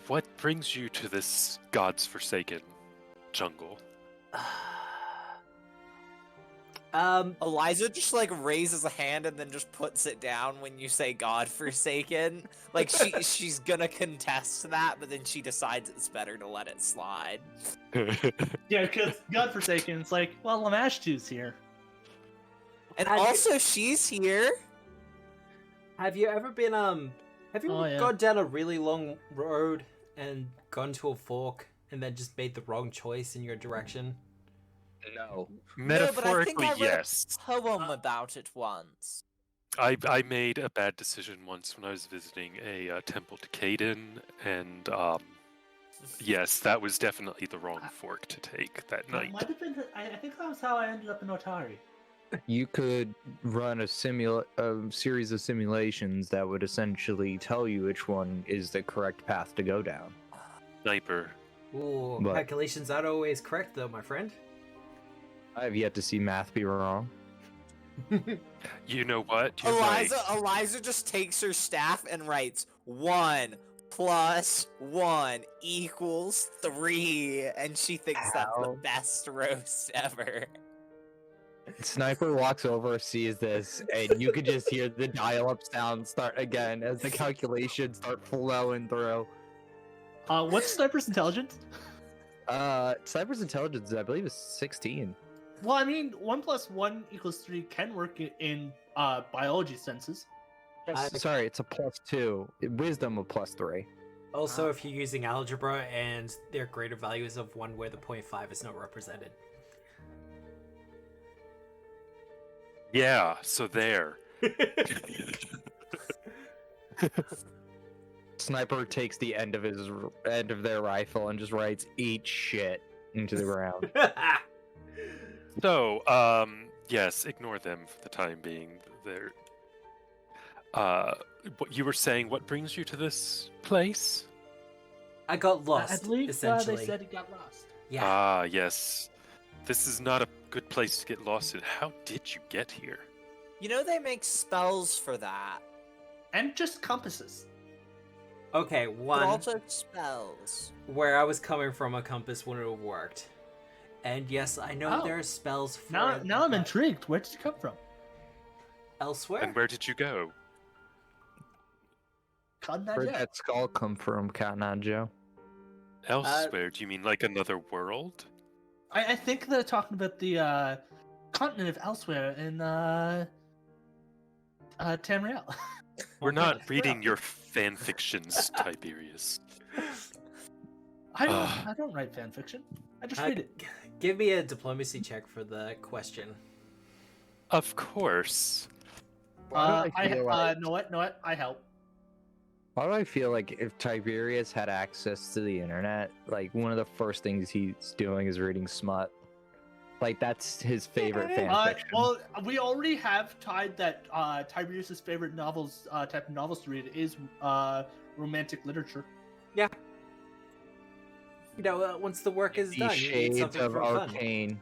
What brings you to this God's Forsaken jungle. Eliza just like raises a hand and then just puts it down when you say "godforsaken." Like she's gonna contest that, but then she decides it's better to let it slide. Yeah, because Godforsaken, it's like, well, Lamashtu's here. And Have you- also, she's here. Have you ever been have you Oh, yeah. gone down a really long road and gone to a fork and then just made the wrong choice in your direction? No. No, but I think Metaphorically, I read yes. a poem about it once. I made a bad decision once when I was visiting a temple to Caden, and yes, that was definitely the wrong fork to take that That night. might have been. I think that was how I ended up in Otari. You could run a series of simulations that would essentially tell you which one is the correct path to go down. Sniper. Ooh, But- calculations aren't always correct though, my friend. I have yet to see math be wrong. You know what? You're right. Eliza just takes her staff and writes 1 + 1 = 3, and she thinks that's the How? best roast ever. Sniper walks over, sees this, and you could just hear the dial-up sound start again as the calculations start flowing through. What's Sniper's intelligence? Sniper's intelligence, I believe, is 16. Well, I mean, 1 + 1 = 3 can work in biology senses. Sorry, it's a +2. Wisdom a +3. Also, if you're using algebra and their greater values of 1 where the 0.5 is not represented. Yeah, so there. Sniper takes the end of their rifle and just writes "eat shit" into the ground. So, yes, ignore them for the time being. They're. What you were saying? What brings you to this place? I got I lost, believe essentially. they said he got lost. Yeah. Ah, yes. This is not a good place to get lost in. How did you get here? You know they make spells for that. And just compasses. Okay, But one, also spells. where I was coming from, a compass wouldn't have worked. And yes, I know Oh. there are spells for Now, it, now I'm but intrigued. Where did you come from? elsewhere. And where did you go? Where'd that skull come from, Cotton Eye Joe? Elsewhere? Do you mean like another world? I think they're talking about the continent of elsewhere in Tamriel. We're not Okay. reading your fan fictions, Tiberius. I don't write fan fiction. I just read it. Give me a diplomacy check for the question. Of course. Why do I feel like- know what? I help. Why do I feel like if Tiberius had access to the internet, like one of the first things he's doing is reading smut? Like that's his favorite fan fiction. Well, we already have tied that Tiberius's favorite novels, type of novels to read is romantic literature. You know, once the work is The done, you need shades something of for fun. arcane.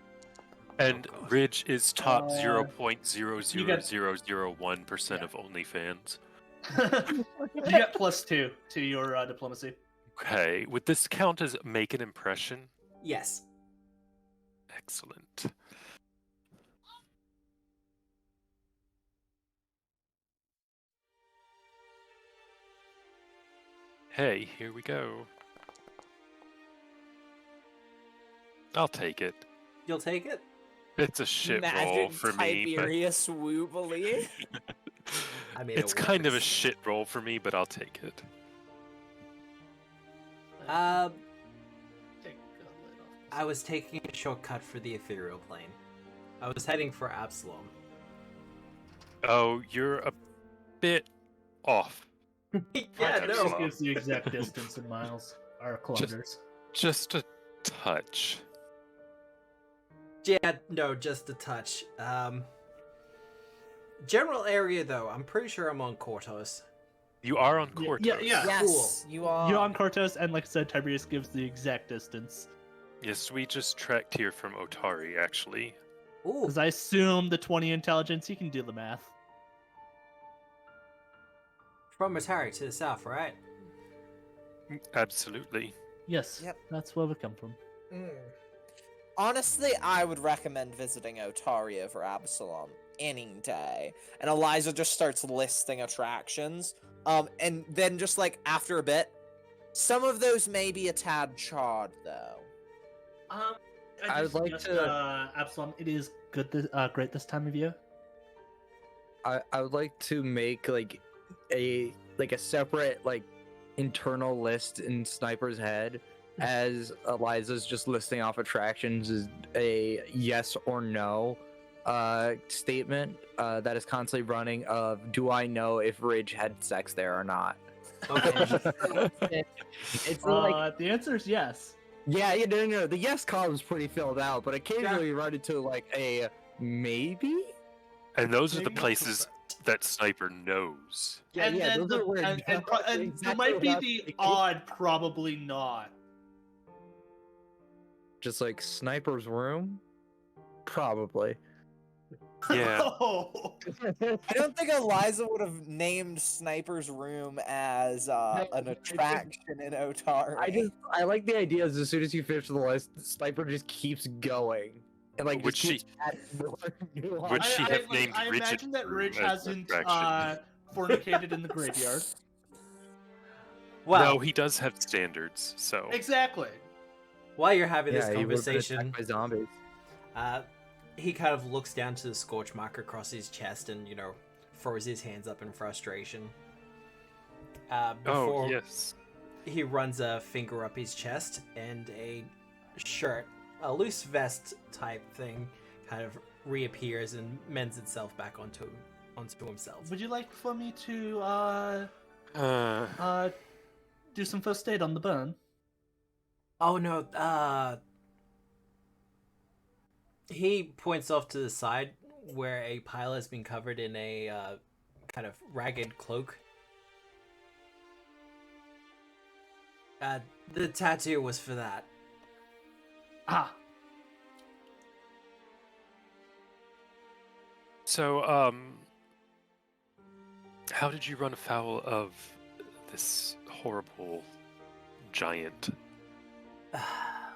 And Oh, gosh. Ridge is top Uh, 0.00001% Yeah. of OnlyFans. You get +2 to your diplomacy. Okay, would this count as make an impression? Yes. Excellent. Hey, here we go. I'll take it. You'll take it? It's a shit roll Imagine for me. But Tiberius Woobly. I mean, it's it kind of a works. shit roll for me, but I'll take it. Take a lid off. I was taking a shortcut for the ethereal plane. I was heading for Absalom. Oh, you're a bit off. Yeah, Okay, This so- gives the exact distance in miles or kilometers. Just a touch. Yeah, no, just a touch. General area though, I'm pretty sure I'm on Kortos. You are on Yeah, Cortos. yeah. Yes, you are. You're on Kortos, and like I said, Tiberius gives the exact distance. Yes, we just tracked here from Otari, actually. Ooh, Because I assume the 20 intelligence, he can do the math. from Otari to the south, right? Absolutely. Yes, Yep. that's where we come from. Mm. Honestly, I would recommend visiting Otari over Absalom any day. And Eliza just starts listing attractions. And then just like after a bit, some of those may be a tad charred though. I would like to- Absalom, it is good. Great this time of year. I would like to make like a separate like internal list in Sniper's head as Eliza's just listing off attractions as a yes or no statement that is constantly running of do I know if Ridge had sex there or not. Okay. It's like The answer is yes. yeah, no, the yes column's pretty filled out, but occasionally you run into like a maybe. And those are the Maybe not places that Sniper knows. Yeah, and yeah, then those are where and there exactly might be without the thinking. odd, probably not. Just like Sniper's room, probably. Yeah. Oh. I don't think Eliza would have named Sniper's room as an attraction in Otari. I like the idea as soon as you finish the list, Sniper just keeps going. And like Would just keeps adding more nuance. Would she have named I Ridge imagine that Ridge as hasn't attraction? fornicated in the graveyard. Well, No, he does have standards, so. Exactly. while you're having this Yeah, he would've been conversation, attacked by zombies. he kind of looks down to the scorch mark across his chest and, throws his hands up in frustration. Before Oh, yes. he runs a finger up his chest and a shirt, a loose vest type thing, kind of reappears and mends itself back onto himself. Would you like for me to do some first aid on the burn? Oh no, he points off to the side where a pile has been covered in a kind of ragged cloak. The tattoo was for that. Ah, So, how did you run afoul of this horrible giant?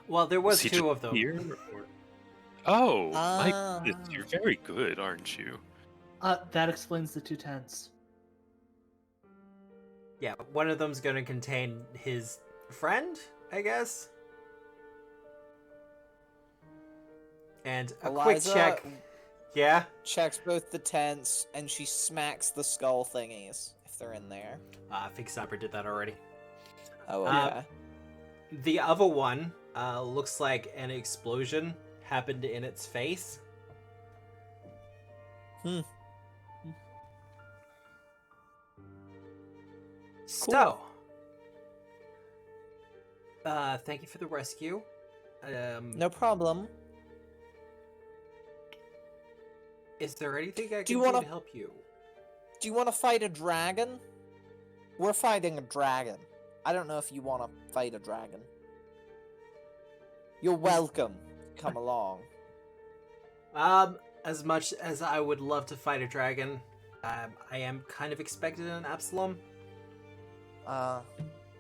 Well, there was he two just of them. here, or- Oh, my Ah. goodness, you're very good, aren't you? that explains the 2 tents. Yeah, one of them's gonna contain his friend, I guess. And a quick Eliza check. Yeah. checks both the tents and she smacks the skull thingies if they're in there. I think Cyber did that already. Oh, Uh, okay. The other one looks like an explosion happened in its face. So, thank you for the rescue. No problem. Is there anything I Do can you do wanna- to help you? Do you want to fight a dragon? We're fighting a dragon. I don't know if you want to fight a dragon. You're welcome. Come along. As much as I would love to fight a dragon, I am kind of expected an Absalom. Uh,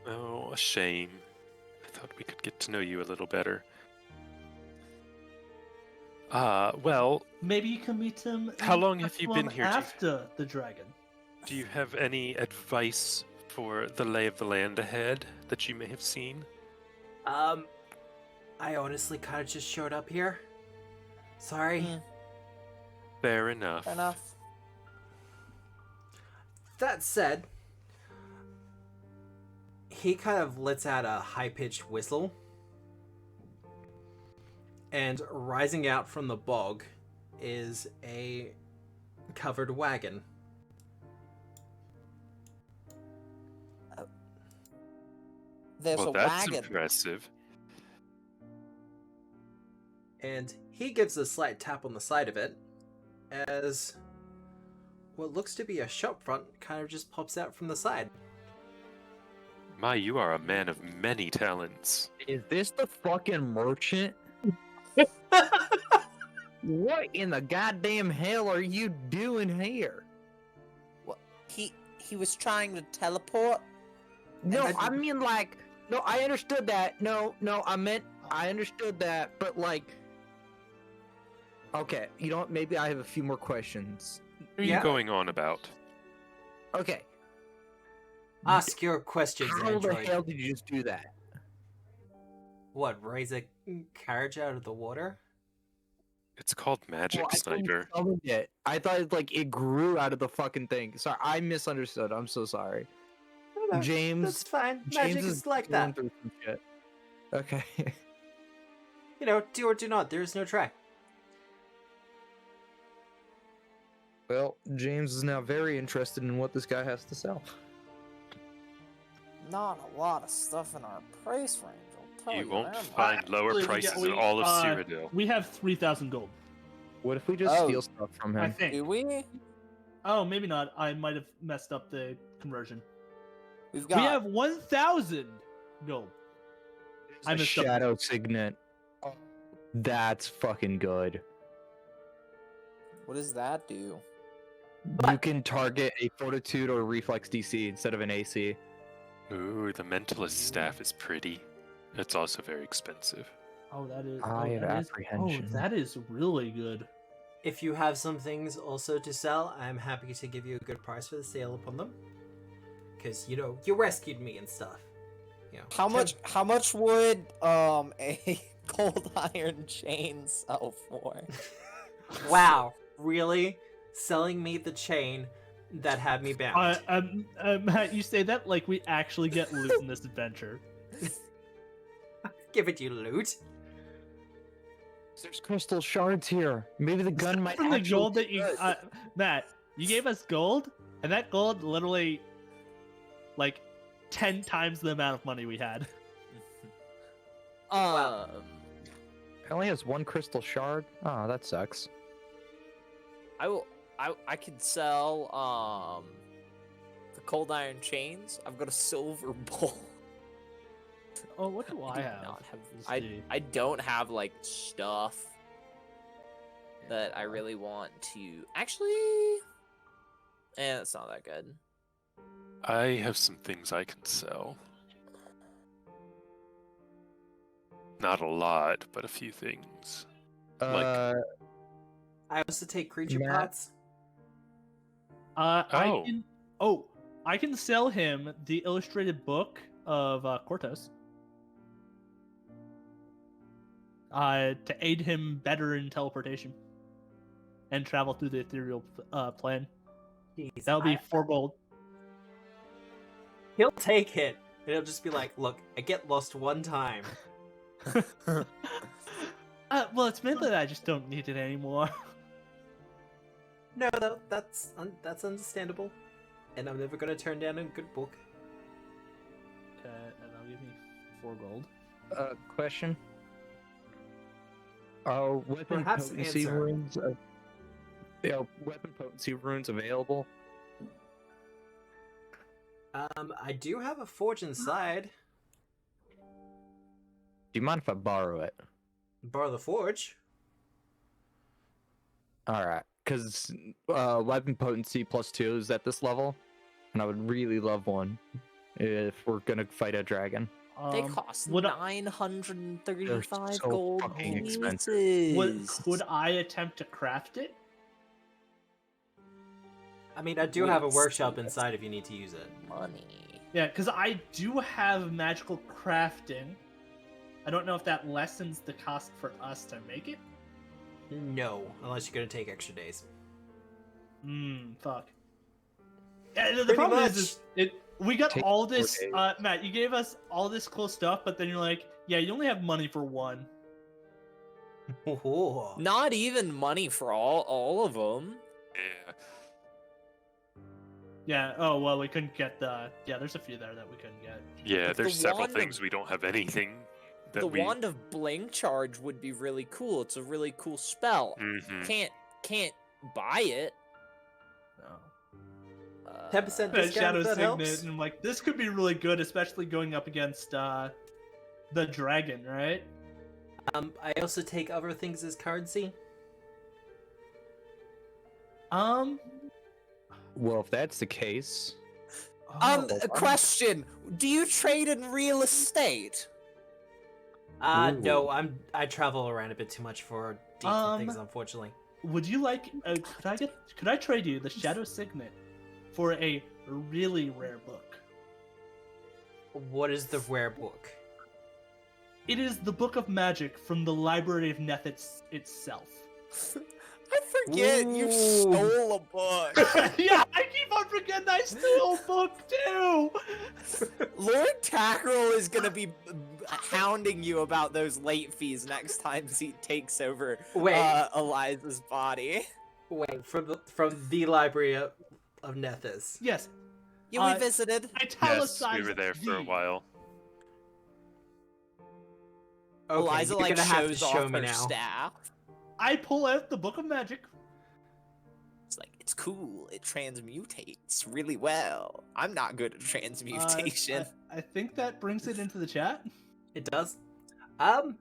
Oh, a shame. I thought we could get to know you a little better. Well, Maybe you can meet him. How in long have you been Absalom here, Chief? after the dragon? do you have any advice for the lay of the land ahead that you may have seen? I honestly kind of just showed up here. Sorry. Hmm. Fair enough. Fair enough. That said, he kind of lets out a high-pitched whistle. And rising out from the bog is a covered wagon. There's Well, a that's wagon. impressive. And he gives a slight tap on the side of it as what looks to be a shop front kind of just pops out from the side. My, you are a man of many talents. Is this the fucking merchant? What in the goddamn hell are you doing here? He was trying to teleport. No, And I understood that. No, I understood that, but like, Okay, you know what? Maybe I have a few more questions. What are Yeah. you going on about? Okay, Ask your questions, how the Android. hell did you just do that? What, raise a carriage out of the water? It's called Magic Well, I thought you Sniper. summoned it. I thought like it grew out of the fucking thing. Sorry, I misunderstood. I'm so sorry. No, James, that's fine. James Magic is is like going that. through some shit. Okay. You know, do or do not. There is no try. Well, James is now very interested in what this guy has to sell. Not a lot of stuff in our price range. I'll tell You won't that find lower Actually, prices in all of Cyrodiil. We have 3,000 gold. What if we just Oh. steal stuff from I him? think. Do we? Oh, maybe not. I might have messed up the conversion. We've got. We have 1,000 gold. I A messed up. shadow signet. Oh, that's fucking good. What does that do? You can target a fortitude or reflex DC instead of an AC. Ooh, the Mentalist staff is pretty. It's also very expensive. Oh, that is. I have that is- apprehension. Oh, that is really good. If you have some things also to sell, I'm happy to give you a good price for the sale upon them. Because, you know, you rescued me and stuff. You know, How much? How much would a cold iron chain sell for? Wow, really? Selling me the chain that had me bound. Matt, you say that like we actually get loot in this adventure. Give it you loot. There's crystal shards here. Maybe the gun might From the actually gold that be you, good. Matt, you gave us gold, and that gold literally, like, 10 times the amount of money we had. It only has one crystal shard. Oh, that sucks. I will. I could sell the cold iron chains. I've got a silver bowl. Oh, what do I do have? not have. Let's I see. I don't have like stuff that I really want to. Actually, it's not that good. I have some things I can sell. Not a lot, but a few things. Uh, I also take creature Matt? pots. I can sell him the illustrated book of Cortos. To aid him better in teleportation and travel through the ethereal plane. Jeez, That'll be 4 gold. He'll take it. And he'll just be like, look, I get lost one time. Well, it's mainly that I just don't need it anymore. No, that's understandable. And I'm never going to turn down a good book. Okay, and that'll give me 4 gold. question. Are weapon Perhaps potency answer. runes? Weapon potency runes available? I do have a forge inside. Do you mind if I borrow it? Borrow the forge. All right, because weapon potency +2 is at this level, and I would really love one if we're gonna fight a dragon. They cost would I- 935 so gold fucking expensive. pieces. Would I attempt to craft it? I mean, I do Wait, have a so workshop that's- inside if you need to use it. Money. Yeah, because I do have magical crafting. I don't know if that lessens the cost for us to make it. No, unless you're going to take extra days. Fuck. Yeah, the Pretty problem much. is we got Take all 4 this. days. Matt, you gave us all this cool stuff, but then you're like, yeah, you only have money for 1. Oh. Not even money for all of them. Yeah. Yeah. Oh well, we couldn't get the. Yeah, there's a few there that we couldn't get. Yeah, But there's the several wand of- things we don't have anything that The we. wand of blink charge would be really cool. It's a really cool spell. Mhm. Can't buy it. No. 10% That discount Shadow if that Signet, helps. and I'm like, this could be really good, especially going up against the dragon, right? I also take other things as currency. Well, if that's the case, A question. Do you trade in real estate? No, Ooh. I travel around a bit too much for decent things, unfortunately. Would you like? Could I trade you the Shadow Signet for a really rare book? What is the rare book? It is the Book of Magic from the Library of Nethys itself. I forget you stole a book. Yeah, I keep on forgetting I stole a book too. Lord Tackrell is gonna be hounding you about those late fees next time he takes over Eliza's body. Wait, from the Library of Nethys. Yes. Yeah, we visited. Yes, we were there for a while. Okay, Eliza you're like gonna have to shows show off me her now. staff. I pull out the Book of Magic. It's like, it's cool. It transmutates really well. I'm not good at transmutation. I think that brings it into the chat. It does.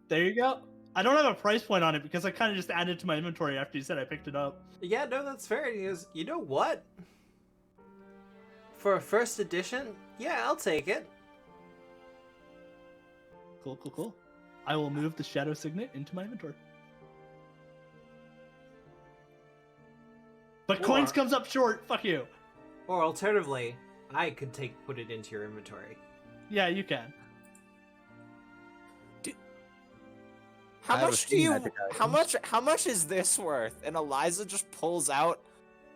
There you go. I don't have a price point on it because I kind of just added it to my inventory after you said I picked it up. Yeah, no, that's fair. He goes, you know what? For a first edition, yeah, I'll take it. Cool, cool, cool. I will move the Shadow Signet into my inventory. But coins comes up short. Fuck you. Or alternatively, I could put it into your inventory. Yeah, you can. How I have a much do few you? magic How items. much? How much is this worth? And Eliza just pulls out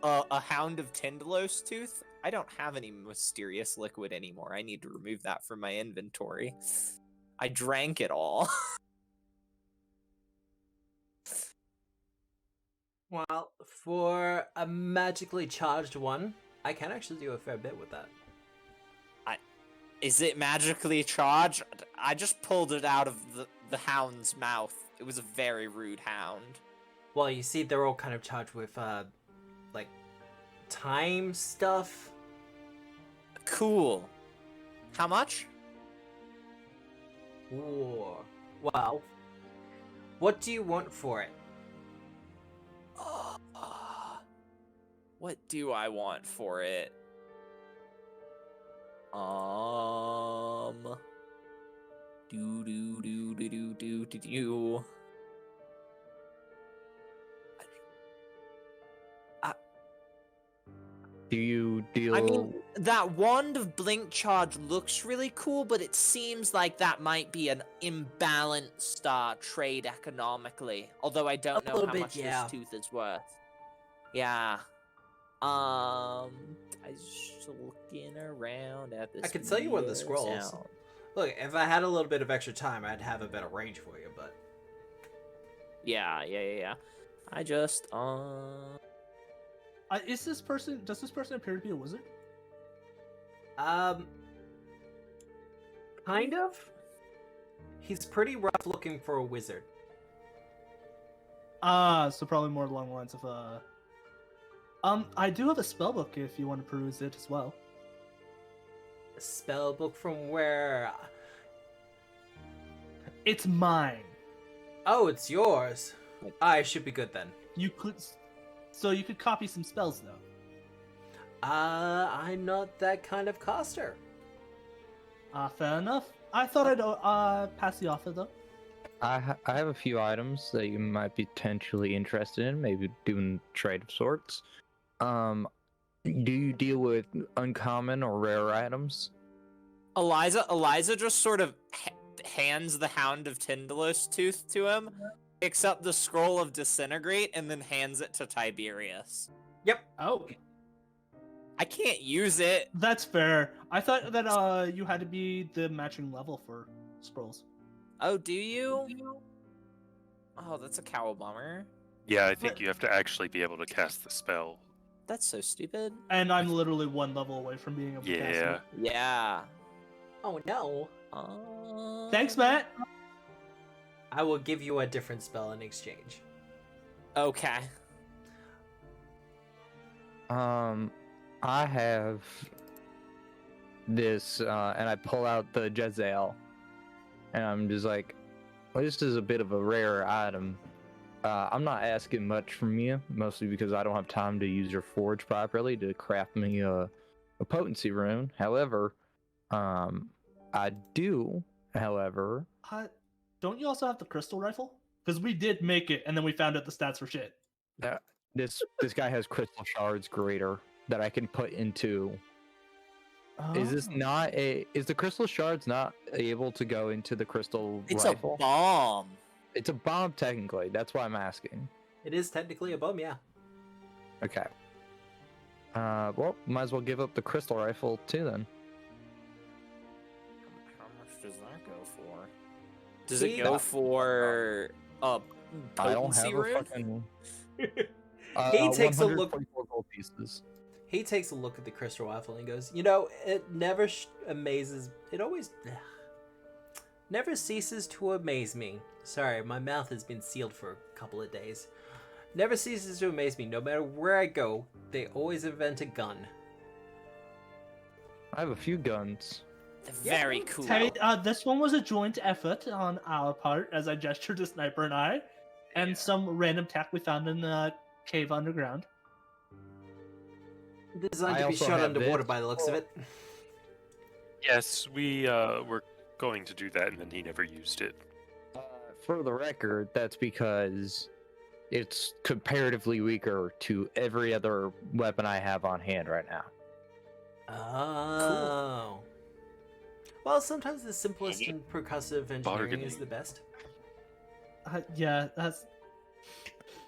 a Hound of Tindalos tooth. I don't have any mysterious liquid anymore. I need to remove that from my inventory. I drank it all. Well, for a magically charged one, I can actually do a fair bit with that. Is it magically charged? I just pulled it out of the hound's mouth. It was a very rude hound. Well, you see, they're all kind of charged with, like, time stuff. Cool. How much? Ooh. Well, what do you want for it? What do I want for it? Do. Do you deal? I mean, that wand of blink charge looks really cool, but it seems like that might be an imbalanced trade economically. Although I don't know how much this tooth is worth. Yeah. I was just looking around at this. I could tell you one of the weird scrolls. sound. Look, if I had a little bit of extra time, I'd have a better range for you, but... Yeah. I just, Does this person appear to be a wizard? Kind of. He's pretty rough looking for a wizard. So probably more along the lines of, I do have a spell book if you want to peruse it as well. A spell book from where? It's mine. Oh, it's yours. I should be good then. You could copy some spells though. I'm not that kind of caster. Fair enough. I thought I'd pass the offer though. I have a few items that you might be potentially interested in, maybe doing trade of sorts. Do you deal with uncommon or rare items? Eliza just sort of hands the Hound of Tindalos tooth to him, picks up the scroll of disintegrate, and then hands it to Tiberius. Yep. Oh, I can't use it. that's fair. I thought that you had to be the matching level for scrolls. Oh, do you? Oh, that's a cow bummer. Yeah, I think you have to actually be able to cast the spell. That's so stupid. And I'm literally one level away from being able to cast Yeah. it. Yeah. Oh no. Thanks, Matt. I will give you a different spell in exchange. Okay. I have this, and I pull out the Jezzail, and I'm just like, well, this is a bit of a rare item. I'm not asking much from you, mostly because I don't have time to use your forge properly to craft me a potency rune. However, I do, however... Don't you also have the crystal rifle? Because we did make it, and then we found out the stats were shit. This guy has crystal shards greater that I can put into. Is this not a? Is the crystal shards not able to go into the crystal It's rifle? a bomb. It's a bomb technically. That's why I'm asking. It is technically a bomb, yeah. Okay. Well, might as well give up the crystal rifle too then. How much does that go for? Does See, it go that- for I don't potency have a room? fucking. He takes a look. 144 gold pieces. He takes a look at the crystal rifle and goes, it never amazes. It always never ceases to amaze me. Sorry, my mouth has been sealed for a couple of days. Never ceases to amaze me. No matter where I go, they always invent a gun. I have a few guns. Very cool. Hey, this one was a joint effort on our part, as I gestured to Sniper and I, and some random tech we found in the cave underground. Designed I to be also shot have underwater this. by the looks of it. Yes, we were going to do that, and then he never used it. For the record, that's because it's comparatively weaker to every other weapon I have on hand right now. Oh. Well, sometimes the simplest Yeah. and percussive engineering Bargaining. is the best. Yeah, that's.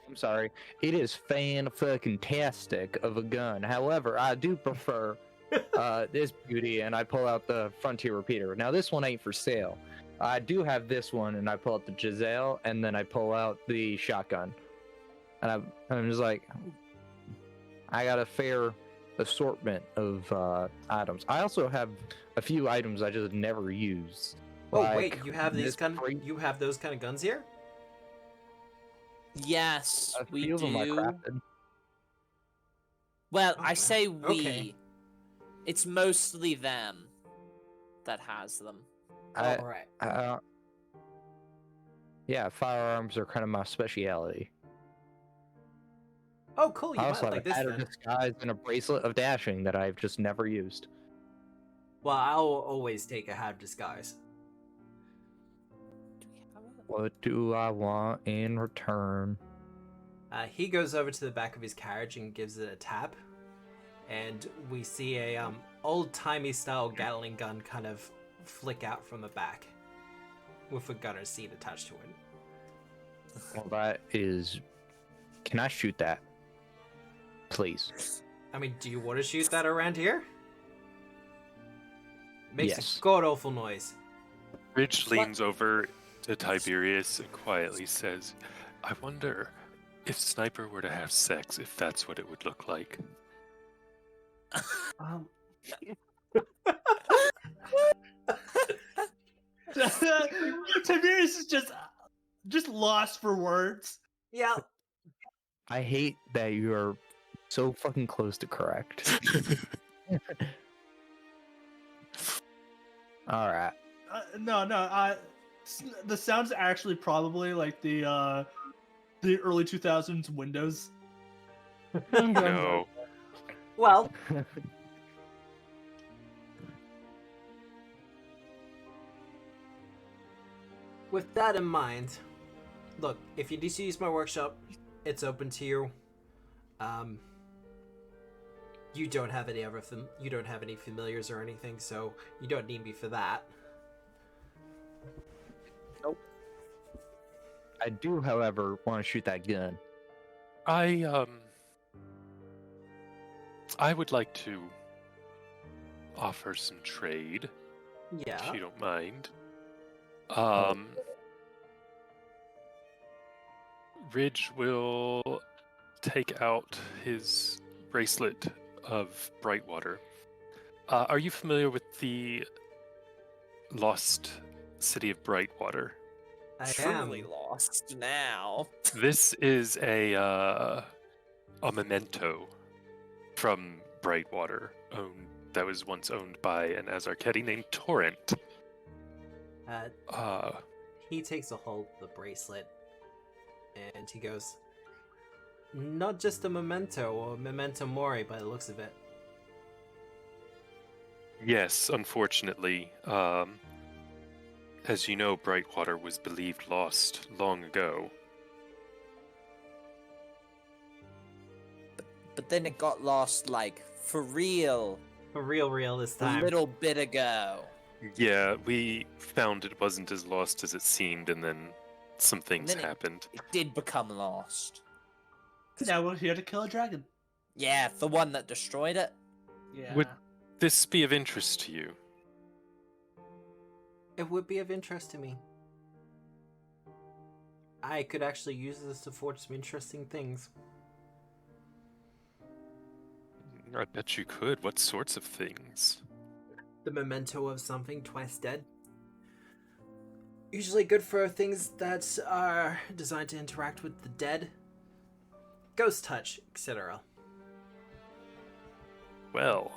I'm sorry. It is fan-fucking-tastic of a gun. However, I do prefer this beauty, and I pull out the Frontier Repeater. Now, this one ain't for sale. I do have this one, and I pull out the Giselle, and then I pull out the shotgun. And I'm just like, I got a fair assortment of items. I also have a few items I just never use. Oh like wait, you have this crate. you have those kind of guns here? Yes, A we few of them I do. crafted. Well, Oh, I say we. okay. It's mostly them that has them. I- Alright. Yeah, firearms are kind of my speciality. Oh cool, you I might also have like a this hat of then. disguise and a bracelet of dashing that I've just never used. Well, I'll always take a hat of disguise. Do we have it? What do I want in return? He goes over to the back of his carriage and gives it a tap, and we see a old-timey style Gatling gun kind of flick out from the back, with a gunner's seat attached to it. Well, that is. Can I shoot that? Please. I mean, do you want to shoot that around here? Makes Yes. a god awful noise. Ridge leans over to Tiberius and quietly says, I wonder if Sniper were to have sex, if that's what it would look like. Um, Tiberius is just lost for words. Yeah. I hate that you are so fucking close to correct. Alright. No. The sound's actually probably like the early 2000s Windows. No. Well, with that in mind, look, if you need to use my workshop, it's open to you. You don't have any other you don't have any familiars or anything, so you don't need me for that. I do, however, want to shoot that gun. I would like to offer some trade, if Yeah. you don't mind. Ridge will take out his bracelet of Brightwater. Are you familiar with the lost city of Brightwater? I Truly am. lost now. This is a memento from Brightwater, that was once owned by an Azarketi named Torrent. He takes a hold of the bracelet and he goes, not just a memento or memento mori by the looks of it. Yes, unfortunately. As you know, Brightwater was believed lost long ago. But then it got lost, like, for real, For real this a time. little bit ago. Yeah, we found it wasn't as lost as it seemed, and then some things then it- happened. It did become lost. Now we're here to kill a dragon. Yeah, the one that destroyed it. Yeah. Would this be of interest to you? It would be of interest to me. I could actually use this to forge some interesting things. I bet you could. What sorts of things? The memento of something twice dead. Usually good for things that are designed to interact with the dead. Ghost touch, etc. Well,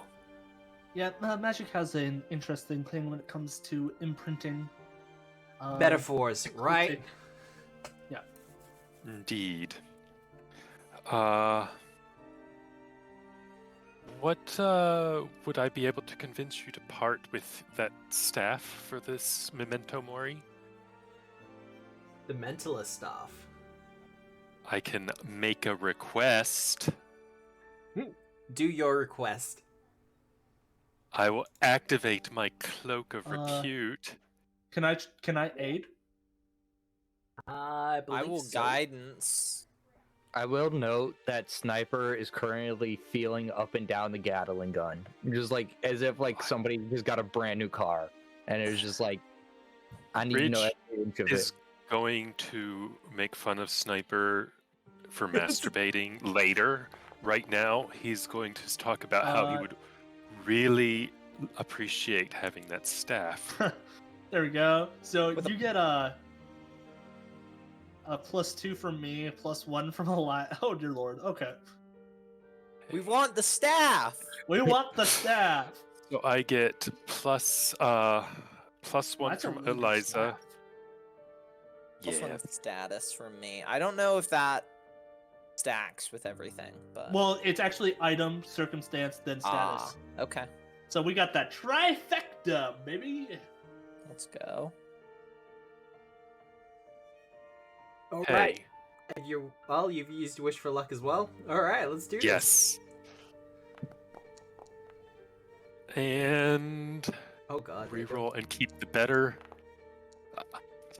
Yeah, magic has an interesting thing when it comes to imprinting. Metaphors, right? Yeah. indeed. What would I be able to convince you to part with that staff for this memento mori? The mentalist stuff. I can make a request. Do your request. I will activate my cloak of Uh, repute. Can I aid? I believe I will so. guidance. I will note that Sniper is currently feeling up and down the Gatling gun, just like as if like somebody just got a brand new car, and it was just like, I need to know Ridge every inch of is it. going to make fun of Sniper for masturbating later. Right now, he's going to talk about how he would really appreciate having that staff. There we go. So With a- you get a +2 from me, a +1 from Eli. Oh dear lord. Okay. We want the staff. We want the staff. So I get plus one That's a from really good Eliza. staff. Plus Yeah, one status from me. I don't know if that stacks with everything, but Well, it's actually item, circumstance, then status. okay. So we got that trifecta, baby. Let's go. All hey, right. And you've used Wish for Luck as well? Alright, let's do this. yes. And Oh god. reroll and keep the better.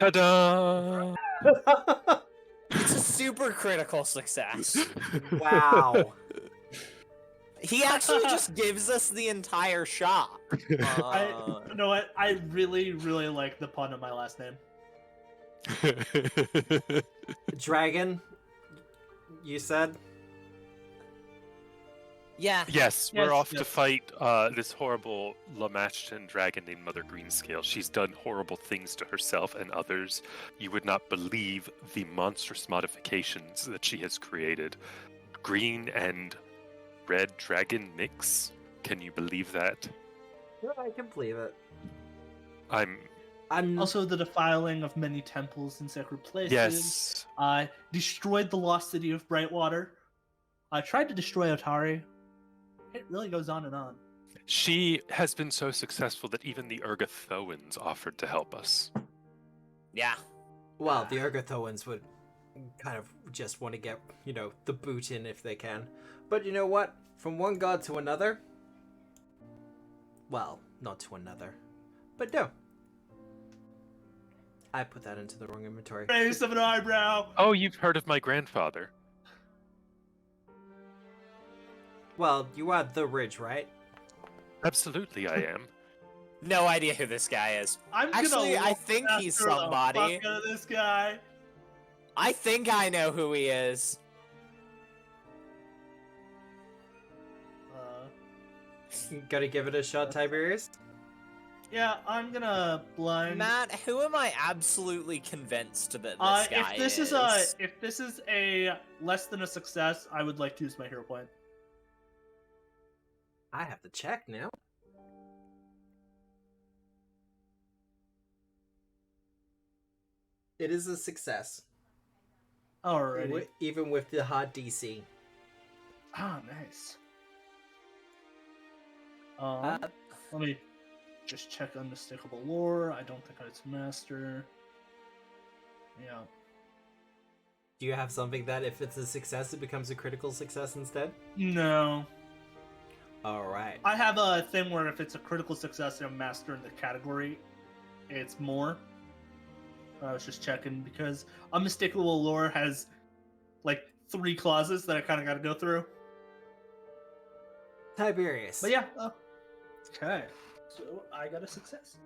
Ta-da! It's a super critical success. Wow. He actually just gives us the entire shot. You know what? I really, really like the pun on my last name. Dragon, you said? Yeah. Yes, we're Yes, off to yes. fight this horrible Lamashtan dragon named Mother Greenscale. She's done horrible things to herself and others. You would not believe the monstrous modifications that she has created. Green and red dragon mix? Can you believe that? Yeah, I can believe it. I'm... Also, the defiling of many temples and sacred places. Yes. Destroyed the lost city of Brightwater. I tried to destroy Otari. It really goes on and on. She has been so successful that even the Urgathoans offered to help us. Yeah. Well, the Urgathoans would kind of just want to get, the boot in if they can. But you know what? From one god to another? Well, not to another. But no. I put that into the wrong inventory. Raise of an eyebrow. Oh, you've heard of my grandfather. Well, you are the Ridge, right? Absolutely, I am. No idea who this guy is. I'm Actually, gonna I think he's after the somebody. fuck out of this guy. I think I know who he is. Gotta give it a shot, Tiberius. Yeah, I'm gonna blind. Matt, who am I absolutely convinced that this guy if this is? if this is a less than a success, I would like to use my hero point. I have to check now. It is a success. Alrighty. Even with the hard DC. Ah, nice. Uh, Let me Just check unmistakable lore. I don't think it's master. Yeah. Do you have something that if it's a success, it becomes a critical success instead? No. All right. I have a thing where if it's a critical success and a master in the category, it's more. I was just checking because unmistakable lore has like 3 clauses that I kind of got to go through. Tiberius. But yeah. Okay. So I got a success.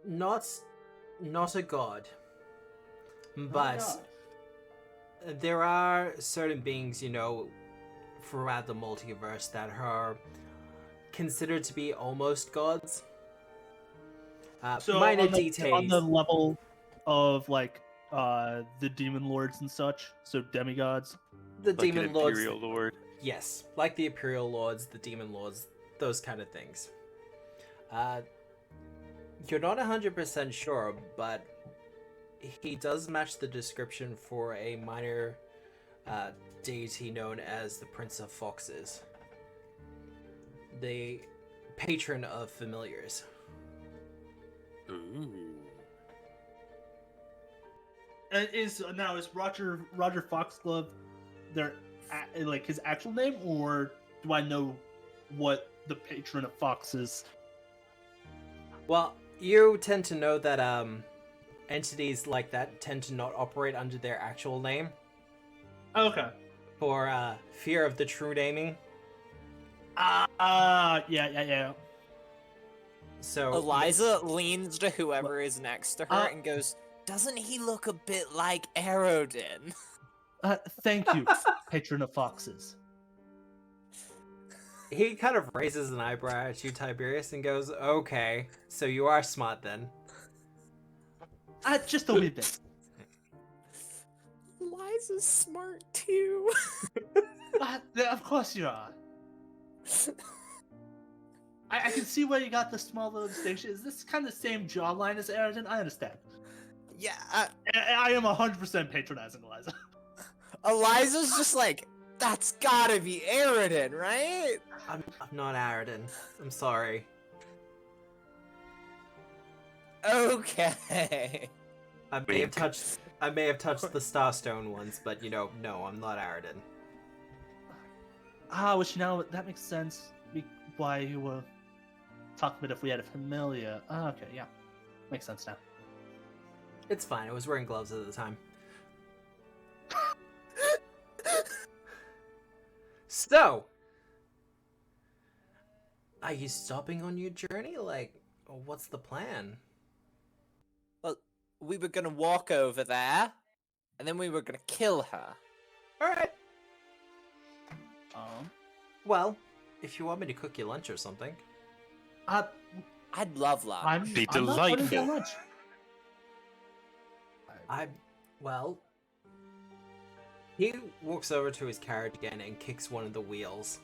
Not a god. But there are certain beings, throughout the multiverse that are considered to be almost gods. So minor on the, details. on the level of like the demon lords and such, so demigods. The Like demon an lords. Imperial Lord. Yes, like the Imperial Lords, the Demon Lords, those kind of things. You're not 100% sure, but he does match the description for a minor deity known as the Prince of Foxes. The patron of familiars. Ooh. And is Roger Foxglove like his actual name, or do I know what the patron of Fox is? Well, you tend to know that entities like that tend to not operate under their actual name Okay. for fear of the true naming. Yeah. So Eliza leans to whoever is next to her and goes, "Doesn't he look a bit like Aerodin?" Thank you, patron of foxes. he kind of raises an eyebrow at you, Tiberius, and goes, "Okay, so you are smart then." Just a wee bit. Eliza's smart too. Of course you are. I can see where you got the small little distinction. Is this kind of the same jawline as Aerodin? I understand. Yeah, I am 100% patronizing Eliza. Eliza's just like, that's gotta be Aerodin, right? I'm not Aridin. I'm sorry. Okay. I may have touched the Starstone ones, but no, I'm not Aridin. Which now that makes sense. Why you were talking about if we had a familiar. Okay, yeah, makes sense now. It's fine. I was wearing gloves at the time. So, are you stopping on your journey? Like, what's the plan? Well, we were gonna walk over there, and then we were gonna kill her. All right. Well, if you want me to cook you lunch or something. I'd love lunch. I'm Be I'm not putting delightful. down much. He walks over to his carriage again and kicks one of the wheels,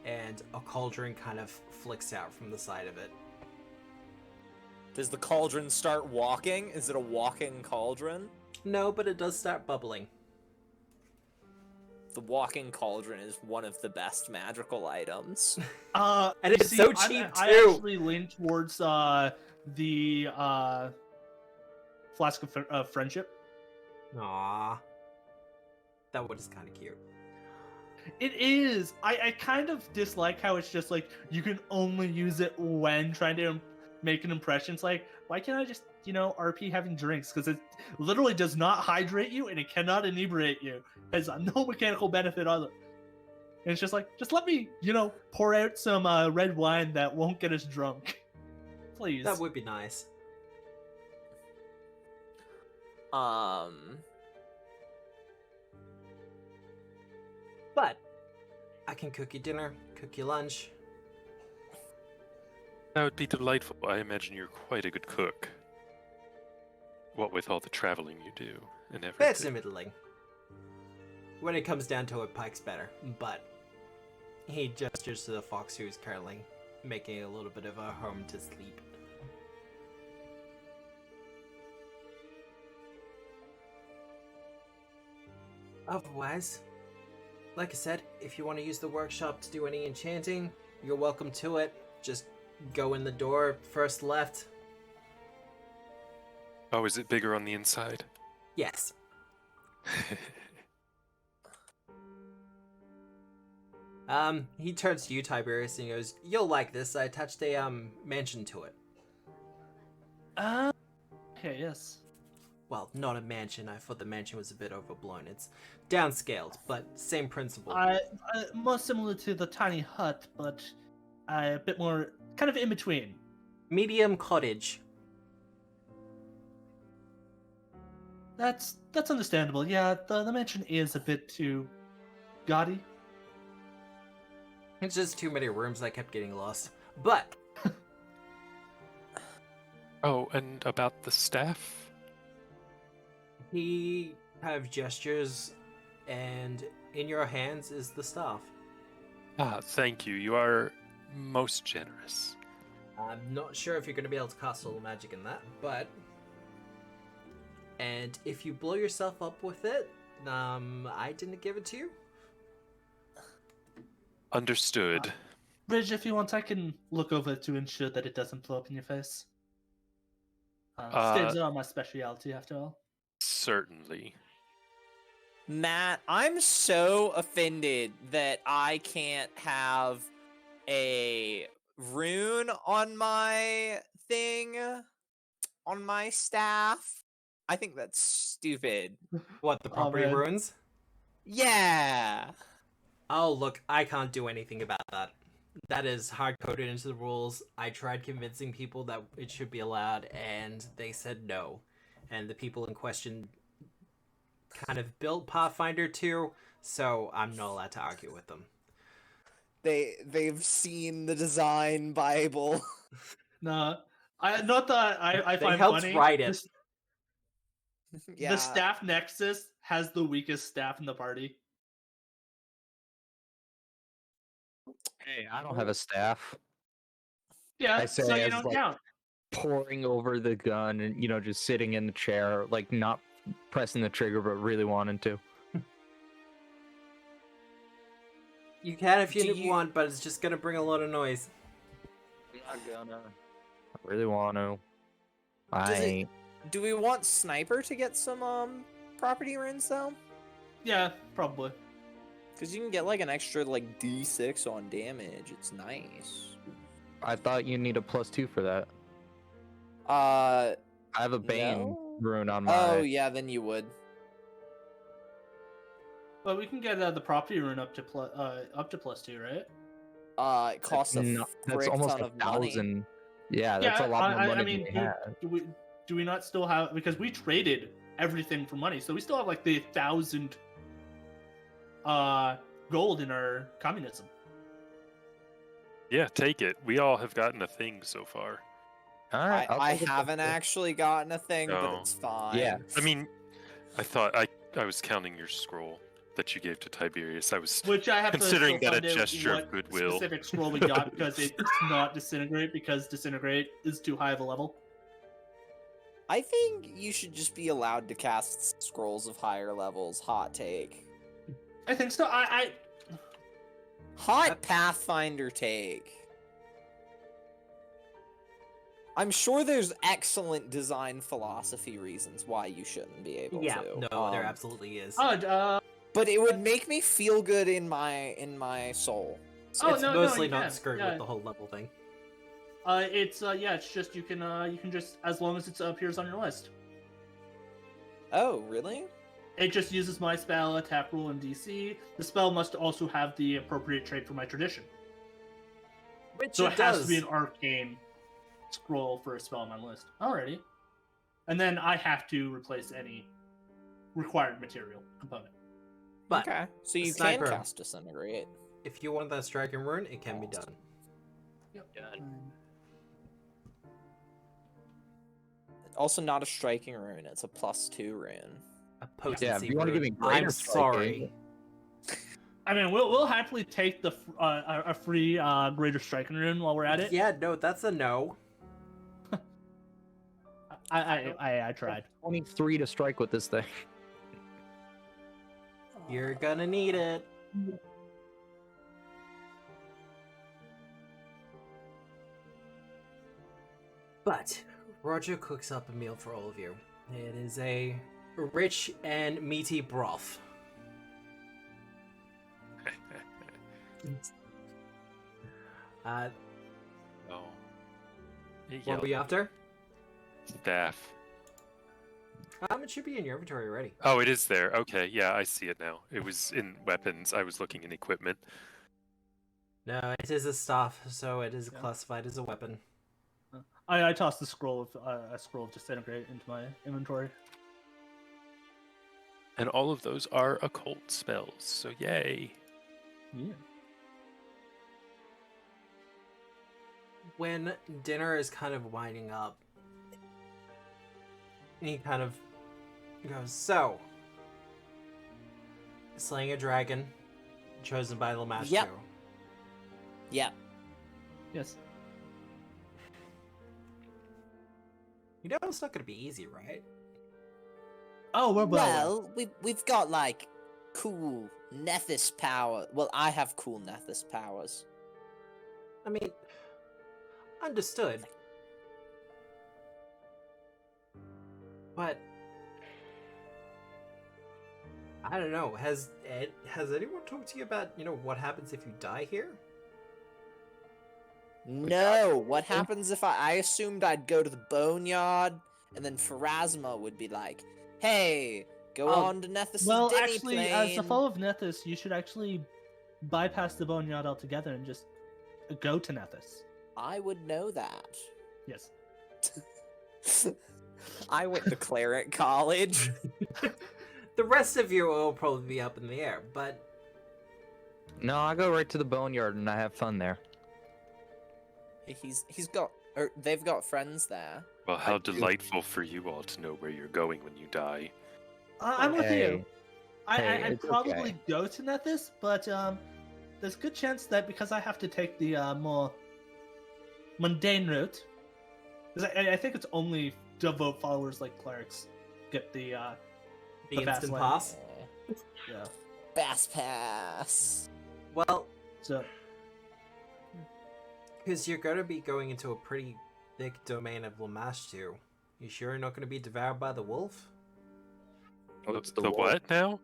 and a cauldron kind of flicks out from the side of it. Does the cauldron start walking? Is it a walking cauldron? No, but it does start bubbling. The walking cauldron is one of the best magical items. And it's so cheap, I too. actually lean towards the flask of friendship. Aww. That one is kind of cute. It is. I kind of dislike how it's just like you can only use it when trying to make an impression. It's like, why can't I just RP having drinks? Because it literally does not hydrate you and it cannot inebriate you. There's no mechanical benefit on it. And it's just like, just let me pour out some red wine that won't get us drunk, please. That would be nice. But I can cook you dinner, cook you lunch. That would be delightful. I imagine you're quite a good cook. What with all the traveling you do and everything. It's middling. When it comes down to it, Pike's better. But he gestures to the fox who's currently making a little bit of a home to sleep. Otherwise, like I said, if you want to use the workshop to do any enchanting, you're welcome to it. Just go in the door first left. Oh, is it bigger on the inside? Yes. He turns to you, Tiberius, and he goes, "You'll like this. I attached a mansion to it. Okay, yes. Well, not a mansion. I thought the mansion was a bit overblown. It's downscaled, but same principle. More similar to the tiny hut, but a bit more kind of in between. Medium cottage. That's understandable. Yeah, the mansion is a bit too gaudy. It's just too many rooms. I kept getting lost. But Oh, and about the staff? he kind of gestures, and in your hands is the staff. Ah, thank you. You are most generous. I'm not sure if you're going to be able to cast all the magic in that, but... And if you blow yourself up with it, I didn't give it to you. Understood. Bridge, if you want, I can look over to ensure that it doesn't blow up in your face. Staves are my specialty, after all. Certainly. Matt, I'm so offended that I can't have a rune on my thing, on my staff. I think that's stupid. What, the property man. ruins? Yeah. Oh, look, I can't do anything about that. That is hard-coded into the rules. I tried convincing people that it should be allowed, and they said no. And the people in question kind of built Pathfinder 2, so I'm not allowed to argue with them. They've seen the design Bible. No, not that I They find helped funny. write it. Yeah. The staff Nexus has the weakest staff in the party. Hey, I don't have a staff. Yeah, I say so you as, don't like, count. Pouring over the gun and, just sitting in the chair, like not pressing the trigger, but really wanting to. You can if Do you you- want, but it's just gonna bring a lot of noise. I'm not gonna. I really want to. Does I it- ain't. Do we want Sniper to get some property runes though? Yeah, probably. Because you can get like an extra like D6 on damage. It's nice. I thought you need a +2 for that. Uh I have a Bane No? rune on my. oh yeah, then you would. But we can get the property rune up to +2, right? It costs a That's frick almost ton of money. 1,000. Yeah, that's a lot more money I mean, than we had. do we not still have, because we traded everything for money, so we still have like the 1,000 gold in our communism. Yeah, take it. We all have gotten a thing so far. All right, I'll I take it. haven't actually gotten a thing, but No. it's fine. Yeah. I mean, I thought I was counting your scroll that you gave to Tiberius. I was Which I have considering to still that a find out gesture of what goodwill. specific scroll we got, because it's not disintegrate, because disintegrate is too high of a level. I think you should just be allowed to cast scrolls of higher levels. Hot take. I think so. Hot Pathfinder take. I'm sure there's excellent design philosophy reasons why you shouldn't be able Yeah, to. no, there absolutely is. But it would make me feel good in my soul. Oh, It's no, mostly you not can, screwed yeah. with the whole level thing. It's just you can just, as long as it appears on your list. Oh, really? It just uses my spell, attack rule, and DC. The spell must also have the appropriate trait for my tradition. Which So it it has does. to be an arcane scroll for a spell on my list. Alrighty. And then I have to replace any required material component. But Okay. So you Sniper. can cast Disintegrate. if you want that striking rune, it can be done. Yep. Also not a striking rune, it's a +2 rune. A potency Yeah, if you want to give me rune. greater I'm sorry. I mean, we'll happily take the a free greater striking rune while we're at it. Yeah, no, that's a no. I tried. 23 to strike with this thing. You're gonna need it. But Roger cooks up a meal for all of you. It is a rich and meaty broth. Oh. What were you after? Staff. It should be in your inventory already. Oh, it is there. Okay, yeah, I see it now. It was in weapons. I was looking in equipment. No, it is a staff, so it is classified as a weapon. I tossed the scroll of disintegrate into my inventory. And all of those are occult spells, so yay. Yeah. When dinner is kind of winding up, he kind of goes, so, slaying a dragon, chosen by Lamashtu. Yep. Yep. Yes. You know it's not going to be easy, right? Oh, we're Well, we've got like cool Nethys power. Well, I have cool Nethys powers. I mean, understood. But I don't know. Has anyone talked to you about, what happens if you die here? No, what happens if I assumed I'd go to the boneyard, and then Pharasma would be like, "Hey, go on to Nethys' Well, Demi actually, plane." as a foe of Nethys, you should actually bypass the boneyard altogether and just go to Nethys. I would know that. Yes. I went to cleric college. The rest of you will probably be up in the air, but No, I go right to the boneyard and I have fun there. They've got friends there. Well, how delightful for you all to know where you're going when you die. I'm with you. I'd it's probably okay. go to Nethys, but there's a good chance that because I have to take the more mundane route, because I think it's only devout followers like clerics get the the fast instant lane. pass. Yeah. Bass pass. Well, So because you're going to be going into a pretty thick domain of Lamashtu. You sure you're not going to be devoured by the wolf? What's The wolf? what now?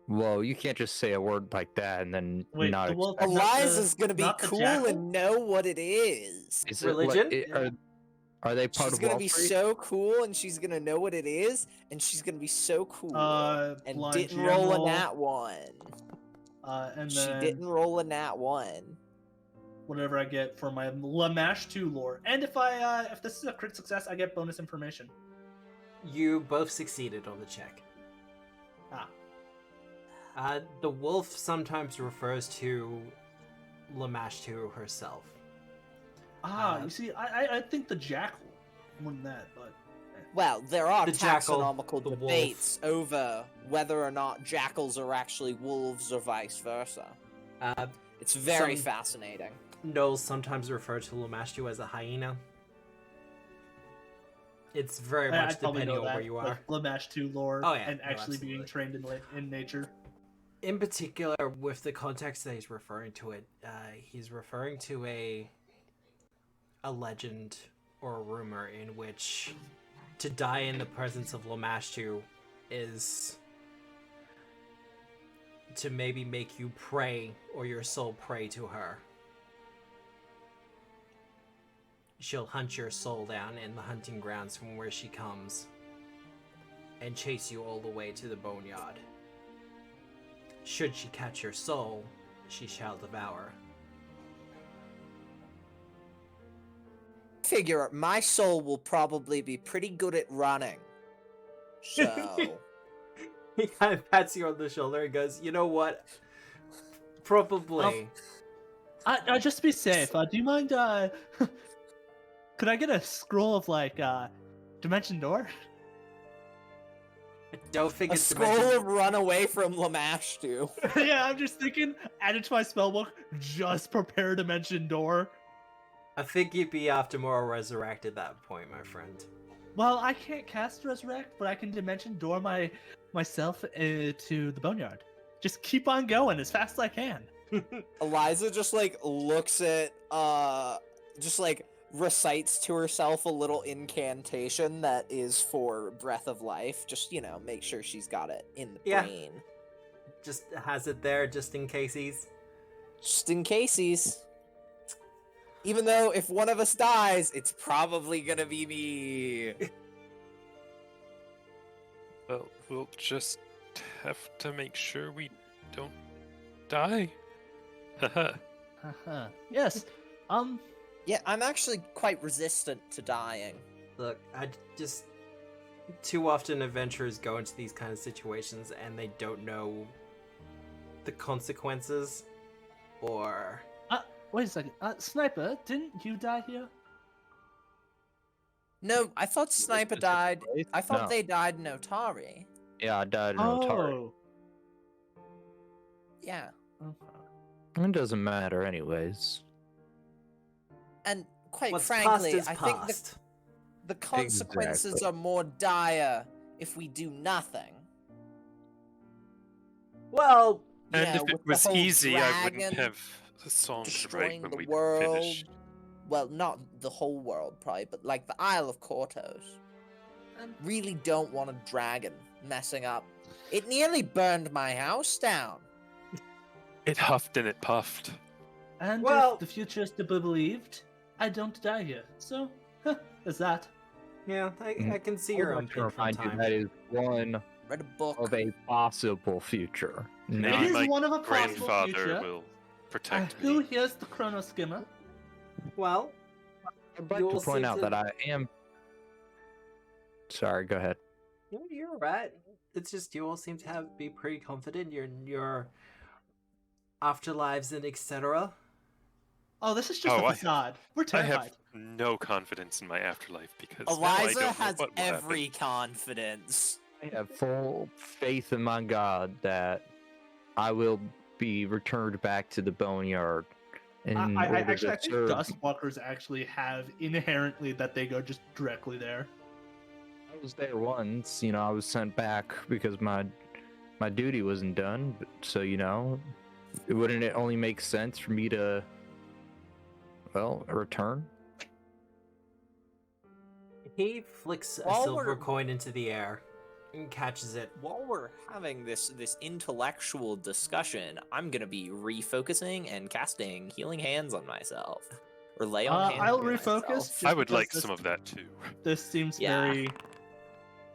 Whoa, you can't just say a word like that and then Wait, not the wolf- expect- Not Eliza's gonna be not the cool jackal? and know what it is. Is it Religion? are they part She's of gonna Wall be Street? so cool, and she's gonna know what it is, and she's gonna be so cool. And blind didn't roll a general, nat one. and She then didn't roll a nat one. whatever I get for my Lamash 2 lore. And if this is a crit success, I get bonus information. You both succeeded on the check. The wolf sometimes refers to Lamashtu herself. You see, I think the jackal more than that, but Well, there are The jackal, taxonomical the wolf. debates over whether or not jackals are actually wolves or vice versa. It's very Some- fascinating. Gnolls sometimes refer to Lamashtu as a hyena. It's very much I'd probably depending know on that, where you are. like Lamash 2 lore, Oh, yeah, and no, actually being absolutely. trained in nature. In particular, with the context that he's referring to it, he's referring to a legend or a rumor in which to die in the presence of Lamashtu is to maybe make you pray or your soul pray to her. She'll hunt your soul down in the hunting grounds from where she comes and chase you all the way to the boneyard. Should she catch your soul, she shall devour. Figure my soul will probably be pretty good at running. So He kind of pats you on the shoulder and goes, "You know what? Probably." Just to be safe, do you mind, could I get a scroll of, like, Dimension Door? I don't think a it's scroll dimension- of run away from Lamashtu. Yeah, I'm just thinking, add it to my spellbook, just prepare Dimension Door. I think you'd be after more resurrect at that point, my friend. Well, I can't cast Resurrect, but I can Dimension Door myself to the Boneyard. Just keep on going as fast as I can. Eliza just like looks at just like recites to herself a little incantation that is for breath of life. Just, make sure she's got it in the brain. Just has it there just in case he's... Just in case. Even though if one of us dies, it's probably gonna be me. Well, we'll just have to make sure we don't die. Haha. Yes. Yeah, I'm actually quite resistant to dying. Look, I just... Too often adventurers go into these kind of situations and they don't know the consequences, or... Wait a second. Sniper, didn't you die here? No, I thought Sniper died. I thought No. they died in Otari. Yeah, I died in Otari. Oh. Yeah. Okay. It doesn't matter anyways. And quite What's frankly, past is I think past. the consequences Exactly. are more dire if we do nothing. Well, And Yeah, if with it the was whole easy, I wouldn't dragon have a song to destroying write when the we world. finish. Well, not the whole world, probably, but like the Isle of Kortos. I really don't want a dragon messing up. It nearly burned my house down. It huffed and it puffed. And Well- if the future is to be believed, I don't die here. So, there's that. yeah, I can see your own To pin from remind you, time. that is one Read a book. of a possible future. Maybe It is my one of a possible grandfather future. will protect Who me. here's the Chrono Skimmer? Well, I'd like You to all point seem out to- that I am. Sorry, go ahead. no, you're right. It's just you all seem to be pretty confident in your afterlives and etc. Oh, this is just Oh, a I have- facade. We're I terrified. have no confidence in my afterlife because now I Eliza don't know has what will every happen. confidence. I have full faith in my God that I will be returned back to the boneyard. In I order actually, to I think serve. Dustwalkers actually have inherently that they go just directly there. I was there once. I was sent back because my duty wasn't done. So wouldn't it only make sense for me to, return? He flicks a While silver we're- coin into the air and catches it. While we're having this intellectual discussion, I'm gonna be refocusing and casting Healing Hands on myself, or lay on hands. I'll on refocus. myself. Just I would because like this- some of that too. This seems Yeah. very.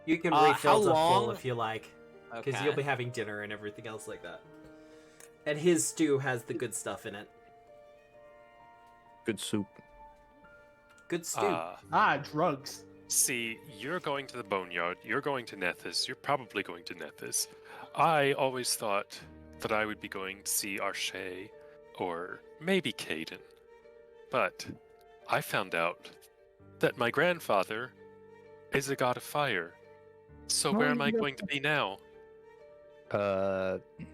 You can How refill to full long? if you like, because Okay. you'll be having dinner and everything else like that. And his stew has the good stuff in it. Good soup. Good stew. Drugs. See, you're going to the boneyard, you're going to Nethys, you're probably going to Nethys. I always thought that I would be going to see Arshay, or maybe Caden. But I found out that my grandfather is a god of fire. So where am I going to be now?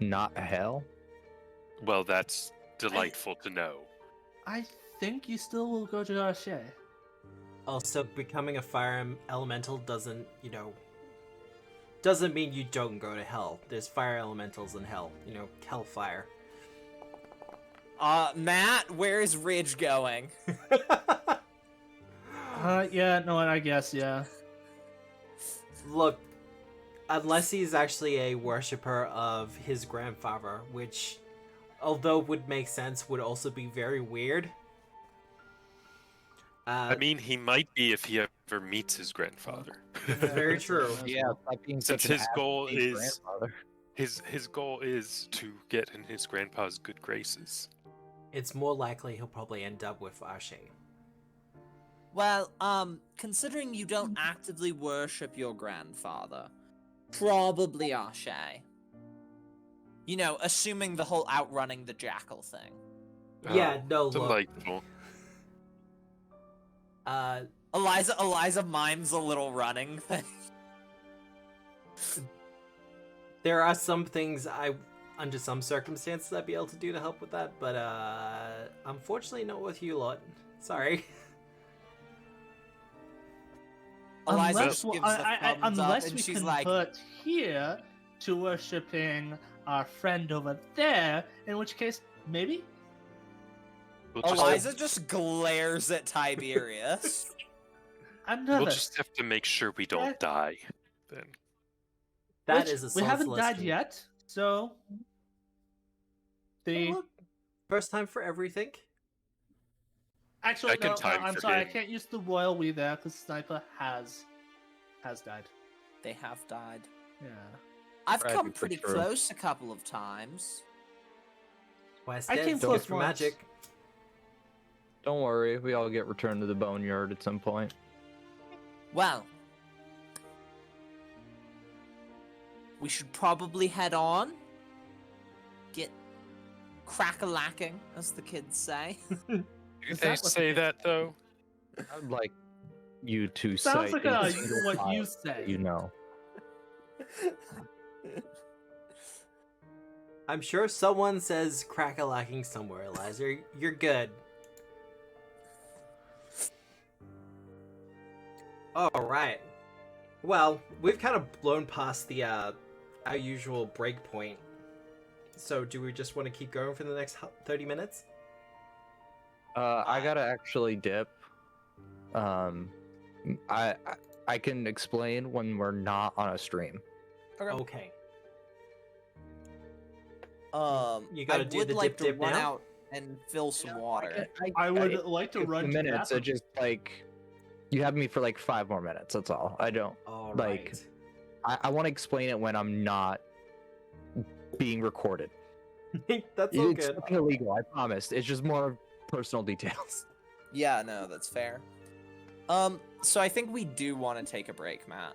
Not hell. Well, that's delightful to know. I think you still will go to Arshay. Also, becoming a fire elemental doesn't mean you don't go to hell. There's fire elementals in hell. Hellfire. Matt, where's Ridge going? Yeah, no, I guess, yeah. Look, unless he's actually a worshipper of his grandfather, which, although would make sense, would also be very weird. I mean, he might be if he ever meets his grandfather. Very true. Yeah, stop being Since such an his ass goal to his is- grandfather. His goal is to get in his grandpa's good graces. It's more likely he'll probably end up with Arshay. Well, considering you don't actively worship your grandfather, probably Arshay. Assuming the whole outrunning the jackal thing. Yeah, Oh, no, look. delightful. Eliza mimes a little running thing. There are some things under some circumstances, I'd be able to do to help with that, but unfortunately not with you lot. Sorry. Eliza Unless, just gives the thumbs up unless and we she's convert like, here to worshipping our friend over there, in which case, maybe? We'll just, Eliza just glares at Tiberius. I'm we'll nervous. just have to make sure we don't die. Then. That Which, is a we haven't died celestial. yet, so the Well, first time for everything. actually I can no, time I'm for sorry, I him. can't use the royal we there because Sniper has died. They have died. Yeah, I've Right, come that's pretty true. close a couple of times. West I dead, came so close good for once. magic. Don't worry, we all get returned to the boneyard at some point. Well, we should probably head on. Get crack-a-lacking, as the kids say. Do Is they that what say it is? that though? I'd like you to sounds cite like a single what file you that say. you know. I'm sure someone says crack-a-lacking somewhere, Eliza. You're good. Alright. Well, we've kind of blown past the our usual break point. So do we just want to keep going for the next 30 minutes? I gotta actually dip. I I can explain when we're not on a stream. Okay. You gotta I do would the like dip to run now? out and fill some water. I would like to a few run to the minutes. bathroom. It just like you have me for like 5 more minutes. That's all. I don't. Alright. I want to explain it when I'm not being recorded. That's all It's good. nothing illegal. I promise. It's just more personal details. Yeah, no, that's fair. So I think we do want to take a break, Matt.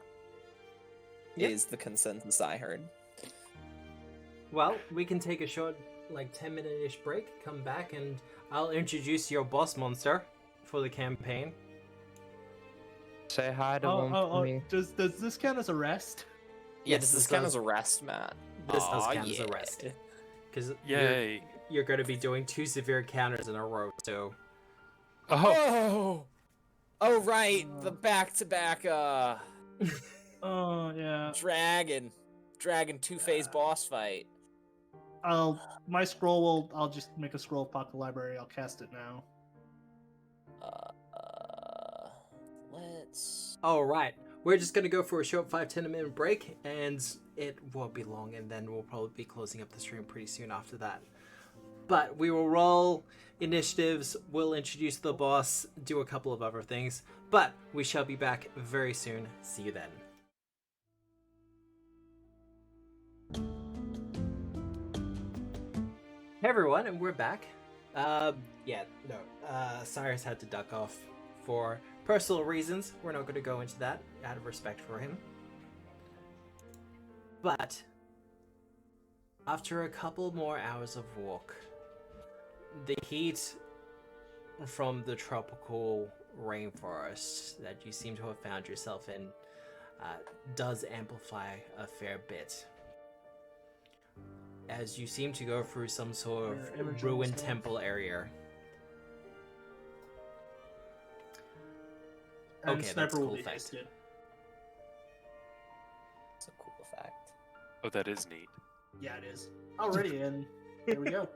Yep. Is the consensus I heard. Well, we can take a short, like 10-minute-ish break, come back, and I'll introduce your boss monster for the campaign. Say hi to one for me. Does this count as a rest? Yeah, Yes, does this this count does- as a rest, Matt? This does Aw, count as a yeah. rest. Because Yay! you're going to be doing 2 severe counters in a row, so... Oh, Oh, right, the back-to-back, Oh yeah. Dragon two-phase boss fight. My scroll will. I'll just make a scroll of Pocket Library. I'll cast it now. Let's... Alright, we're just going to go for a short 5-10 minute break, and it won't be long, and then we'll probably be closing up the stream pretty soon after that. But we will roll initiatives, we'll introduce the boss, do a couple of other things, but we shall be back very soon. See you then. Hey everyone, and we're back. Cyrus had to duck off for personal reasons. We're not going to go into that out of respect for him. But after a couple more hours of walk, the heat from the tropical rainforest that you seem to have found yourself in does amplify a fair bit. As you seem to go through some sort of ruined temple area. And Okay, that's Sniper a will cool be fact. hasted. It's a cool fact. oh, that is neat. Yeah, it is. Already, and there we go.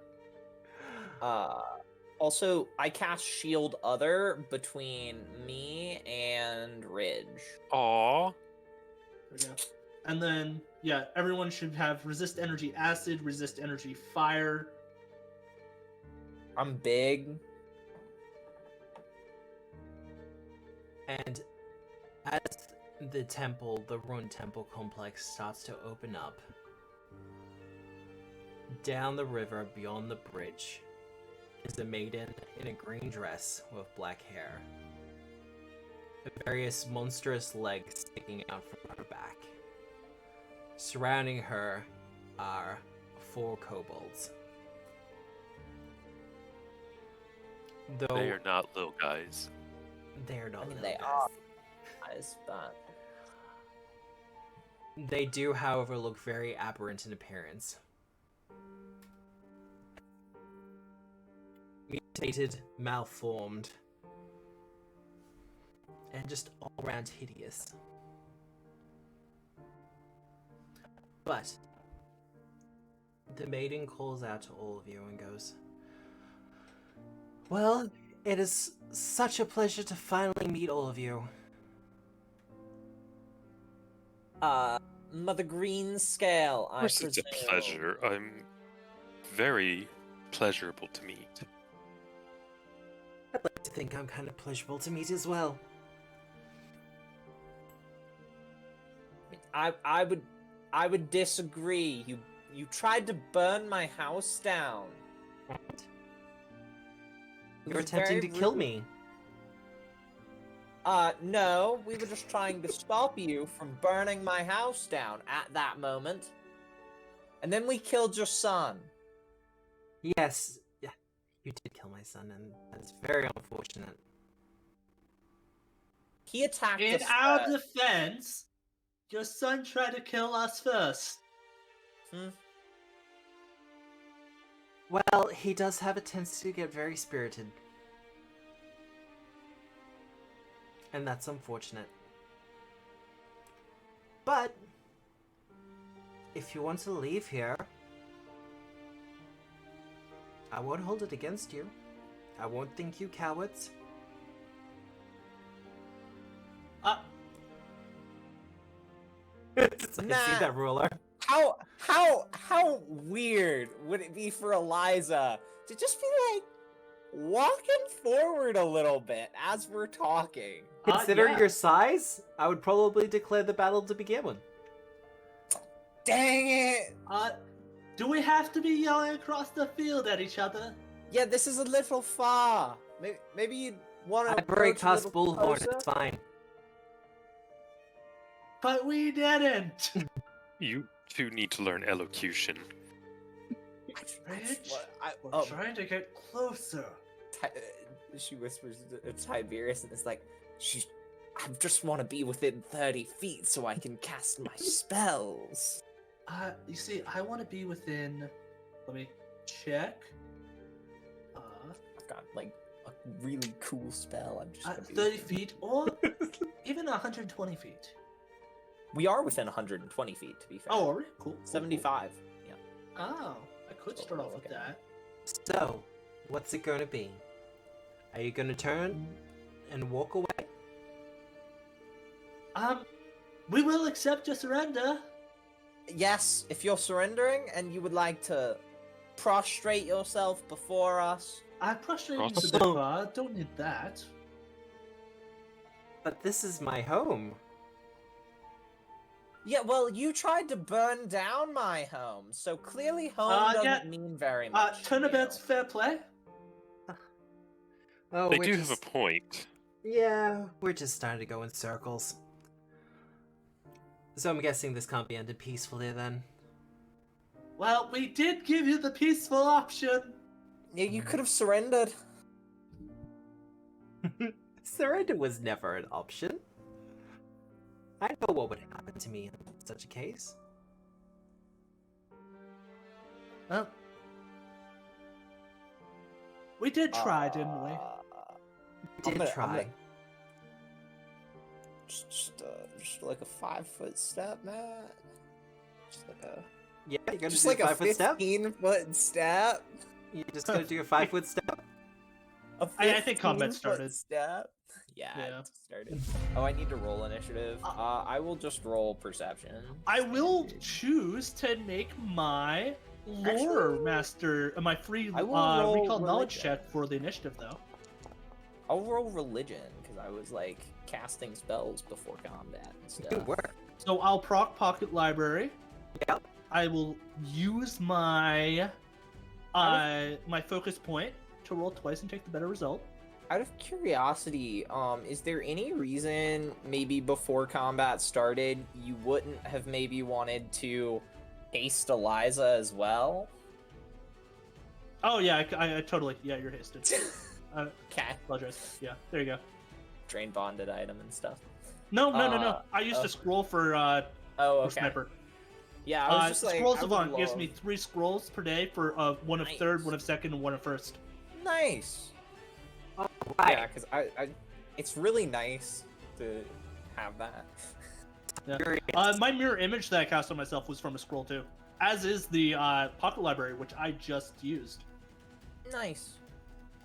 Also, I cast Shield Other between me and Ridge. Aw, There we go. And then, yeah, everyone should have resist energy acid, resist energy fire. I'm big. And as the temple, the ruined temple complex starts to open up, down the river beyond the bridge is a maiden in a green dress with black hair. Various monstrous legs sticking out from her back. Surrounding her are 4 kobolds. Though they are not little guys. they're not I mean, little they guys. are. Guys, but They do, however, look very aberrant in appearance. Mutated, malformed, and just all around hideous. But the maiden calls out to all of you and goes, Well, it is such a pleasure to finally meet all of you. Mother Green Scale, Of I course, it's a presume. pleasure. I'm very pleasurable to meet. I'd like to think I'm kind of pleasurable to meet as well. I would disagree. You tried to burn my house down. What? It You're was attempting very to kill rude. me. No, we were just trying to stop you from burning my house down at that moment. And then we killed your son. Yes, yeah, you did kill my son, and that's very unfortunate. He attacked In us our first. defense, your son tried to kill us first. Well, he does have a tendency to get very spirited. And that's unfortunate. But, if you want to leave here, I won't hold it against you. I won't think you cowards. I see Nah. that ruler. How weird would it be for Eliza to just be like walking forward a little bit as we're talking? Considering yeah. your size, I would probably declare the battle to begin with. Dang it! Do we have to be yelling across the field at each other? Yeah, this is a little far. Maybe you'd want to. I've already cast Bullhorn, it's fine. But we didn't. You two need to learn elocution. Rich, we're Oh, trying to get closer. she whispers to Tiberius and is like, I just want to be within 30 feet so I can cast my spells. You see, I want to be within. Let me check. I've got like a really cool spell. I'm just gonna be 30 within- feet or even 120 feet. We are within 120 feet, to be fair. Oh, are we? Cool. 75. Yeah. Oh, I could start off with Okay. that. So, what's it gonna be? Are you gonna turn and walk away? We will accept your surrender. Yes, if you're surrendering and you would like to prostrate yourself before us. I prostrate you Cross- a bit far. Don't need that. But this is my home. Yeah, well, you tried to burn down my home, so clearly home doesn't yeah. mean very much. to Tournament's you. fair play. Oh, They we're do just... have a point. Yeah, we're just starting to go in circles. So I'm guessing this can't be ended peacefully then. Well, we did give you the peaceful option. Yeah, you could have surrendered. Surrender was never an option. I know what would happen to me in such a case. Well, we did try, didn't we? We did try. Just like a 5-foot step, Matt. Just like a. Yeah, you're gonna Just do like a a 5-foot step? 15-foot step. You're just gonna do a 5-foot step? I think combat 15-foot started. Step. Yeah, Yeah. it started. Oh, I need to roll initiative. I will just roll perception. I will choose to make my lore Actually, master, my free I will roll recall knowledge religion. check for the initiative, though. I'll roll religion because I was like casting spells before combat and stuff. Good work. So I'll proc Pocket Library. Yep. I will use my my focus point to roll twice and take the better result. Out of curiosity, is there any reason maybe before combat started you wouldn't have maybe wanted to haste Eliza as well? Oh yeah, I totally. Yeah, you're hasted. Okay. Apologize. Yeah, there you go. Drain bonded item and stuff. No. I used oh. a scroll for Oh, for okay. sniper. Yeah, I was just like, Scrolls I of would On gives love- me 3 scrolls per day for one of third, one of second, and one of first. Nice. Right. Yeah, because I, it's really nice to have that. Yeah. My mirror image that I cast on myself was from a scroll too, as is the Pocket Library, which I just used. Nice.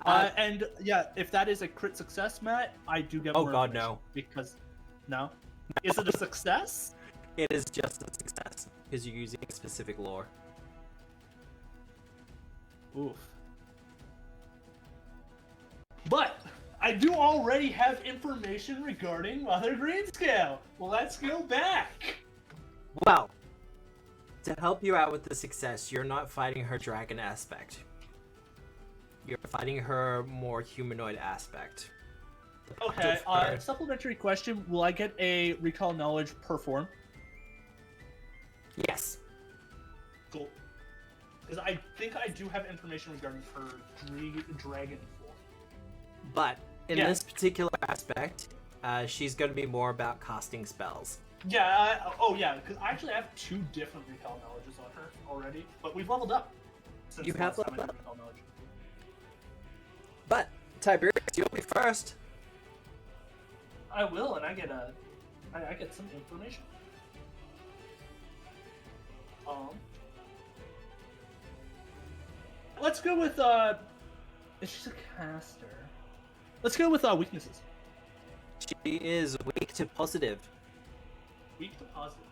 And yeah, if that is a crit success, Matt, I do get Oh more god, information, no. because no, is it a success? It is just a success because you're using a specific lore. Oof. But I do already have information regarding Mother Greenscale. Let's go back. Well, to help you out with the success, you're not fighting her dragon aspect. You're fighting her more humanoid aspect. Okay, Her- supplementary question. Will I get a recall knowledge per form? Yes. Cool. Because I think I do have information regarding her dragon form. But in Yeah. this particular aspect, she's going to be more about casting spells. Yeah, oh yeah, because I actually have 2 different recall knowledges on her already, but we've leveled up since You the have last time I leveled did recall knowledge. But, Tiberius, you'll be first. I will, and I get some information. Let's go with if she's a caster. Let's go with weaknesses. She is weak to positive. Weak to positive.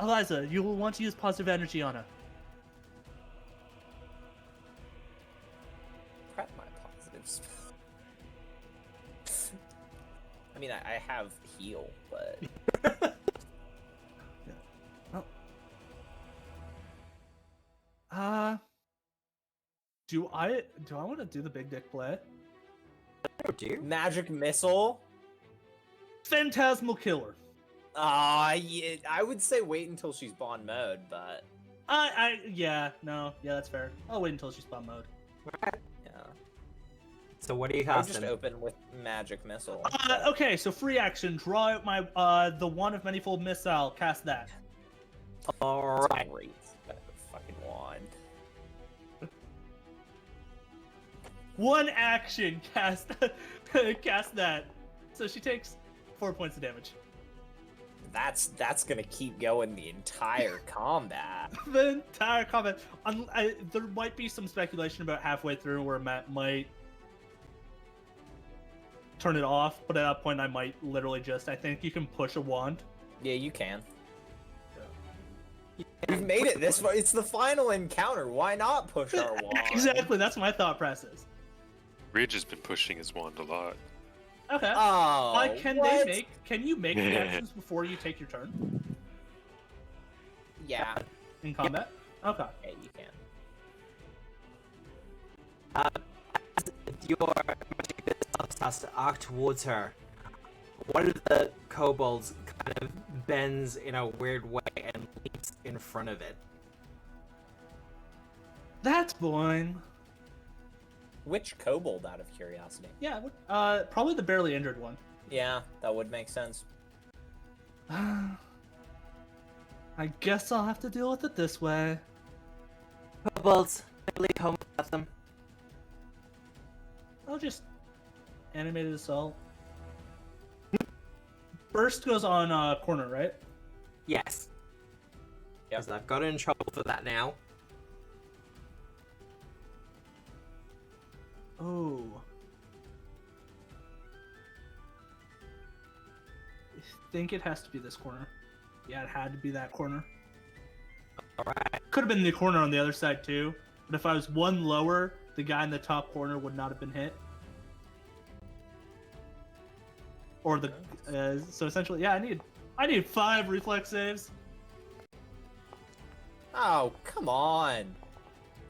Eliza, you will want to use positive energy on her. Prep my positives. I mean, I have heal, but Do I want to do the big dick play? Oh, dear. magic missile. Phantasmal killer. Yeah, I would say wait until she's bond mode, but Yeah, that's fair. I'll wait until she's spawn mode. yeah. So what are you I'll just casting? open with magic missile. Okay, so free action. Draw out my the wand of manifold missile. Cast that. Alright. Great. That fucking wand. One action. Cast cast that. So she takes 4 points of damage. That's gonna keep going the entire combat. The entire combat. There might be some speculation about halfway through where Matt might turn it off, but at that point I might literally just, I think you can push a wand. Yeah, you can. We've made it this far. It's the final encounter. Why not push our wand? Exactly, that's my thought process. Ridge has been pushing his wand a lot. Okay. Oh, Can you make the actions before you take your turn Yeah, in combat? Okay. yeah, you can. Your magic missile starts to arc towards her. One of the kobolds kind of bends in a weird way and leaps in front of it. That's boring. Which kobold, out of curiosity? Yeah, probably the barely injured one. Yeah, that would make sense. I guess I'll have to deal with it this way. Kobolds, leave home with them. I'll just animated assault. Burst goes on corner, right? Yes. Yep. Because I've got in trouble for that now. Oh. I think it has to be this corner. Yeah, it had to be that corner. Alright. Could have been the corner on the other side too. But if I was one lower, the guy in the top corner would not have been hit. Or the so essentially, yeah, I need 5 reflex saves. Oh, come on.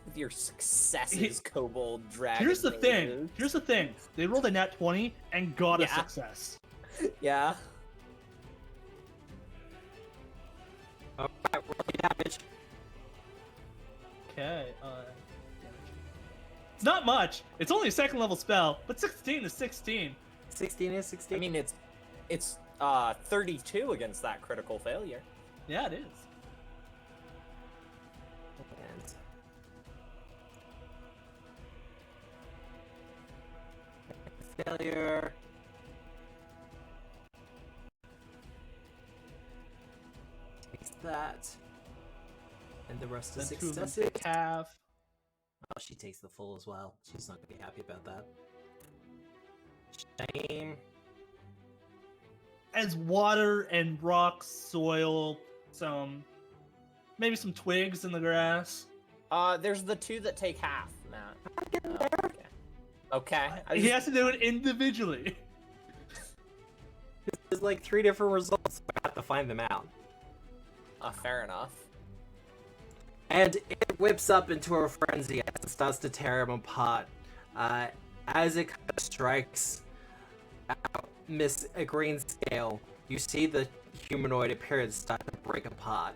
With your successes, kobold dragon. Here's the thing. mages. Here's the thing. They rolled a nat 20 and got a Yeah. success. Yeah. Alright, roll your damage. Okay, damage. It's not much. It's only a 2nd level spell, but 16 is 16. 16 is 16. I mean, it's 32 against that critical failure. Yeah, it is. And failure. Takes that. And the rest is Then 2 of them successes. take half. Oh, she takes the full as well. She's not gonna be happy about that. Shame. As water and rocks, soil, maybe some twigs in the grass. There's the 2 that take half, Matt. Oh, okay. He has to do it individually. There's like 3 different results. I have to find them out. Fair enough. And it whips up into a frenzy as it starts to tear him apart. As it kind of strikes out Miss a green scale, you see the humanoid appearance start to break apart.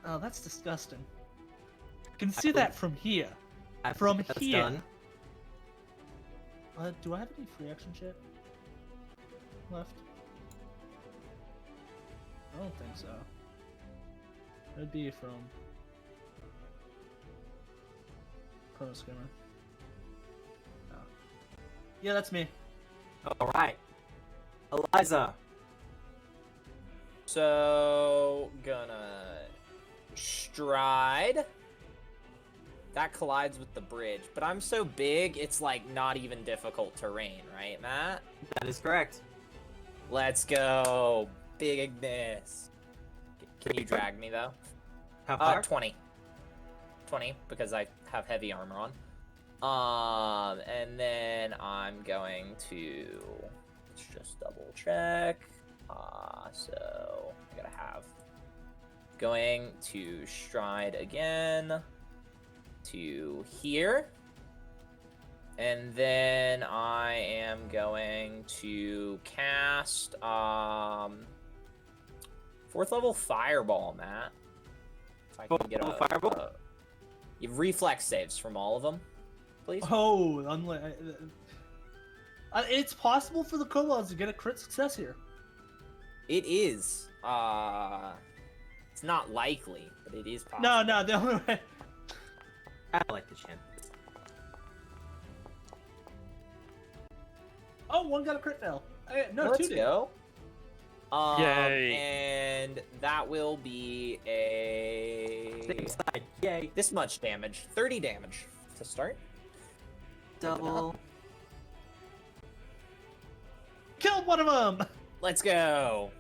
Oh, that's disgusting. You can see that from here. After From that's here. done, Do I have any free action shit left? I don't think so. It'd be from Chrono Skimmer. Oh. Yeah, that's me. alright. Eliza, So, gonna stride. That collides with the bridge, but I'm so big, it's like not even difficult terrain, right, Matt? that is correct. Let's go. Bigness. Can you drag me, though? How far? 20. 20, because I have heavy armor on. And then I'm going to... Let's just double check. So I gotta have... Going to stride again to here. And then I am going to cast 4th level fireball, Matt. If I can get Level fireball? You have reflex saves from all of them, please. Oh, it's possible for the kobolds to get a crit success here. It is. It's not likely, but it is possible. No, the only way. I like the chance. Oh, one got a crit fail. No, Let's 2 did. go. Yay. And that will be a Same side. Yay. this much damage, 30 damage to start. Double. Killed one of them. Let's go.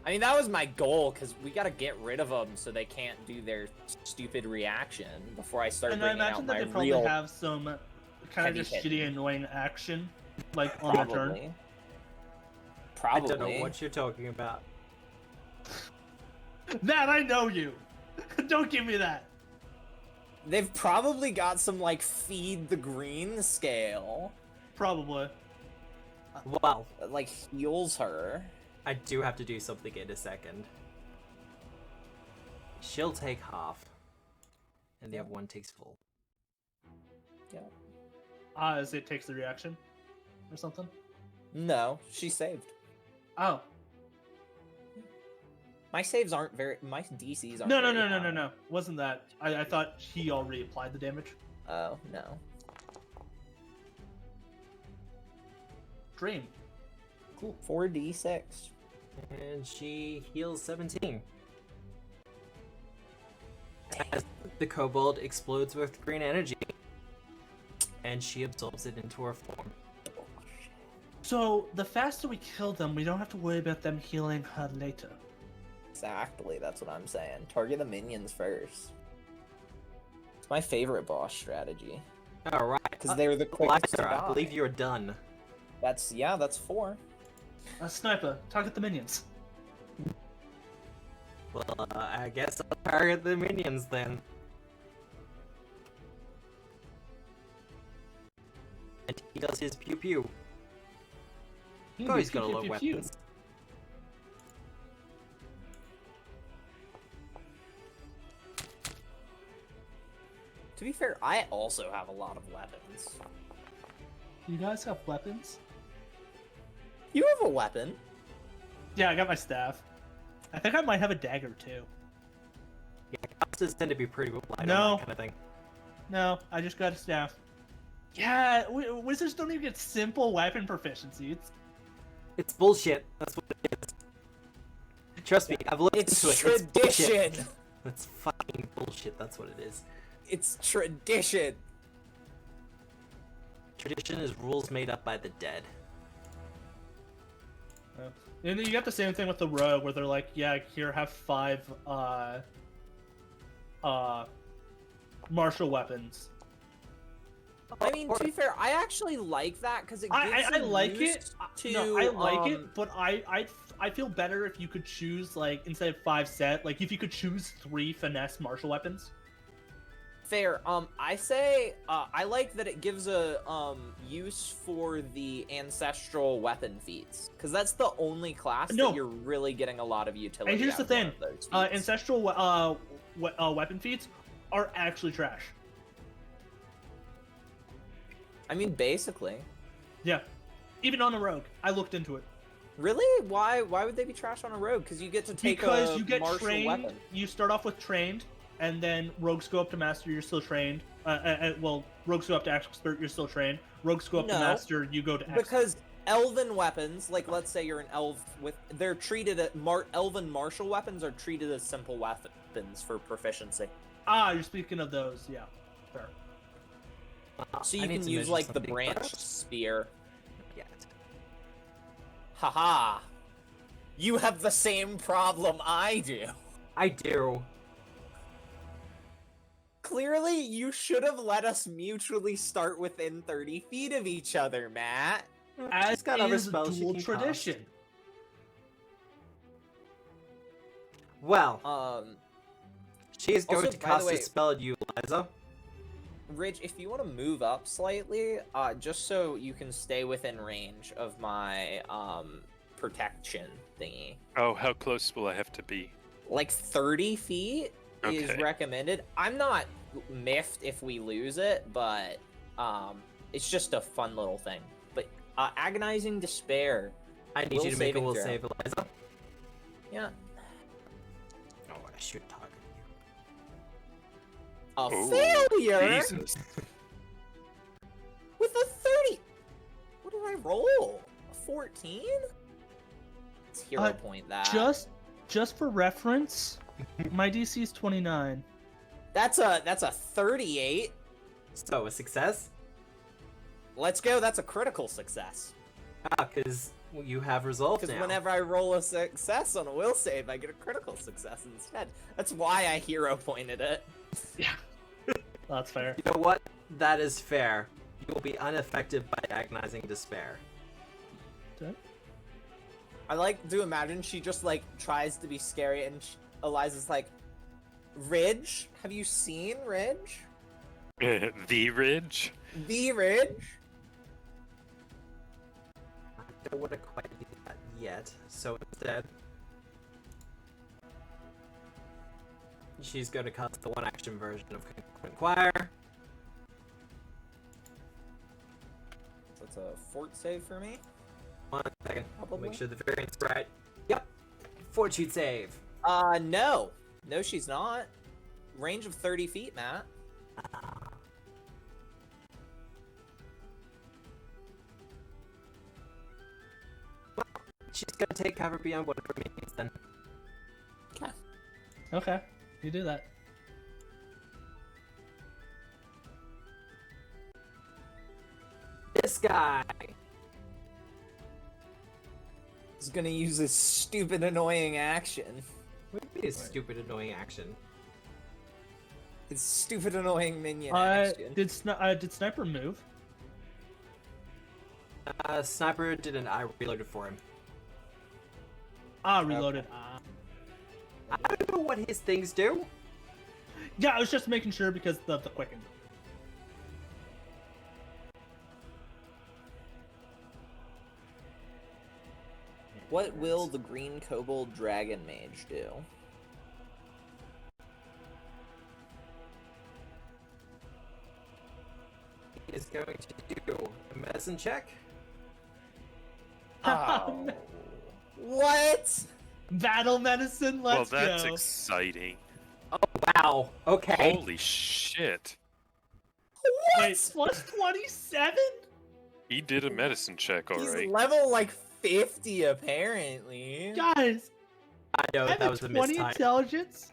I mean, that was my goal, because we got to get rid of them so they can't do their stupid reaction before I start And I bringing out imagine that my they probably real... have some kind of heavy just hit. shitty, annoying action, like on their turn. Probably. I Probably. don't know what you're talking about. That I know you. Don't give me that. They've probably got some, like, feed the green scale. Probably. Well, That, like, heals her. I do have to do something in a second. She'll take half, and the other one takes full. Yeah. As it takes the reaction, or something. No, she saved. Oh. My saves aren't very... My DCs aren't No. very high. Wasn't that? I thought he already applied the damage. Oh, no. Dream. Cool. 4d6. And she heals 17. As the kobold explodes with green energy, and she absorbs it into her form. So the faster we kill them, we don't have to worry about them healing her later. Exactly, that's what I'm saying. Target the minions first. It's my favorite boss strategy. Alright. Because they're the quickest to Liza, I die. believe you're done. That's 4. Sniper, target the minions. Well, I guess I'll target the minions then. And he does his pew pew. Oh, he's got a lot of weapons. To be fair, I also have a lot of weapons. You guys have weapons? You have a weapon. Yeah, I got my staff. I think I might have a dagger too. Yeah, classes tend to be pretty light on No. that kind of thing. No, I just got a staff. Yeah, wizards don't even get simple weapon proficiency. It's bullshit. That's what it is. Trust me, I've looked It's into it. It's bullshit. tradition. That's fucking bullshit. That's what it is. It's tradition. Tradition is rules made up by the dead. And then you got the same thing with the rogue, where they're like, yeah, here, have 5 martial weapons. I mean, to be fair, I actually like that because it gives I like it. to, No, I like it, but I feel better if you could choose, like, instead of 5 set, like if you could choose 3 finesse martial weapons. Fair. I say I like that it gives a use for the ancestral weapon feats, because that's the only class that you're really getting a lot of utility. And here's the thing: those feats. ancestral weapon feats are actually trash. I mean, basically. Yeah, even on the rogue, I looked into it. Really? Why would they be trash on a rogue? Because you get to take because a you get martial trained. weapon. You start off with trained, and then rogues go up to master. You're still trained. Well, rogues go up to expert. You're still trained. Rogues go up to master. You go to expert. Because elven weapons, like let's say you're an elf they're treated at elven martial weapons are treated as simple weapons for proficiency. You're speaking of those. Yeah, fair. So you can use like the branch spear. Yeah. Haha. You have the same problem I do. I do. Clearly, you should have let us mutually start within 30 feet of each other, Matt. As got other is spells she dual can tradition. cast. Well, she is going also, to by the cast way- a spell at you, Liza. Ridge, if you want to move up slightly, just so you can stay within range of my protection thingy. Oh, how close will I have to be? Like 30 feet is Okay. recommended. I'm not miffed if we lose it, but it's just a fun little thing. But agonizing despair. I need you to make a saving will throw. save, Eliza. Yeah. Oh, I should target you. A Oh, failure Jesus. with a 30. What did I roll? A 14? Let's hero point that. Just for reference, my DC is 29. That's a 38. So, a success? Let's go. That's a critical success. Because you have resolve Because now. whenever I roll a success on a will save, I get a critical success instead. That's why I hero pointed it. Yeah, that's fair. You know what? That is fair. You will be unaffected by agonizing despair. I like to imagine she just like tries to be scary, and Eliza's like, "Ridge, have you seen Ridge? The Ridge? The Ridge?" I don't want to quite do that yet, so instead, she's going to cast the one-action version of Inquire. So it's a fort save for me. 1 second. Probably. Make sure the variant's right. Yep. Fortitude save. No. No, she's not. Range of 30 feet, Matt. She's going to take cover beyond whatever means then. Okay, you do that. This guy. He's gonna use this stupid, annoying action. What would be a stupid, annoying action? It's stupid, annoying minion action. Did Sniper move? Sniper didn't. I reloaded for him. Reloaded. I don't know what his things do. Yeah, I was just making sure because the quicken. What will the green kobold dragon mage do? He is going to do a medicine check. Oh. What? Battle medicine. Let's well, that's go. exciting. Oh, wow. Okay. Holy shit. Wait, plus 27? He did a medicine check, He's alright. level like 50 apparently. Guys, I know I have that a was a 20 mistime. intelligence.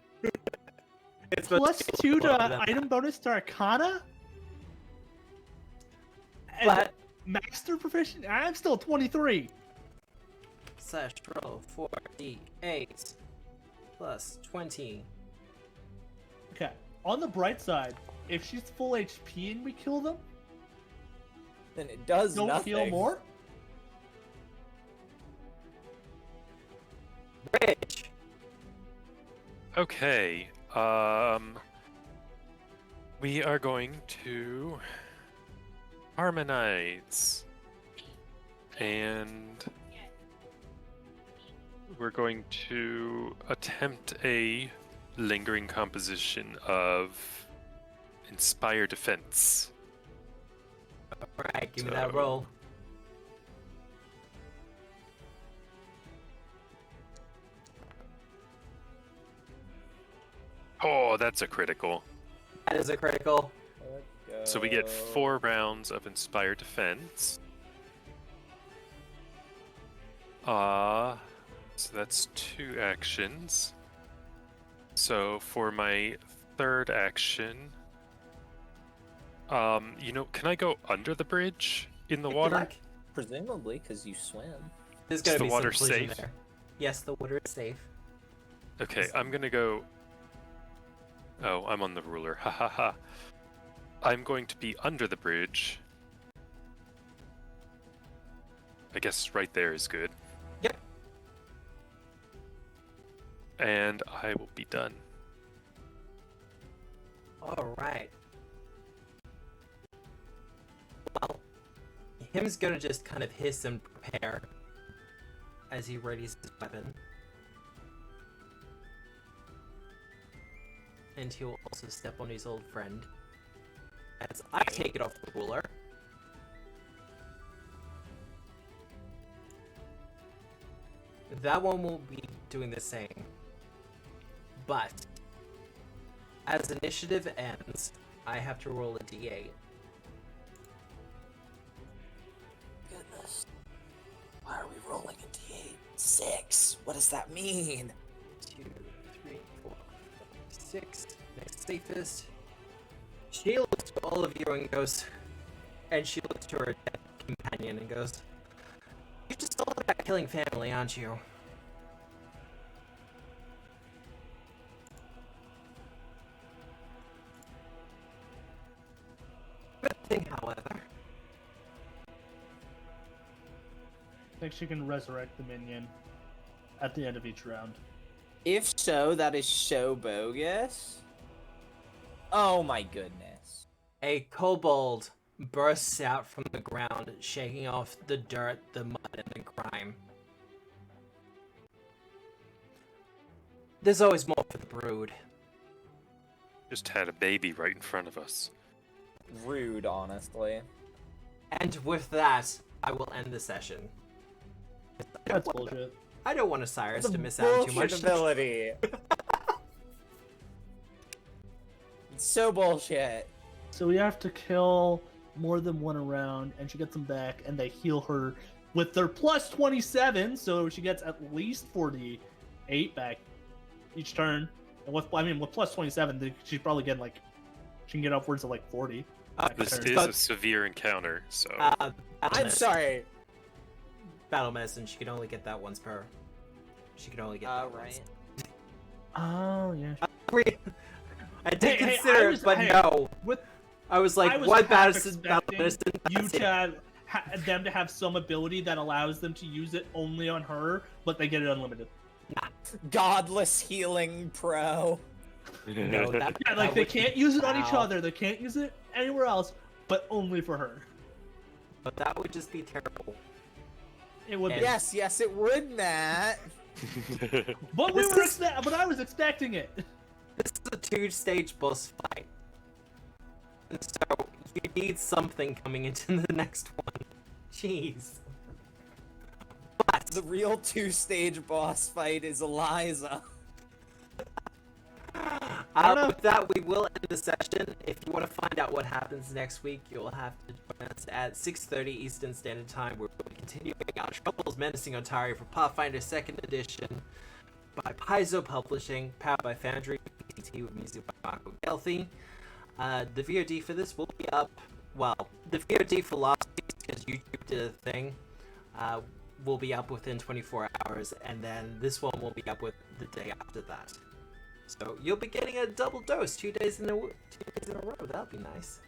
It's supposed to be +2 a lot of to them. item bonus to Arcana. And But Master proficient. I'm still 23. slash roll 4d8 plus 20. Okay. On the bright side, if she's full HP and we kill them, Then it does don't nothing. heal more. Rich. Okay. We are going to harmonize. And we're going to attempt a lingering composition of Inspire Defense. Alright, give me that So- roll. Oh, that's a critical. That is a critical. So we get 4 rounds of Inspire Defense. So that's 2 actions. So for my third action, can I go under the bridge in the If you water? like. Presumably, because you swim. There's Is gonna the be water some collision safe? there. Yes, the water is safe. Okay, I'm gonna go. Oh, I'm on the ruler. Ha ha ha. I'm going to be under the bridge. I guess right there is good. Yep. And I will be done. Alright. Well, him's gonna just kind of hiss and prepare as he readies his weapon. And he'll also step on his old friend. As I take it off the ruler. That one will be doing the same. But as initiative ends, I have to roll a d8. Goodness. Why are we rolling a d8? 6. What does that mean? 2, 3, 4, 6. Next safest. She looks to all of you and goes, and she looks to her dead companion and goes, "You're just all about killing family, aren't you?" Good thing, however. I think she can resurrect the minion at the end of each round. If so, that is so bogus. Oh my goodness. A kobold bursts out from the ground, shaking off the dirt, the mud, and the grime. There's always more for the brood. Just had a baby right in front of us. Rude, honestly. And with that, I will end the session. That's bullshit. I don't want Osiris to miss out too much. Bullshit ability. It's so bullshit. So we have to kill more than one around, and she gets them back, and they heal her with their plus 27, so she gets at least 48 back each turn. And with plus 27, she's probably getting she can get upwards of 40. back a This turn. is But- a severe encounter, so Battle I'm medicine. sorry. Battle medicine. She can only get that once per. She can only get that Right. Oh yeah. once. I did Hey, consider I was- it, but hey, no. with- I was like, I was what half battle medicine? You That's it. to them to have some ability that allows them to use it only on her, but they get it unlimited. Godless healing pro. No, that, Yeah, that they would- can't use it on each Wow. other. They can't use it anywhere else, but only for her. But that would just be terrible. It would be. Yes, it would, Matt. But but I was expecting it. This is a 2-stage boss fight. And so you need something coming into the next one. Jeez. But The real 2-stage boss fight is Eliza. with that, we will end the session. If you want to find out what happens next week, you'll have to join us at 6:30 Eastern Standard Time. We're continuing our troubles menacing Otari for Pathfinder 2nd Edition by Paizo Publishing, powered by Foundry TT with music by Marco Gelfi. The VOD for this will be up. Well, the VOD for last week, because YouTube did a thing, will be up within 24 hours, and then this one will be up with the day after that. So you'll be getting a double dose 2 days in a row. That'll be nice.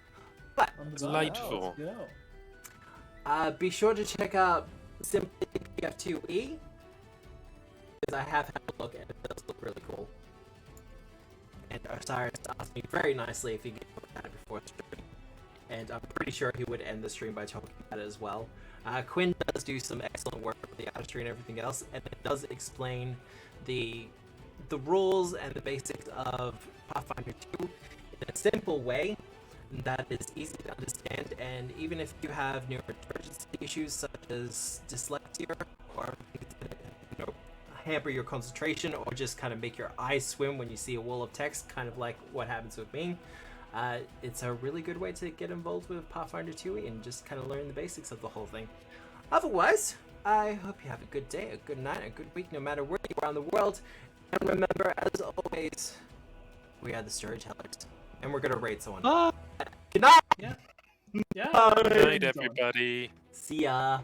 But Delightful. Let's go. be sure to check out Simply PF2E, because I have had a look and it does look really cool. And Osiris asked me very nicely if he could put that before stream, and I'm pretty sure he would end the stream by talking about it as well. Quinn does do some excellent work with the artistry and everything else, and it does explain the rules and the basics of Pathfinder 2 in a simple way that is easy to understand. And even if you have neurodivergency issues such as dyslexia or things that, you know, hamper your concentration or just kind of make your eyes swim when you see a wall of text, kind of like what happens with me, it's a really good way to get involved with Pathfinder 2e and just kind of learn the basics of the whole thing. Otherwise, I hope you have a good day, a good night, a good week, no matter where you are in the world. And remember, as always, we are the storytellers, and we're gonna rate someone. Good night. Yeah. Good night, everybody. See ya.